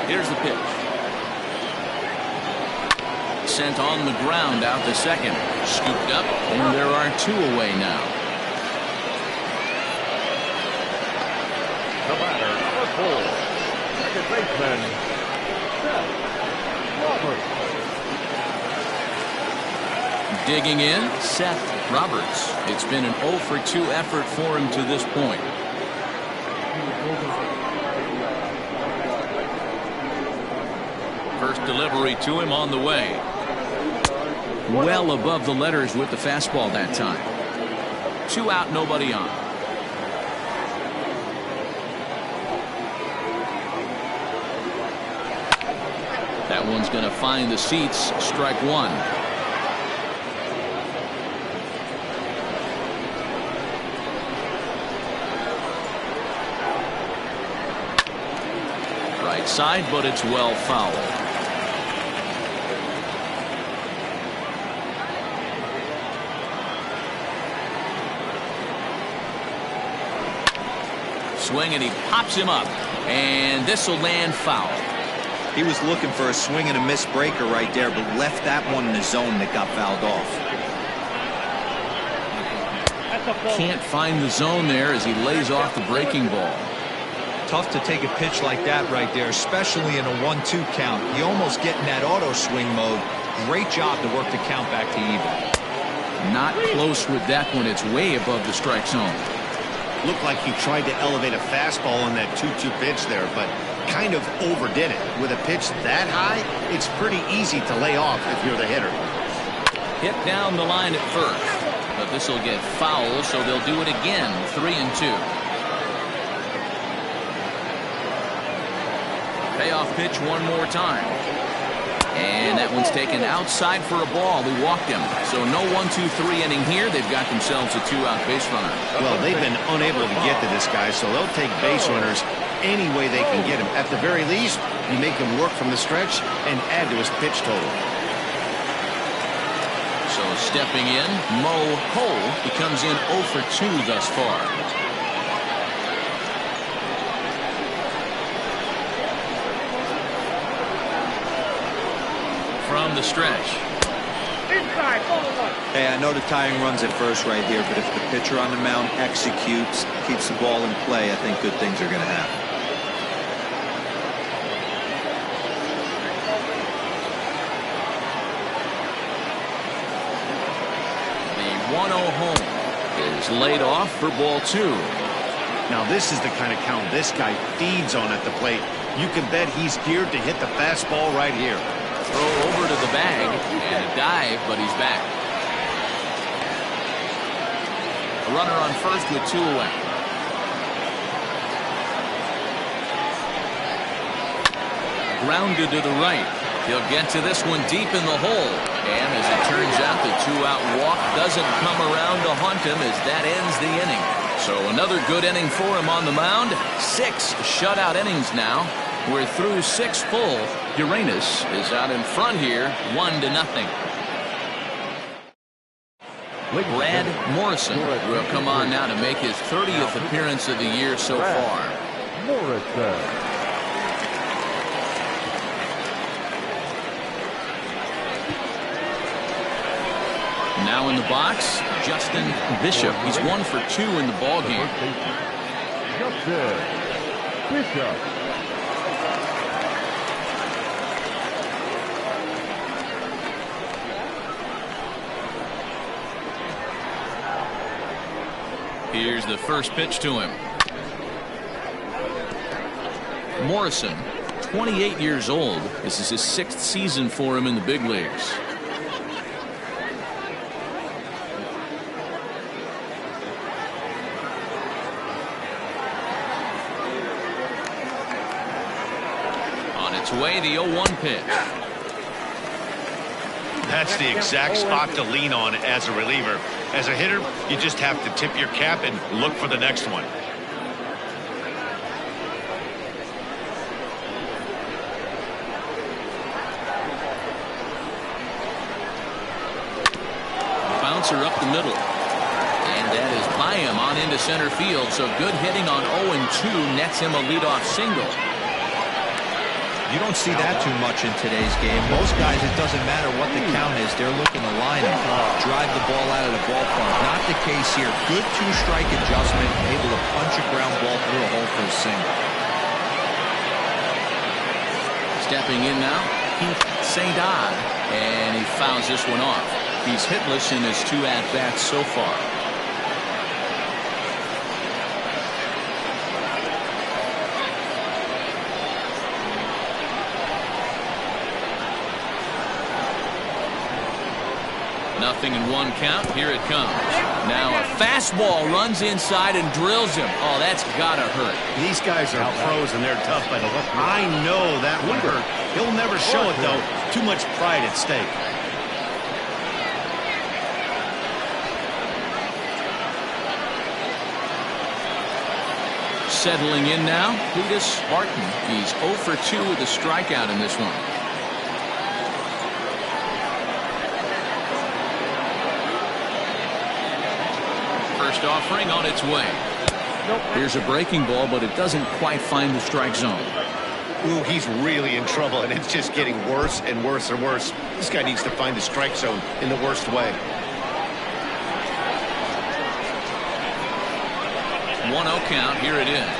Here's the pitch. Sent on the ground out to second. Scooped up, and there are 2 away now. The batter, number 4, second baseman, Seth Roberts. Digging in, Seth Roberts. It's been an 0 for 2 effort for him to this point. First delivery to him on the way. Well above the letters with the fastball that time. 2 out, nobody on. That one's going to find the seats. Strike 1. Right side, but it's well fouled. Swing, and he pops him up, and this will land foul. He was looking for a swing and a miss breaker right there, but left that one in the zone that got fouled off. Can't find the zone there as he lays off the breaking ball. Tough to take a pitch like that right there, especially in a 1-2 count. You almost get in that auto swing mode. Great job to work the count back to even. Not close with that one. It's way above the strike zone. Looked like he tried to elevate a fastball on that 2-2 pitch there, but kind of overdid it. With a pitch that high, it's pretty easy to lay off if you're the hitter. Hit down the line at first, but this will get foul, so they'll do it again. 3-2. Payoff pitch one more time. And that one's taken outside for a ball. He walked him. So no 1-2-3 inning here. They've got themselves a 2-out base runner. Well, they've been unable to get to this guy, so they'll take base runners any way they can get him. At the very least, you make him work from the stretch and add to his pitch total. So stepping in, Mo Cole. He comes in 0 for 2 thus far. From the stretch. Inside, ball 1. Hey, I know the tying run's at first right here, but if the pitcher on the mound executes, keeps the ball in play, I think good things are going to happen. The 1-0 home is laid off for ball 2. Now this is the kind of count this guy feeds on at the plate. You can bet he's geared to hit the fastball right here. Throw over to the bag and a dive, but he's back. A runner on first with 2 away. Grounded to the right. He'll get to this one deep in the hole. And as it turns out, the 2-out walk doesn't come around to haunt him as that ends the inning. So another good inning for him on the mound. 6 shutout innings now. We're through 6 full. Uranus is out in front here, 1-0. Brad Morrison will come on now to make his 30th appearance of the year so far. Morrison. Now in the box, Justin Bishop. He's 1 for 2 in the ballgame. Justin Bishop. Here's the first pitch to him. Morrison, 28 years old. This is his 6th season for him in the big leagues. On its way, the 0-1 pitch. That's the exact spot to lean on as a reliever. As a hitter, you just have to tip your cap and look for the next one. Bouncer up the middle. And that is by him on into center field. So good hitting on 0-2 nets him a leadoff single. You don't see that too much in today's game. Most guys, it doesn't matter what the count is. They're looking to line him, drive the ball out of the ballpark. Not the case here. Good 2-strike adjustment, able to punch a ground ball through a hole for a single. Stepping in now, Keith St. Odd, and he fouls this one off. He's hitless in his 2 at-bats so far. Nothing in 1 count. Here it comes. Now a fastball runs inside and drills him. Oh, that's gotta hurt. These guys are pros and they're tough, but I know that one hurt. He'll never show it, though. Too much pride at stake. Settling in now, Cletus Barton. He's 0 for 2 with a strikeout in this one. First offering on its way. Here's a breaking ball, but it doesn't quite find the strike zone. Ooh, he's really in trouble, and it's just getting worse and worse and worse. This guy needs to find the strike zone in the worst way. 1-0 count. Here it is.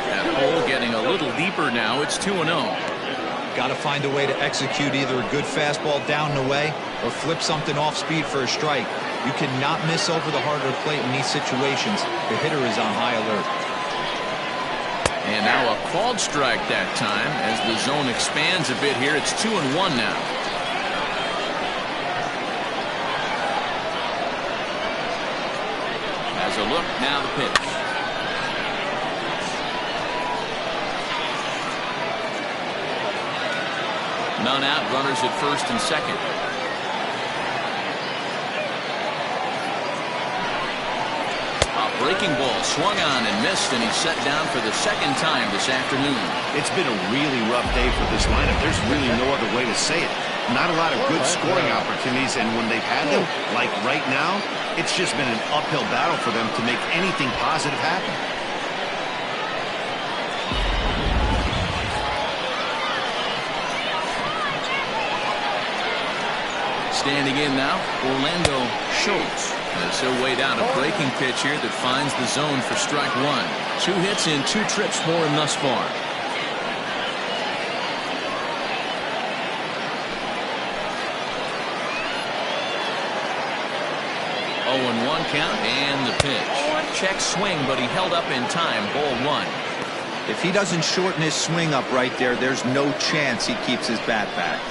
That hole getting a little deeper now. It's 2-0. Got to find a way to execute either a good fastball down and away or flip something off speed for a strike. You cannot miss over the harder plate in these situations. The hitter is on high alert. And now a called strike that time as the zone expands a bit here. It's 2-1 now. As a look, now the pitch. None out, runners at first and second. A breaking ball swung on and missed, and he's set down for the 2nd time this afternoon. It's been a really rough day for this lineup. There's really no other way to say it. Not a lot of good scoring opportunities, and when they've had them, like right now, it's just been an uphill battle for them to make anything positive happen. Standing in now, Orlando Schultz. As he'll wait out a breaking pitch here that finds the zone for strike 1. 2 hits in 2 trips for him thus far. Oh, 1 count and the pitch. Check swing, but he held up in time. Ball 1. If he doesn't shorten his swing up right there, there's no chance he keeps his bat back.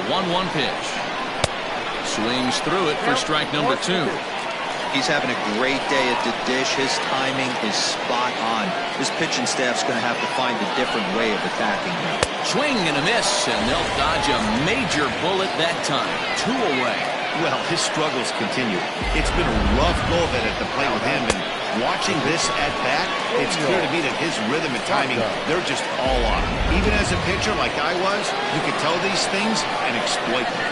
1-1 pitch. Swings through it for strike number 2. He's having a great day at the dish. His timing is spot on. His pitching staff's going to have to find a different way of attacking him. Swing and a miss, and they'll dodge a major bullet that time. 2 away. Well, his struggles continue. It's been a rough go of it at the plate with him, and watching this at bat, it's clear to me that his rhythm and timing, they're just all on. Even as a pitcher like I was, you could tell these things and exploit them.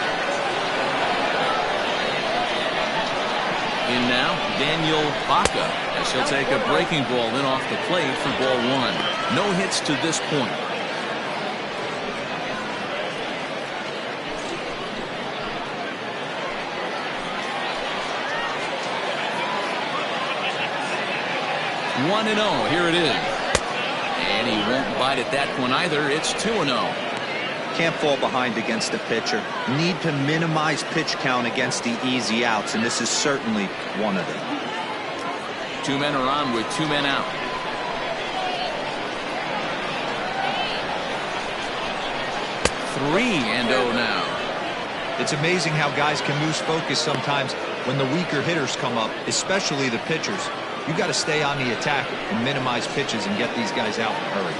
In now, Daniel Baca, as he'll take a breaking ball in off the plate for ball 1. No hits to this point. One and 0. Here it is. And he won't bite at that one either. It's 2-0. Can't fall behind against the pitcher. Need to minimize pitch count against the easy outs, and this is certainly one of them. 2 men are on with 2 men out. Three and 0 now. It's amazing how guys can lose focus sometimes when the weaker hitters come up, especially the pitchers. You got to stay on the attack and minimize pitches and get these guys out in a hurry.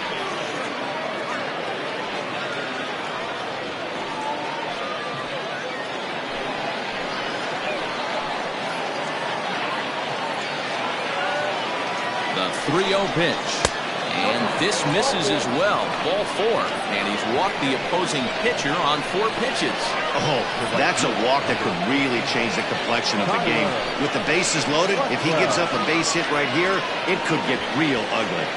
The 3-0 pitch. And this misses as well. Ball 4. And he's walked the opposing pitcher on 4 pitches. Oh, that's a walk that could really change the complexion of the game. With the bases loaded, if he gives up a base hit right here, it could get real ugly.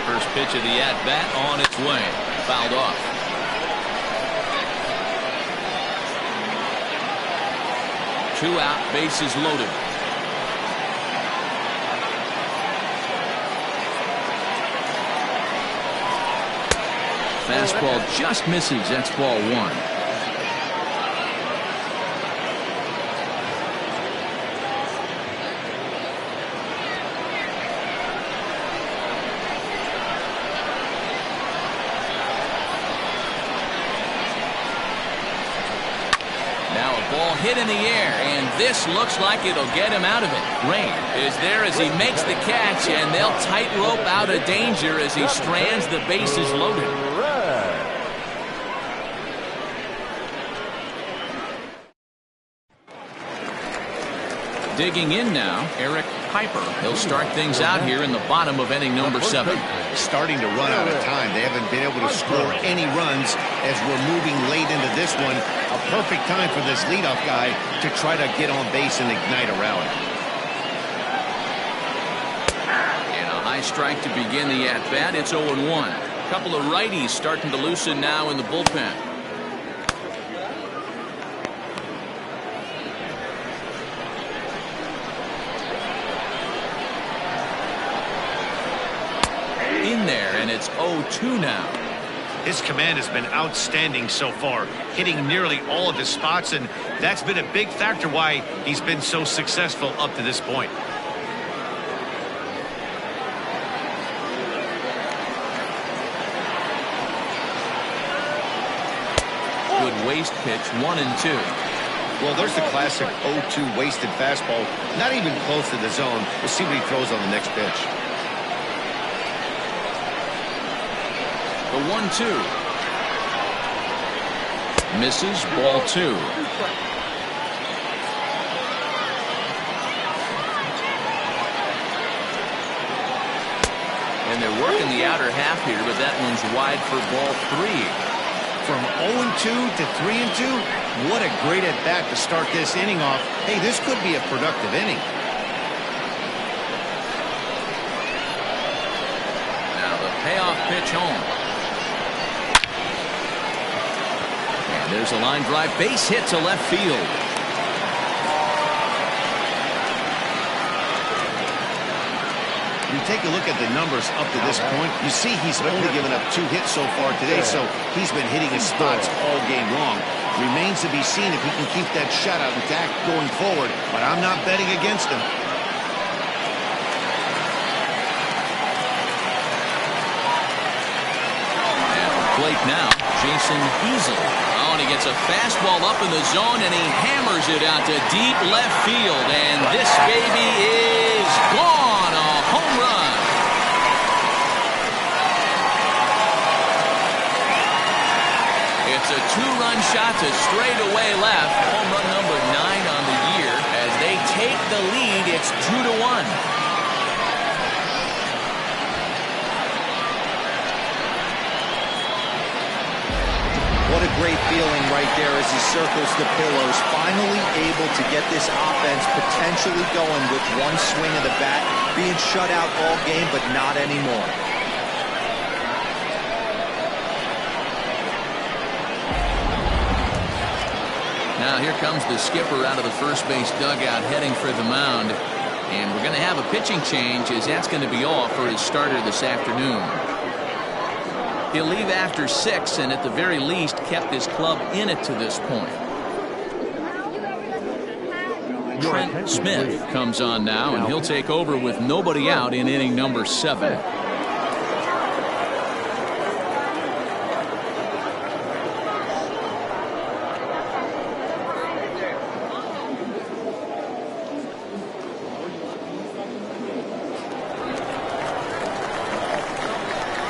First pitch of the at-bat on its way. Fouled off. Two out, bases loaded. Fastball just misses. That's ball 1. Ball hit in the air, and this looks like it'll get him out of it. Rain is there as he makes the catch, and they'll tightrope out of danger as he strands the bases loaded. Digging in now, Eric Piper. He'll start things out here in the bottom of inning number 7. Starting to run out of time. They haven't been able to score any runs as we're moving late into this one. A perfect time for this leadoff guy to try to get on base and ignite a rally. And a high strike to begin the at-bat. It's 0-1. A couple of righties starting to loosen now in the bullpen. In there, and it's 0-2 now. His command has been outstanding so far, hitting nearly all of his spots, and that's been a big factor why he's been so successful up to this point. Good waste pitch, 1-2. Well, there's the classic 0-2 wasted fastball, not even close to the zone. We'll see what he throws on the next pitch. The 1-2. Misses, ball 2. And they're working the outer half here, but that one's wide for ball 3. From 0-2 to 3-2, what a great at-bat to start this inning off. Hey, this could be a productive inning. Now the payoff pitch home. There's a line drive, base hit to left field. You take a look at the numbers up to this point, you see he's only given up 2 hits so far today, so he's been hitting his spots all game long. Remains to be seen if he can keep that shutout intact going forward, but I'm not betting against him. At the plate now, Jason Easel. Oh, and he gets a fastball up in the zone, and he hammers it out to deep left field. And this baby is gone. A home run. It's a 2-run shot to straightaway left. Home run number 9 on the year. As they take the lead, it's 2-1. What a great feeling right there as he circles the pillows. Finally able to get this offense potentially going with one swing of the bat. Being shut out all game, but not anymore. Now here comes the skipper out of the first base dugout heading for the mound. And we're going to have a pitching change as that's going to be all for his starter this afternoon. He'll leave after 6 and at the very least kept his club in it to this point. Trent Smith comes on now and he'll take over with nobody out in inning number 7.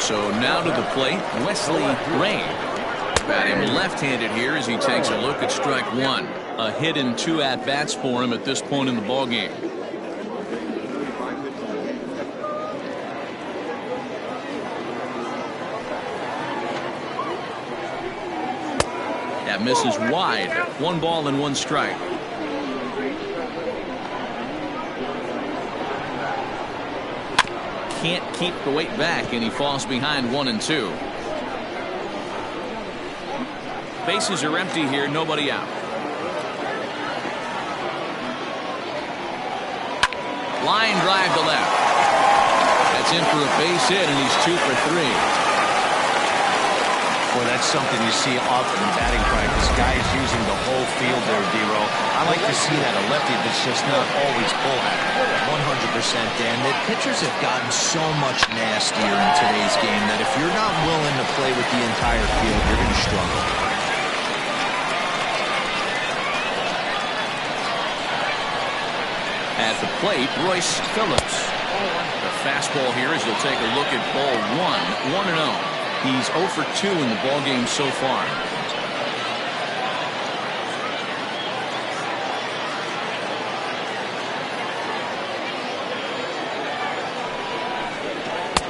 So now to the plate, Wesley Ray. Batting left-handed here as he takes a look at strike 1. A hit in 2 at-bats for him at this point in the ballgame. That misses wide. 1 ball and 1 strike. Can't keep the weight back and he falls behind 1 and 2. Bases are empty here, nobody out. Line drive to left. That's in for a base hit and he's 2 for 3. Well, that's something you see often in batting practice. Guys using the whole field there, D-Row. I like to see that. A lefty that's just not always pull at it. 100%, Dan. The pitchers have gotten so much nastier in today's game that if you're not willing to play with the entire field, you're going to struggle. At the plate, Royce Phillips. The fastball here as he'll take a look at ball 1. 1-0. He's 0 for 2 in the ballgame so far.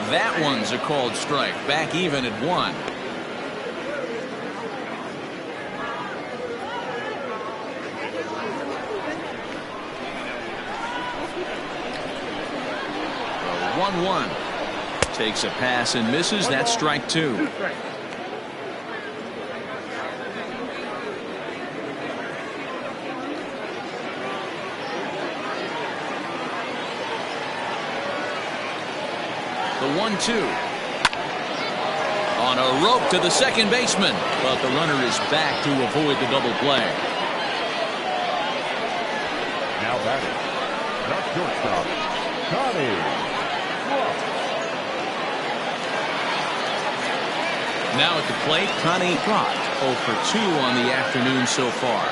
That one's a called strike. Back even at 1. The 1-1. Takes a pass and misses. That's strike 2. The 1-2. On a rope to the second baseman, but the runner is back to avoid the double play. Now batting, the shortstop, Connie. Now at the plate, Connie Trott, 0 for 2 on the afternoon so far.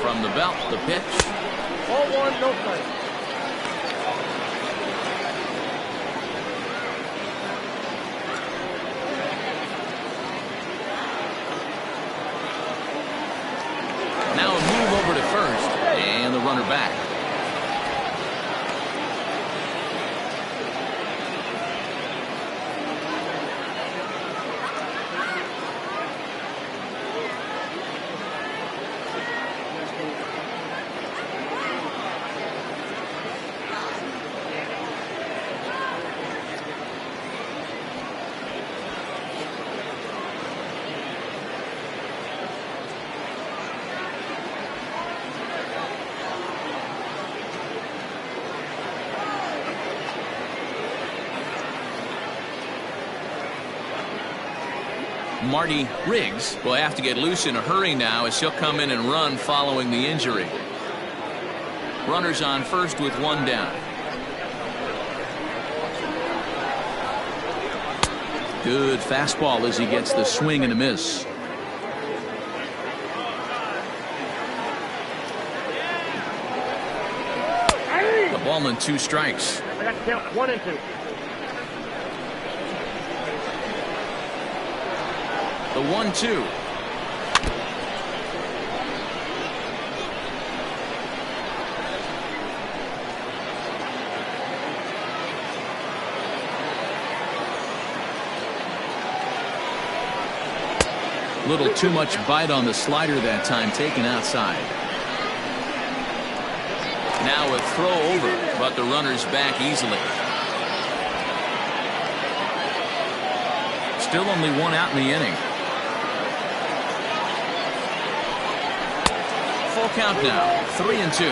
From the belt, the pitch. 0-1, no strike. Now a move over to first, and the runner back. Marty Riggs will have to get loose in a hurry now as he'll come in and run following the injury. Runners on first with 1 down. Good fastball as he gets the swing and a miss. The ball and 2 strikes. I got to count 1 and 2. The 1-2. Little too much bite on the slider that time, taken outside. Now a throw over, but the runner's back easily. Still only one out in the inning. Full count now, 3-2.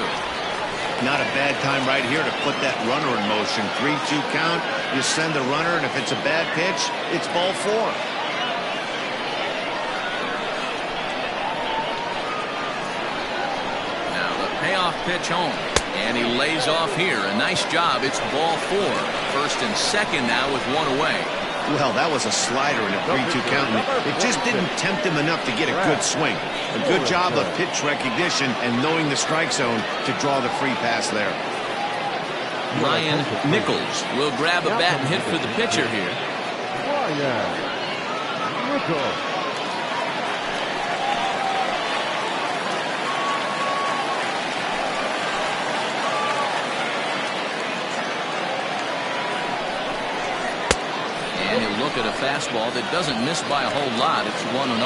Not a bad time right here to put that runner in motion. 3-2 count. You send the runner, and if it's a bad pitch, it's ball 4. Now the payoff pitch home. And he lays off here. A nice job. It's ball 4. First and second now with one away. Well, that was a slider in a 3-2 count. It just didn't tempt him enough to get a good swing. A good job of pitch recognition and knowing the strike zone to draw the free pass there. Ryan Nichols will grab a bat and hit for the pitcher here. Ryan Nichols. And he'll look at a fastball that doesn't miss by a whole lot. It's 1-0.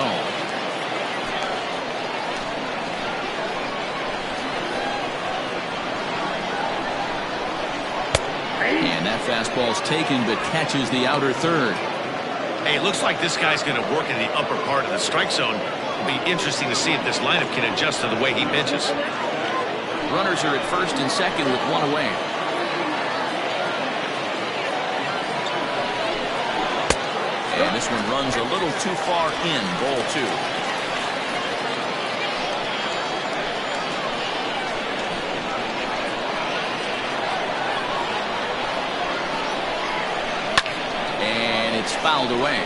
And that fastball's taken but catches the outer third. Hey, it looks like this guy's going to work in the upper part of the strike zone. It'll be interesting to see if this lineup can adjust to the way he pitches. Runners are at first and second with one away. And this one runs a little too far in, ball 2. And it's fouled away.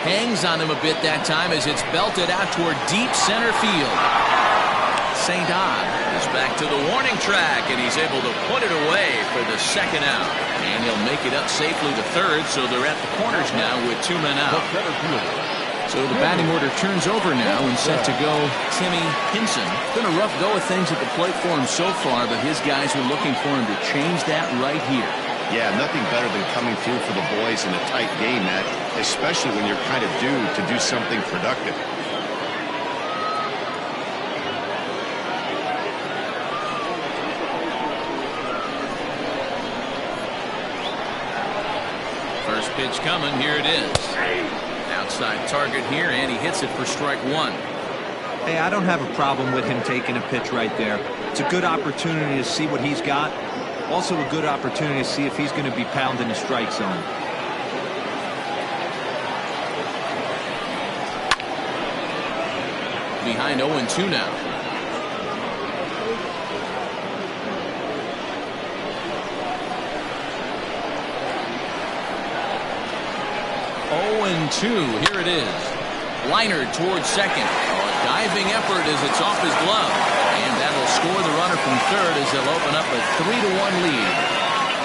Hangs on him a bit that time as it's belted out toward deep center field. St. Odd is back to the warning track, and he's able to put it away for the second out. And he'll make it up safely to third, so they're at the corners now with 2 men out. So the batting order turns over now and set to go Timmy Hinson. It's been a rough go of things at the plate for him so far, but his guys are looking for him to change that right here. Yeah, nothing better than coming through for the boys in a tight game, Matt, especially when you're kind of due to do something productive. First pitch coming. Here it is. Outside target here, and he hits it for strike 1. Hey, I don't have a problem with him taking a pitch right there. It's a good opportunity to see what he's got. Also a good opportunity to see if he's going to be pounding the strike zone. Behind 0-2 now. Here it is. Liner towards second. A diving effort as it's off his glove. And that'll score the runner from third as they'll open up a 3-1 lead.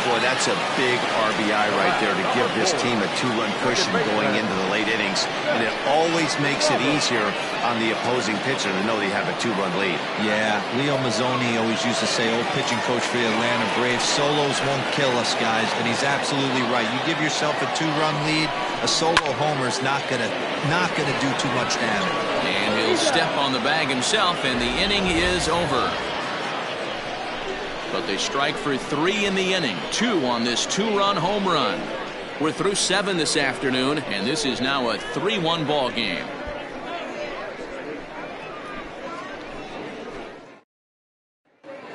Boy, that's a big RBI right there to give this team a 2-run cushion going into the late innings. And it always makes it easier on the opposing pitcher to know they have a 2-run lead. Yeah, Leo Mazzoni always used to say, old pitching coach for the Atlanta Braves, solos won't kill us, guys. And he's absolutely right. You give yourself a 2-run lead, a solo homer's not gonna do too much damage. And he'll step on the bag himself, and the inning is over. But they strike for 3 in the inning. 2 on this 2-run home run. We're through 7 this afternoon, and this is now a 3-1 ball game.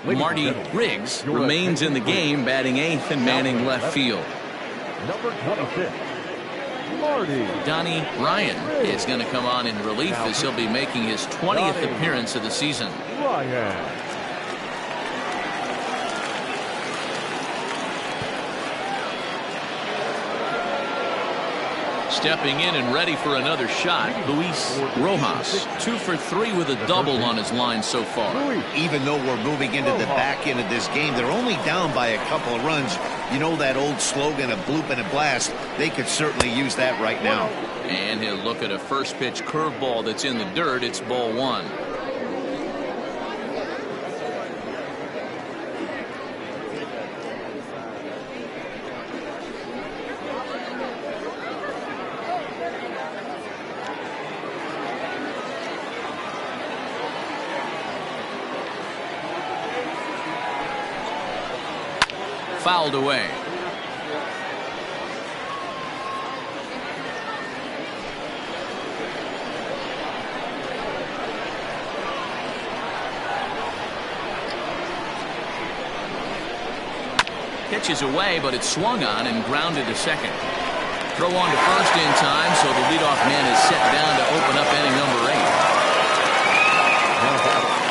Marty Riggs remains in the game, batting 8th and manning left field. Number 26, Marty. Donnie Ryan is going to come on in relief as he'll be making his 20th appearance of the season. Ryan. Stepping in and ready for another shot, Luis Rojas. 2 for 3 with a double on his line so far. Even though we're moving into the back end of this game, they're only down by a couple of runs. You know that old slogan of bloop and a blast? They could certainly use that right now. And he'll look at a first pitch curveball that's in the dirt. It's ball 1. fouled away. Pitch is away, but it's swung on and grounded to second. Throw on to first in time, so the leadoff man is set down to open up inning number 8.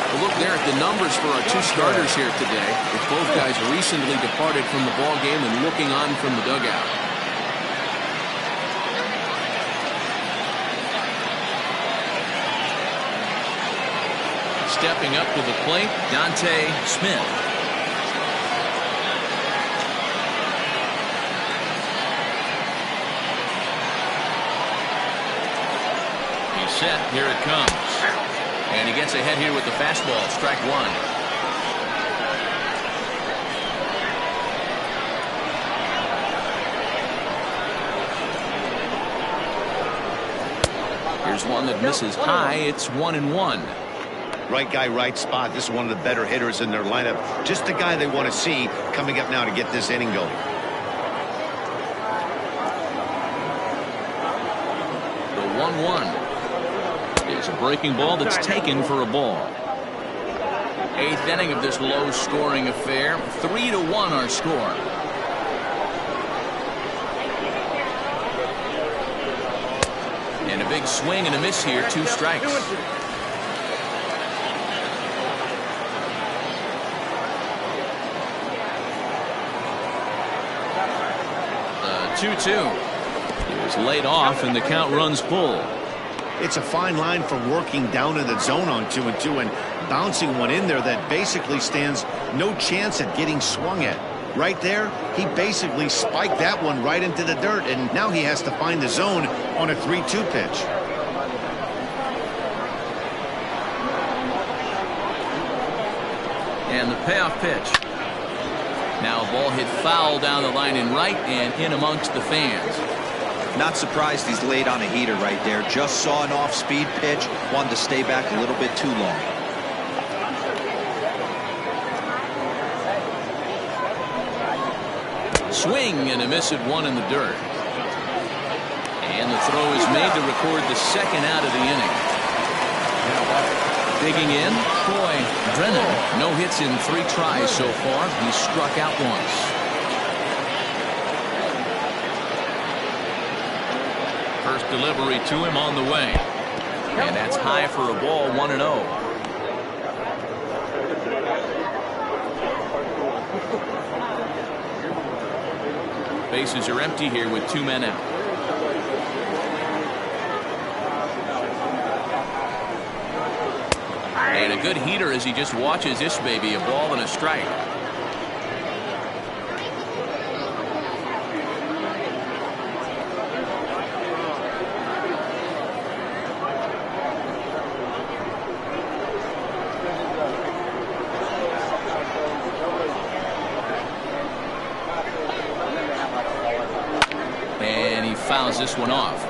We'll look there at the numbers for our two starters here today, with both guys recently departed from the ball game and looking on from the dugout. Stepping up to the plate, Dante Smith. Set. Here it comes. And he gets ahead here with the fastball. Strike one. Here's one that misses high. It's 1-1. Right guy, right spot. This is one of the better hitters in their lineup. Just the guy they want to see coming up now to get this inning going. The 1-1. It's a breaking ball that's taken for a ball. 8th inning of this low-scoring affair. 3-1 our score. And a big swing and a miss here. 2 strikes. 2-2. He was laid off, and the count runs full. It's a fine line for working down in the zone on 2-2 and bouncing one in there that basically stands no chance at getting swung at. Right there, he basically spiked that one right into the dirt, and now he has to find the zone on a 3-2 pitch. And the payoff pitch. Now a ball hit foul down the line in right and in amongst the fans. Not surprised he's laid on a heater right there. Just saw an off-speed pitch. Wanted to stay back a little bit too long. Swing and a miss at one in the dirt. And the throw is made to record the second out of the inning. Digging in, Troy Brennan. No hits in 3 tries so far. He struck out once. First delivery to him on the way. And that's high for a ball, 1-0. Bases are empty here with 2 men out. And a good heater as he just watches this baby, a ball and a strike. And he fouls this one off.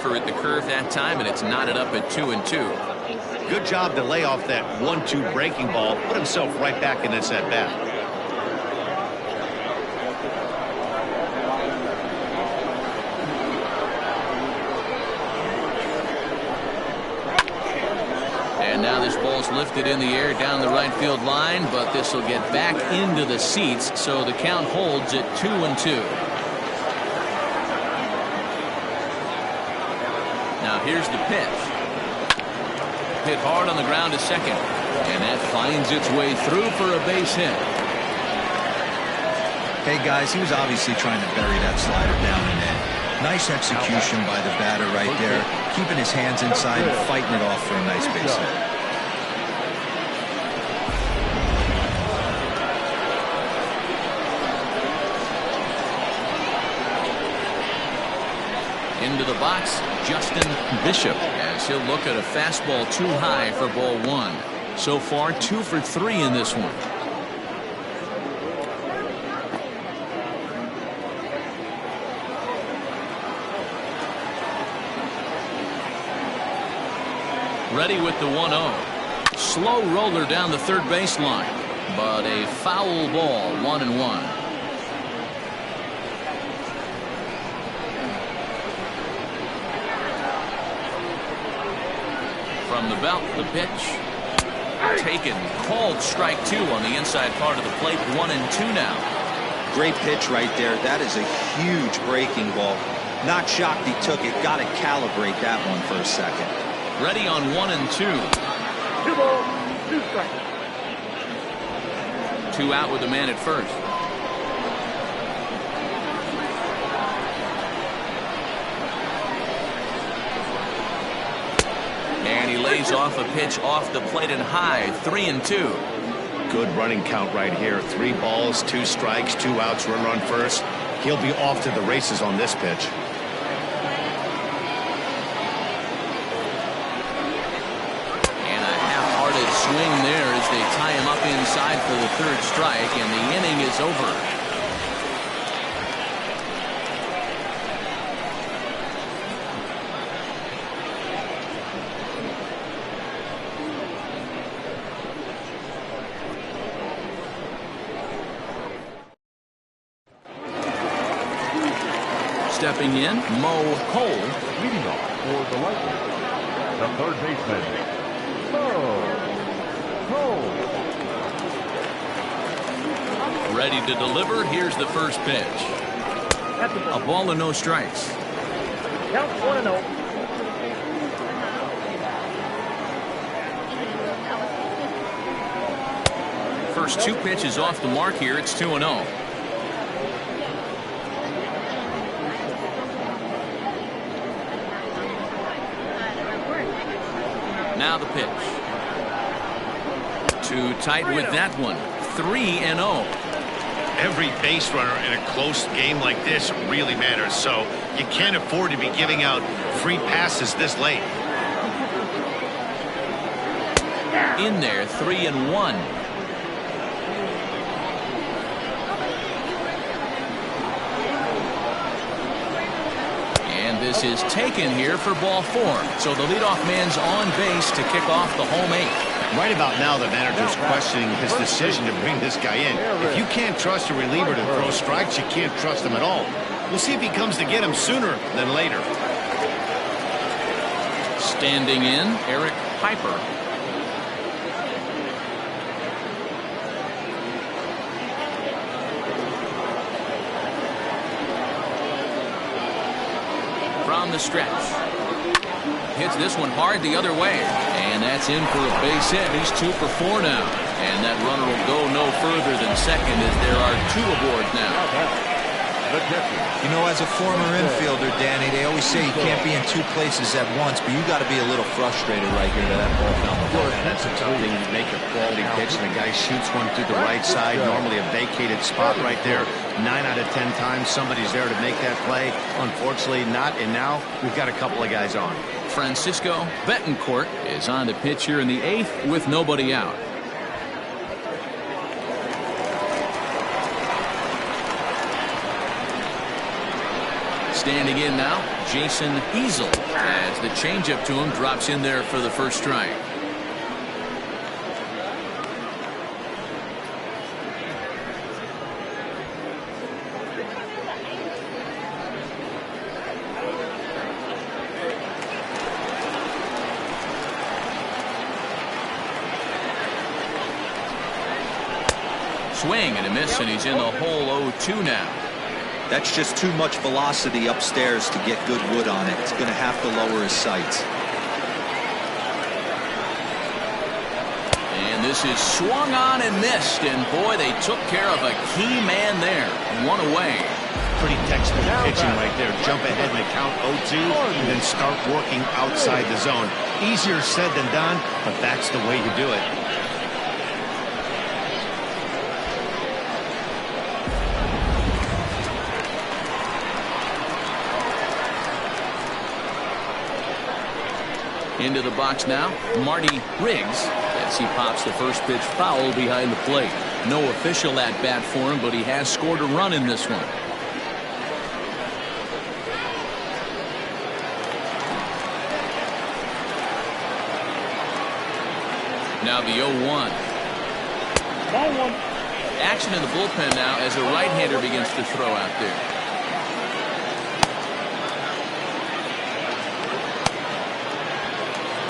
At the curve that time, and it's knotted up at 2-2. Good job to lay off that 1-2 breaking ball, put himself right back in this at bat. And now this ball's lifted in the air down the right field line, but this will get back into the seats, so the count holds at 2-2. Now here's the pitch. Hit hard on the ground to second. And that finds its way through for a base hit. Hey guys, he was obviously trying to bury that slider down and in. Nice execution by the batter right there. Keeping his hands inside and fighting it off for a nice base hit. Into the box, Justin Bishop, as he'll look at a fastball too high for ball 1. So far, 2 for 3 in this one. Ready with the 1-0. Slow roller down the third baseline, but a foul ball, 1-1. From the belt, the pitch. Taken, called strike 2 on the inside part of the plate. 1-2 now. Great pitch right there. That is a huge breaking ball. Not shocked he took it. Got to calibrate that one for a second. Ready on 1-2. 2 balls, 2 strikes. 2 out with the man at first. And he lays off a pitch off the plate and high. 3-2. Good running count right here. 3 balls, 2 strikes, 2 outs, runner on first. He'll be off to the races on this pitch. And a half-hearted swing there as they tie him up inside for the 3rd strike, and the inning is over. Stepping in, Mo Cole. Leading off for the Lightning, the third baseman, Mo Cole. Ready to deliver. Here's the first pitch. A ball and no strikes. Count 1-0. First 2 pitches off the mark here. It's 2-0. Now the pitch. Too tight with that one. 3-0. Every base runner in a close game like this really matters, so you can't afford to be giving out free passes this late. In there, 3-1. And this is taken here for ball 4. So the leadoff man's on base to kick off the home 8th. Right about now, the manager's questioning his decision to bring this guy in. If you can't trust a reliever to throw strikes, you can't trust him at all. We'll see if he comes to get him sooner than later. Standing in, Eric Piper. From the stretch. Hits this one hard the other way. And that's in for a base hit. He's 2 for 4 now. And that runner will go no further than second as there are 2 aboard now. You know, as a former infielder, Danny, they always say you can't be in 2 places at once, but you got to be a little frustrated right here that ball found the ball. That's a tough thing. You make a quality pitch and the guy shoots one through the right side, normally a vacated spot right there. 9 out of 10 times somebody's there to make that play. Unfortunately not, and now we've got a couple of guys on. Francisco Betancourt is on the pitch here in the 8th with nobody out. Standing in now, Jason Easel, as the changeup to him drops in there for the first strike. Swing and a miss, and he's in the hole 0-2 now. That's just too much velocity upstairs to get good wood on it. It's going to have to lower his sights. And this is swung on and missed, and boy, they took care of a key man there. 1 away. Pretty textbook pitching right there. Jump ahead in the count 0-2 and then start working outside the zone. Easier said than done, but that's the way you do it. Into the box now, Marty Riggs, as he pops the first pitch foul behind the plate. No official at bat for him, but he has scored a run in this one. Now the 0-1. Ball one. Action in the bullpen now as a right-hander begins to throw out there.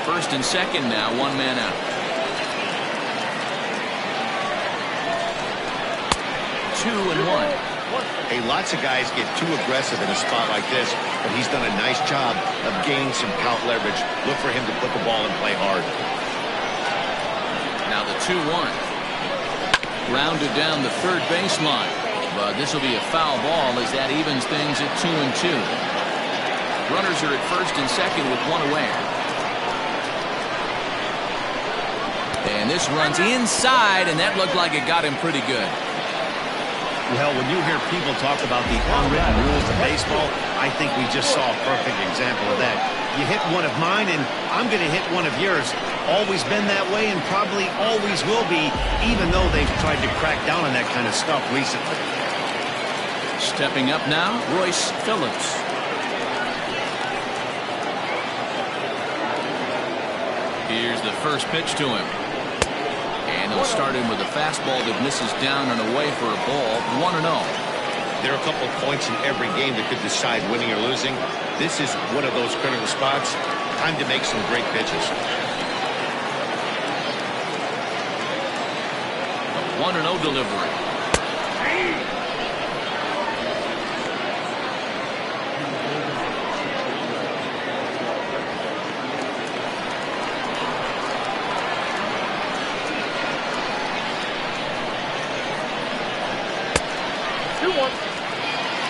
First and second now, one man out. 2-1. Hey, lots of guys get too aggressive in a spot like this, but he's done a nice job of gaining some count leverage. Look for him to put the ball and play hard. Now the 2-1. Grounded down the third baseline, but this will be a foul ball as that evens things at 2-2. Runners are at first and second with one away. And this runs inside, and that looked like it got him pretty good. Well, when you hear people talk about the unwritten rules of baseball, I think we just saw a perfect example of that. You hit one of mine, and I'm going to hit one of yours. Always been that way and probably always will be, even though they've tried to crack down on that kind of stuff recently. Stepping up now, Royce Phillips. Here's the first pitch to him. And he'll start him with a fastball that misses down and away for a ball. 1-0. There are a couple of points in every game that could decide winning or losing. This is one of those critical spots. Time to make some great pitches. 1-0 delivery.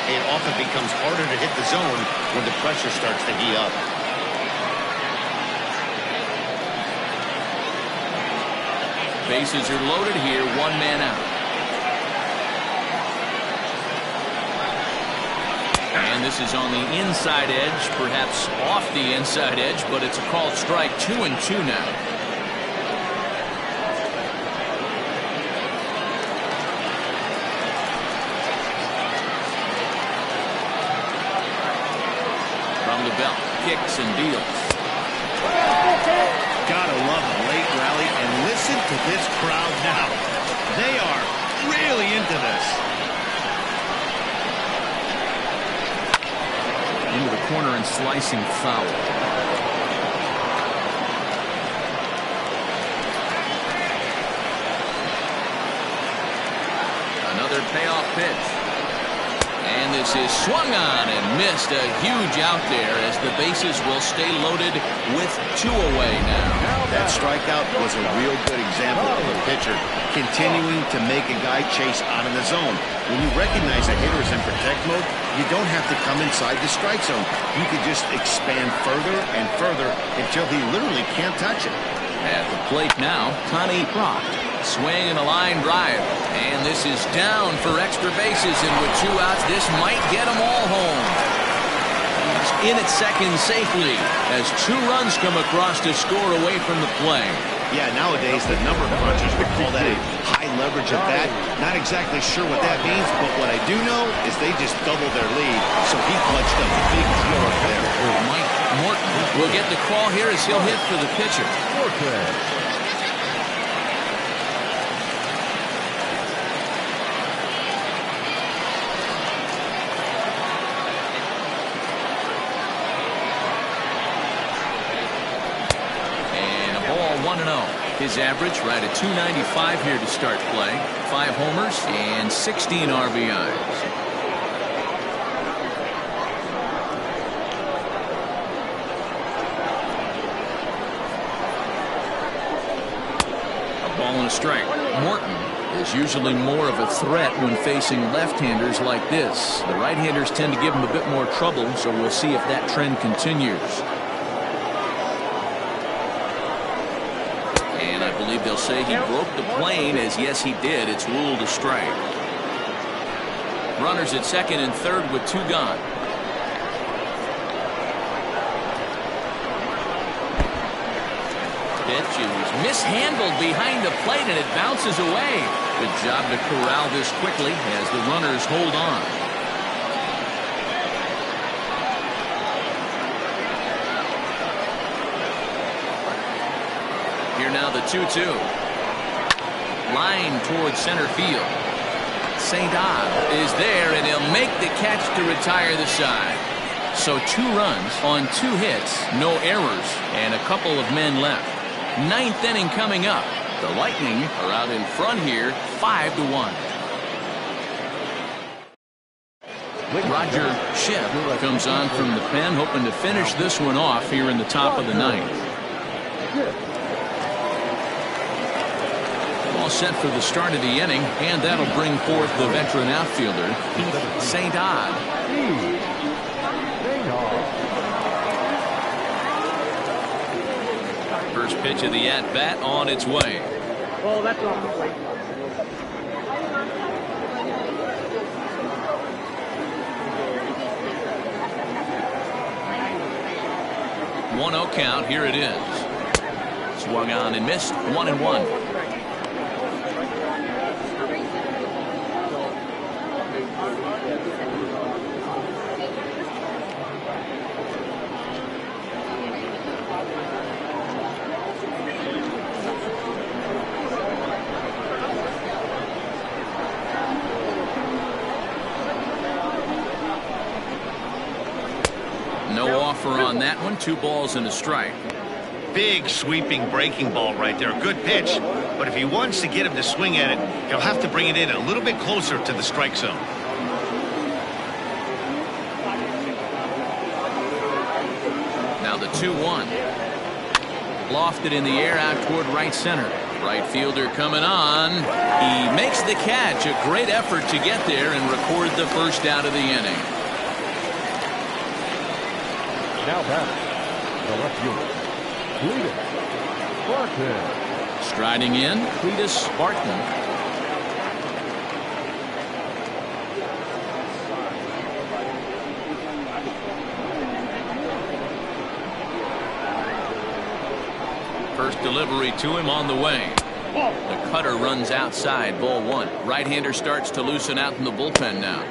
It often becomes harder to hit the zone when the pressure starts to heat up. Bases are loaded here, one man out. And this is on the inside edge, perhaps off the inside edge, but it's a called strike. 2-2 now. The belt kicks and deals. Gotta love a late rally, and listen to this crowd now. They are really into this. Into the corner and slicing foul. Another payoff pitch. And this is swung on and missed. A huge out there as the bases will stay loaded with two away now. That strikeout was a real good example of a pitcher continuing to make a guy chase out of the zone. When you recognize a hitter is in protect mode, you don't have to come inside the strike zone. You can just expand further and further until he literally can't touch it. At the plate now, Connie Brock. Swing and a line drive. And this is down for extra bases. And with two outs, this might get them all home. He's in at second safely as two runs come across to score away from the play. Yeah, nowadays the number crunchers would call that a high leverage at bat. Not exactly sure what that means, but what I do know is they just doubled their lead. So he clutched a big deal up there. Mike Morton will get the call here as he'll hit for the pitcher. And a ball 1-0. His average right at .295 here to start play. 5 homers and 16 RBIs. Ball and a strike. Morton is usually more of a threat when facing left-handers like this. The right-handers tend to give him a bit more trouble, so we'll see if that trend continues. And I believe they'll say he broke the plane, as yes he did. It's ruled a strike. Runners at second and third with 2 gone. Pitch is mishandled behind the plate and it bounces away. Good job to corral this quickly as the runners hold on. Here now the 2-2. Line towards center field. St. Odd is there, and he'll make the catch to retire the side. So 2 runs on 2 hits, no errors, and a couple of men left. 9th inning coming up. The Lightning are out in front here, 5-1. Roger Schiff comes on from the pen, hoping to finish this one off here in the top of the 9th. All set for the start of the inning, and that'll bring forth the veteran outfielder, Heath St. Odd. First pitch of the at-bat on its way. Oh, that's off the plate. 1-0 count. Here it is. Swung on and missed. 1-1. No offer on that one. 2 balls and a strike. Big sweeping breaking ball right there. Good pitch. But if he wants to get him to swing at it, he'll have to bring it in a little bit closer to the strike zone. Now the 2-1. Lofted in the air out toward right center. Right fielder coming on. He makes the catch. A great effort to get there and record the first out of the inning. Now back, the left fielder, Cletus Barton. Striding in, Cletus Barton. First delivery to him on the way. The cutter runs outside, ball 1. Right-hander starts to loosen out in the bullpen now.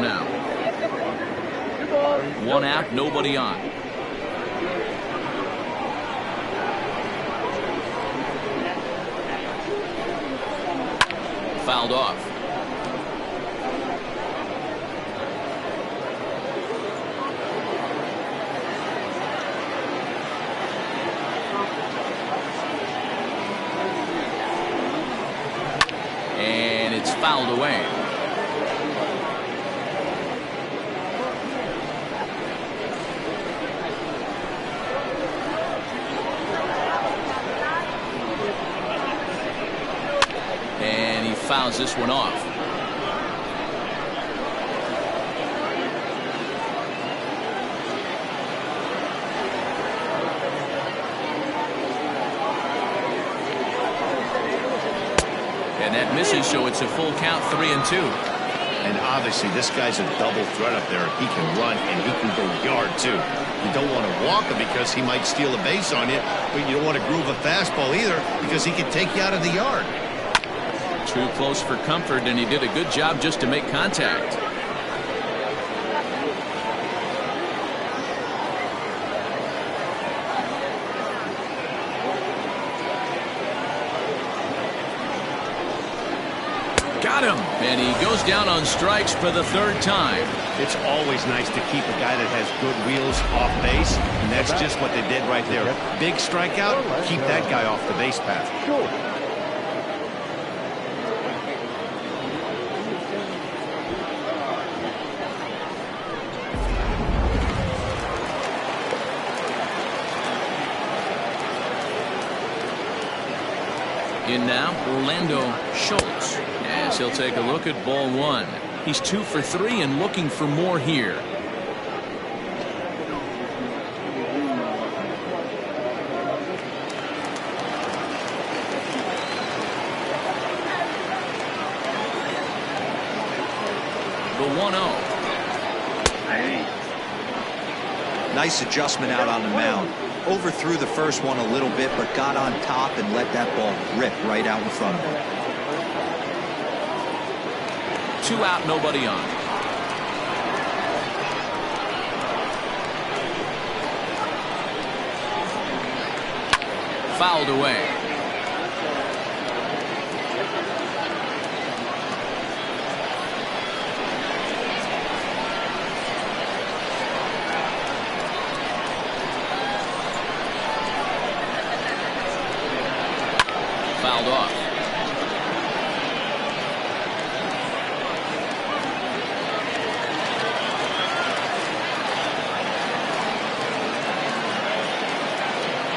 Now. 1 out, nobody on. Fouled off. And it's fouled away. Fouls this one off. And that misses, so it's a full count, 3-2. And obviously this guy's a double threat up there. He can run and he can go yard too. You don't want to walk him because he might steal a base on you, but you don't want to groove a fastball either because he can take you out of the yard. Too close for comfort, and he did a good job just to make contact. Got him, and he goes down on strikes for the 3rd time. It's always nice to keep a guy that has good wheels off base, and that's just what they did right there. Big strikeout, keep that guy off the base path. In now, Orlando Schultz, as he'll take a look at ball 1. He's 2 for 3 and looking for more here. The 1-0. Nice adjustment out on the mound. Overthrew the first one a little bit, but got on top and let that ball rip right out in front of him. 2 out, nobody on. Fouled away. Fouled off.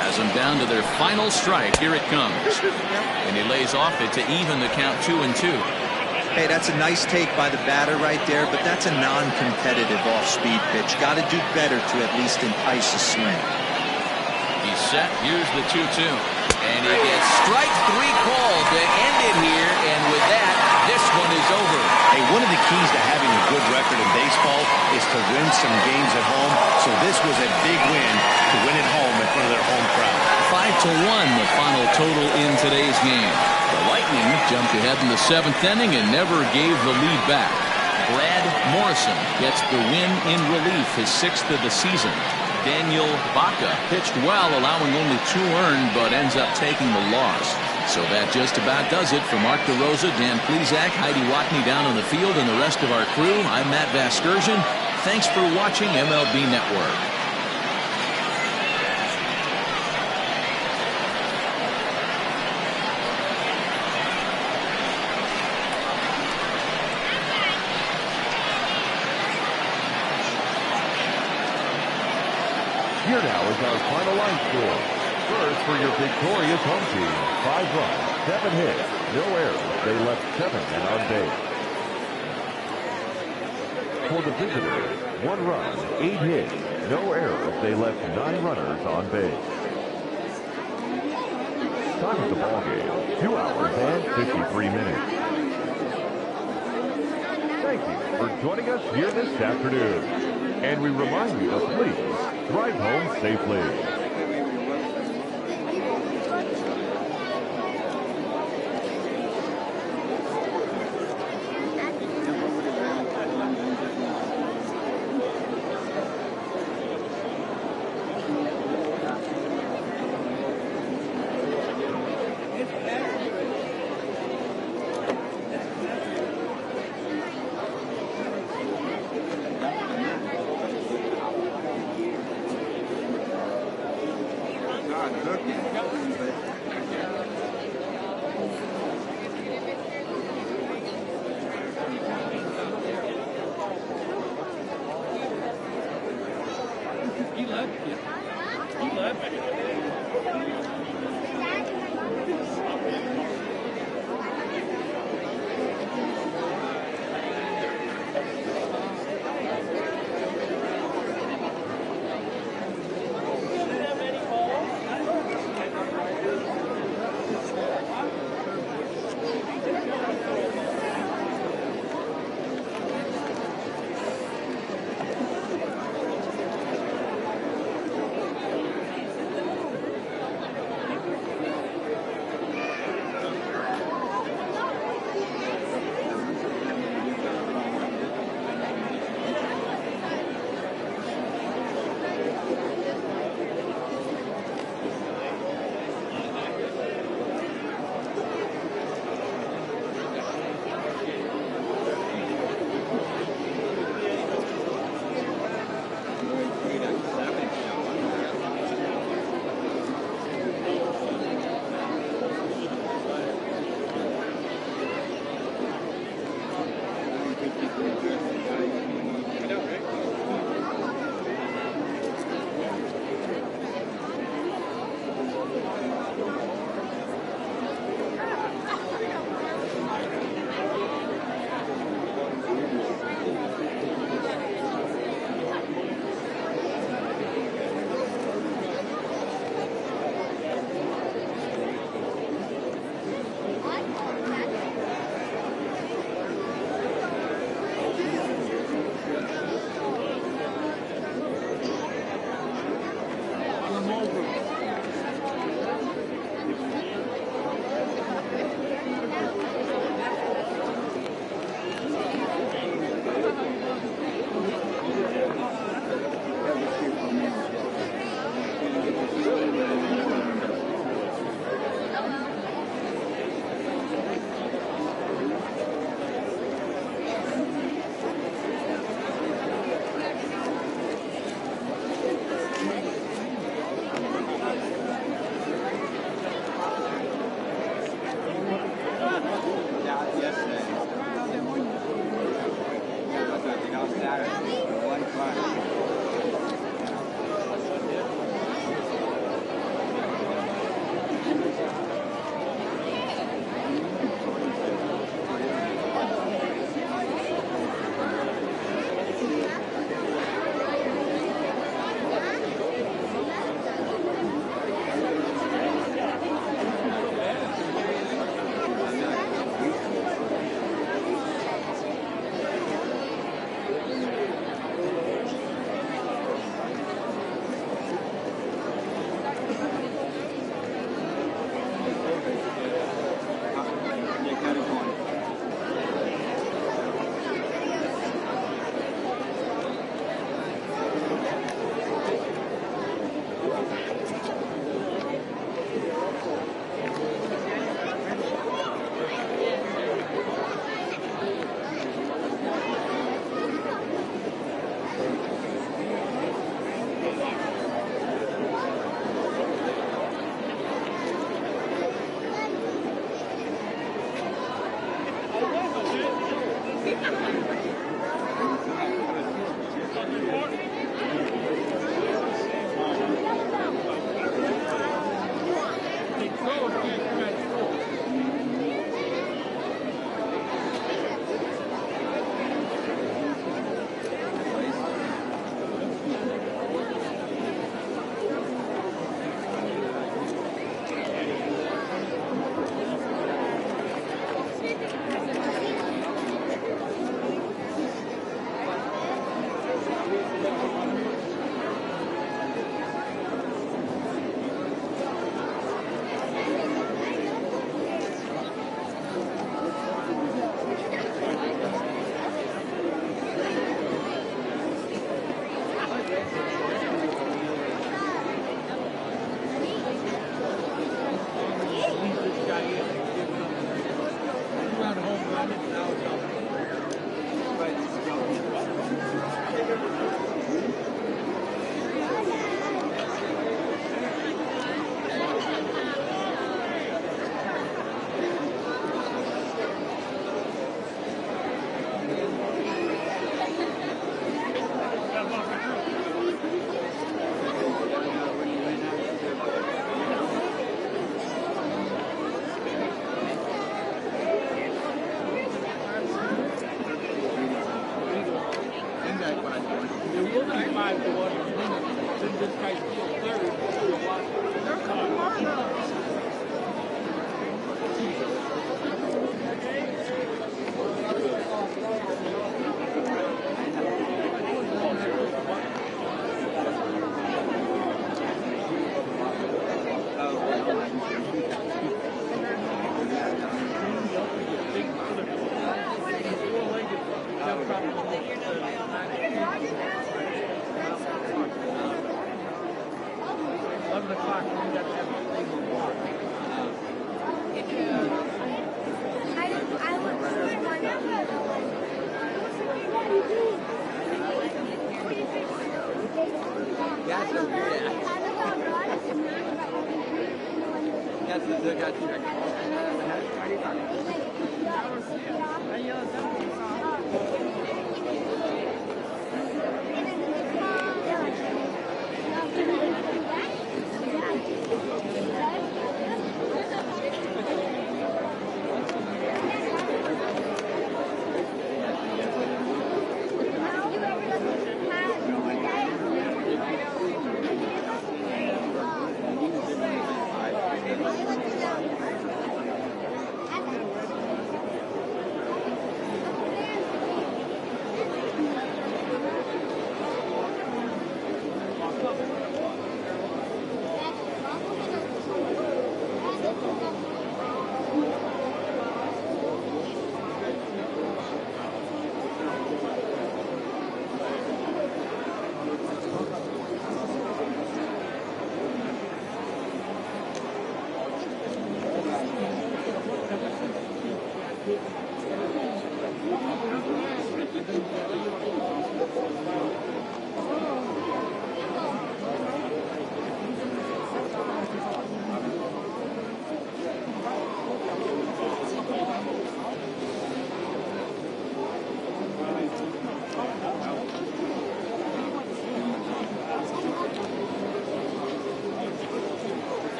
Has them down to their final strike. Here it comes. And he lays off it to even the count 2-2. Hey, that's a nice take by the batter right there, but that's a non-competitive off-speed pitch. Got to do better to at least entice a swing. He's set. Here's the 2-2. And he gets strike 3 called to end it here. And with that, this one is over. Hey, one of the keys to having a good record in baseball is to win some games at home. So this was a big win to win at home in front of their home crowd. 5-1 the final total in today's game. The Lightning jumped ahead in the 7th inning and never gave the lead back. Brad Morrison gets the win in relief, his 6th of the season. Daniel Baca pitched well, allowing only 2 earned, but ends up taking the loss. So that just about does it. For Mark DeRosa, Dan Plesac, Heidi Watney down on the field, and the rest of our crew, I'm Matt Vasgersian. Thanks for watching MLB Network. Here now is our final line score. First for your victorious home team, 5 runs, 7 hits, no errors. They left 7 and on base. For the visitors, 1 run, 8 hits, no errors. They left 9 runners on base. Time of the ball game, 2 hours and 53 minutes. Thank you for joining us here this afternoon. And we remind you to please drive home safely.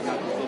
Got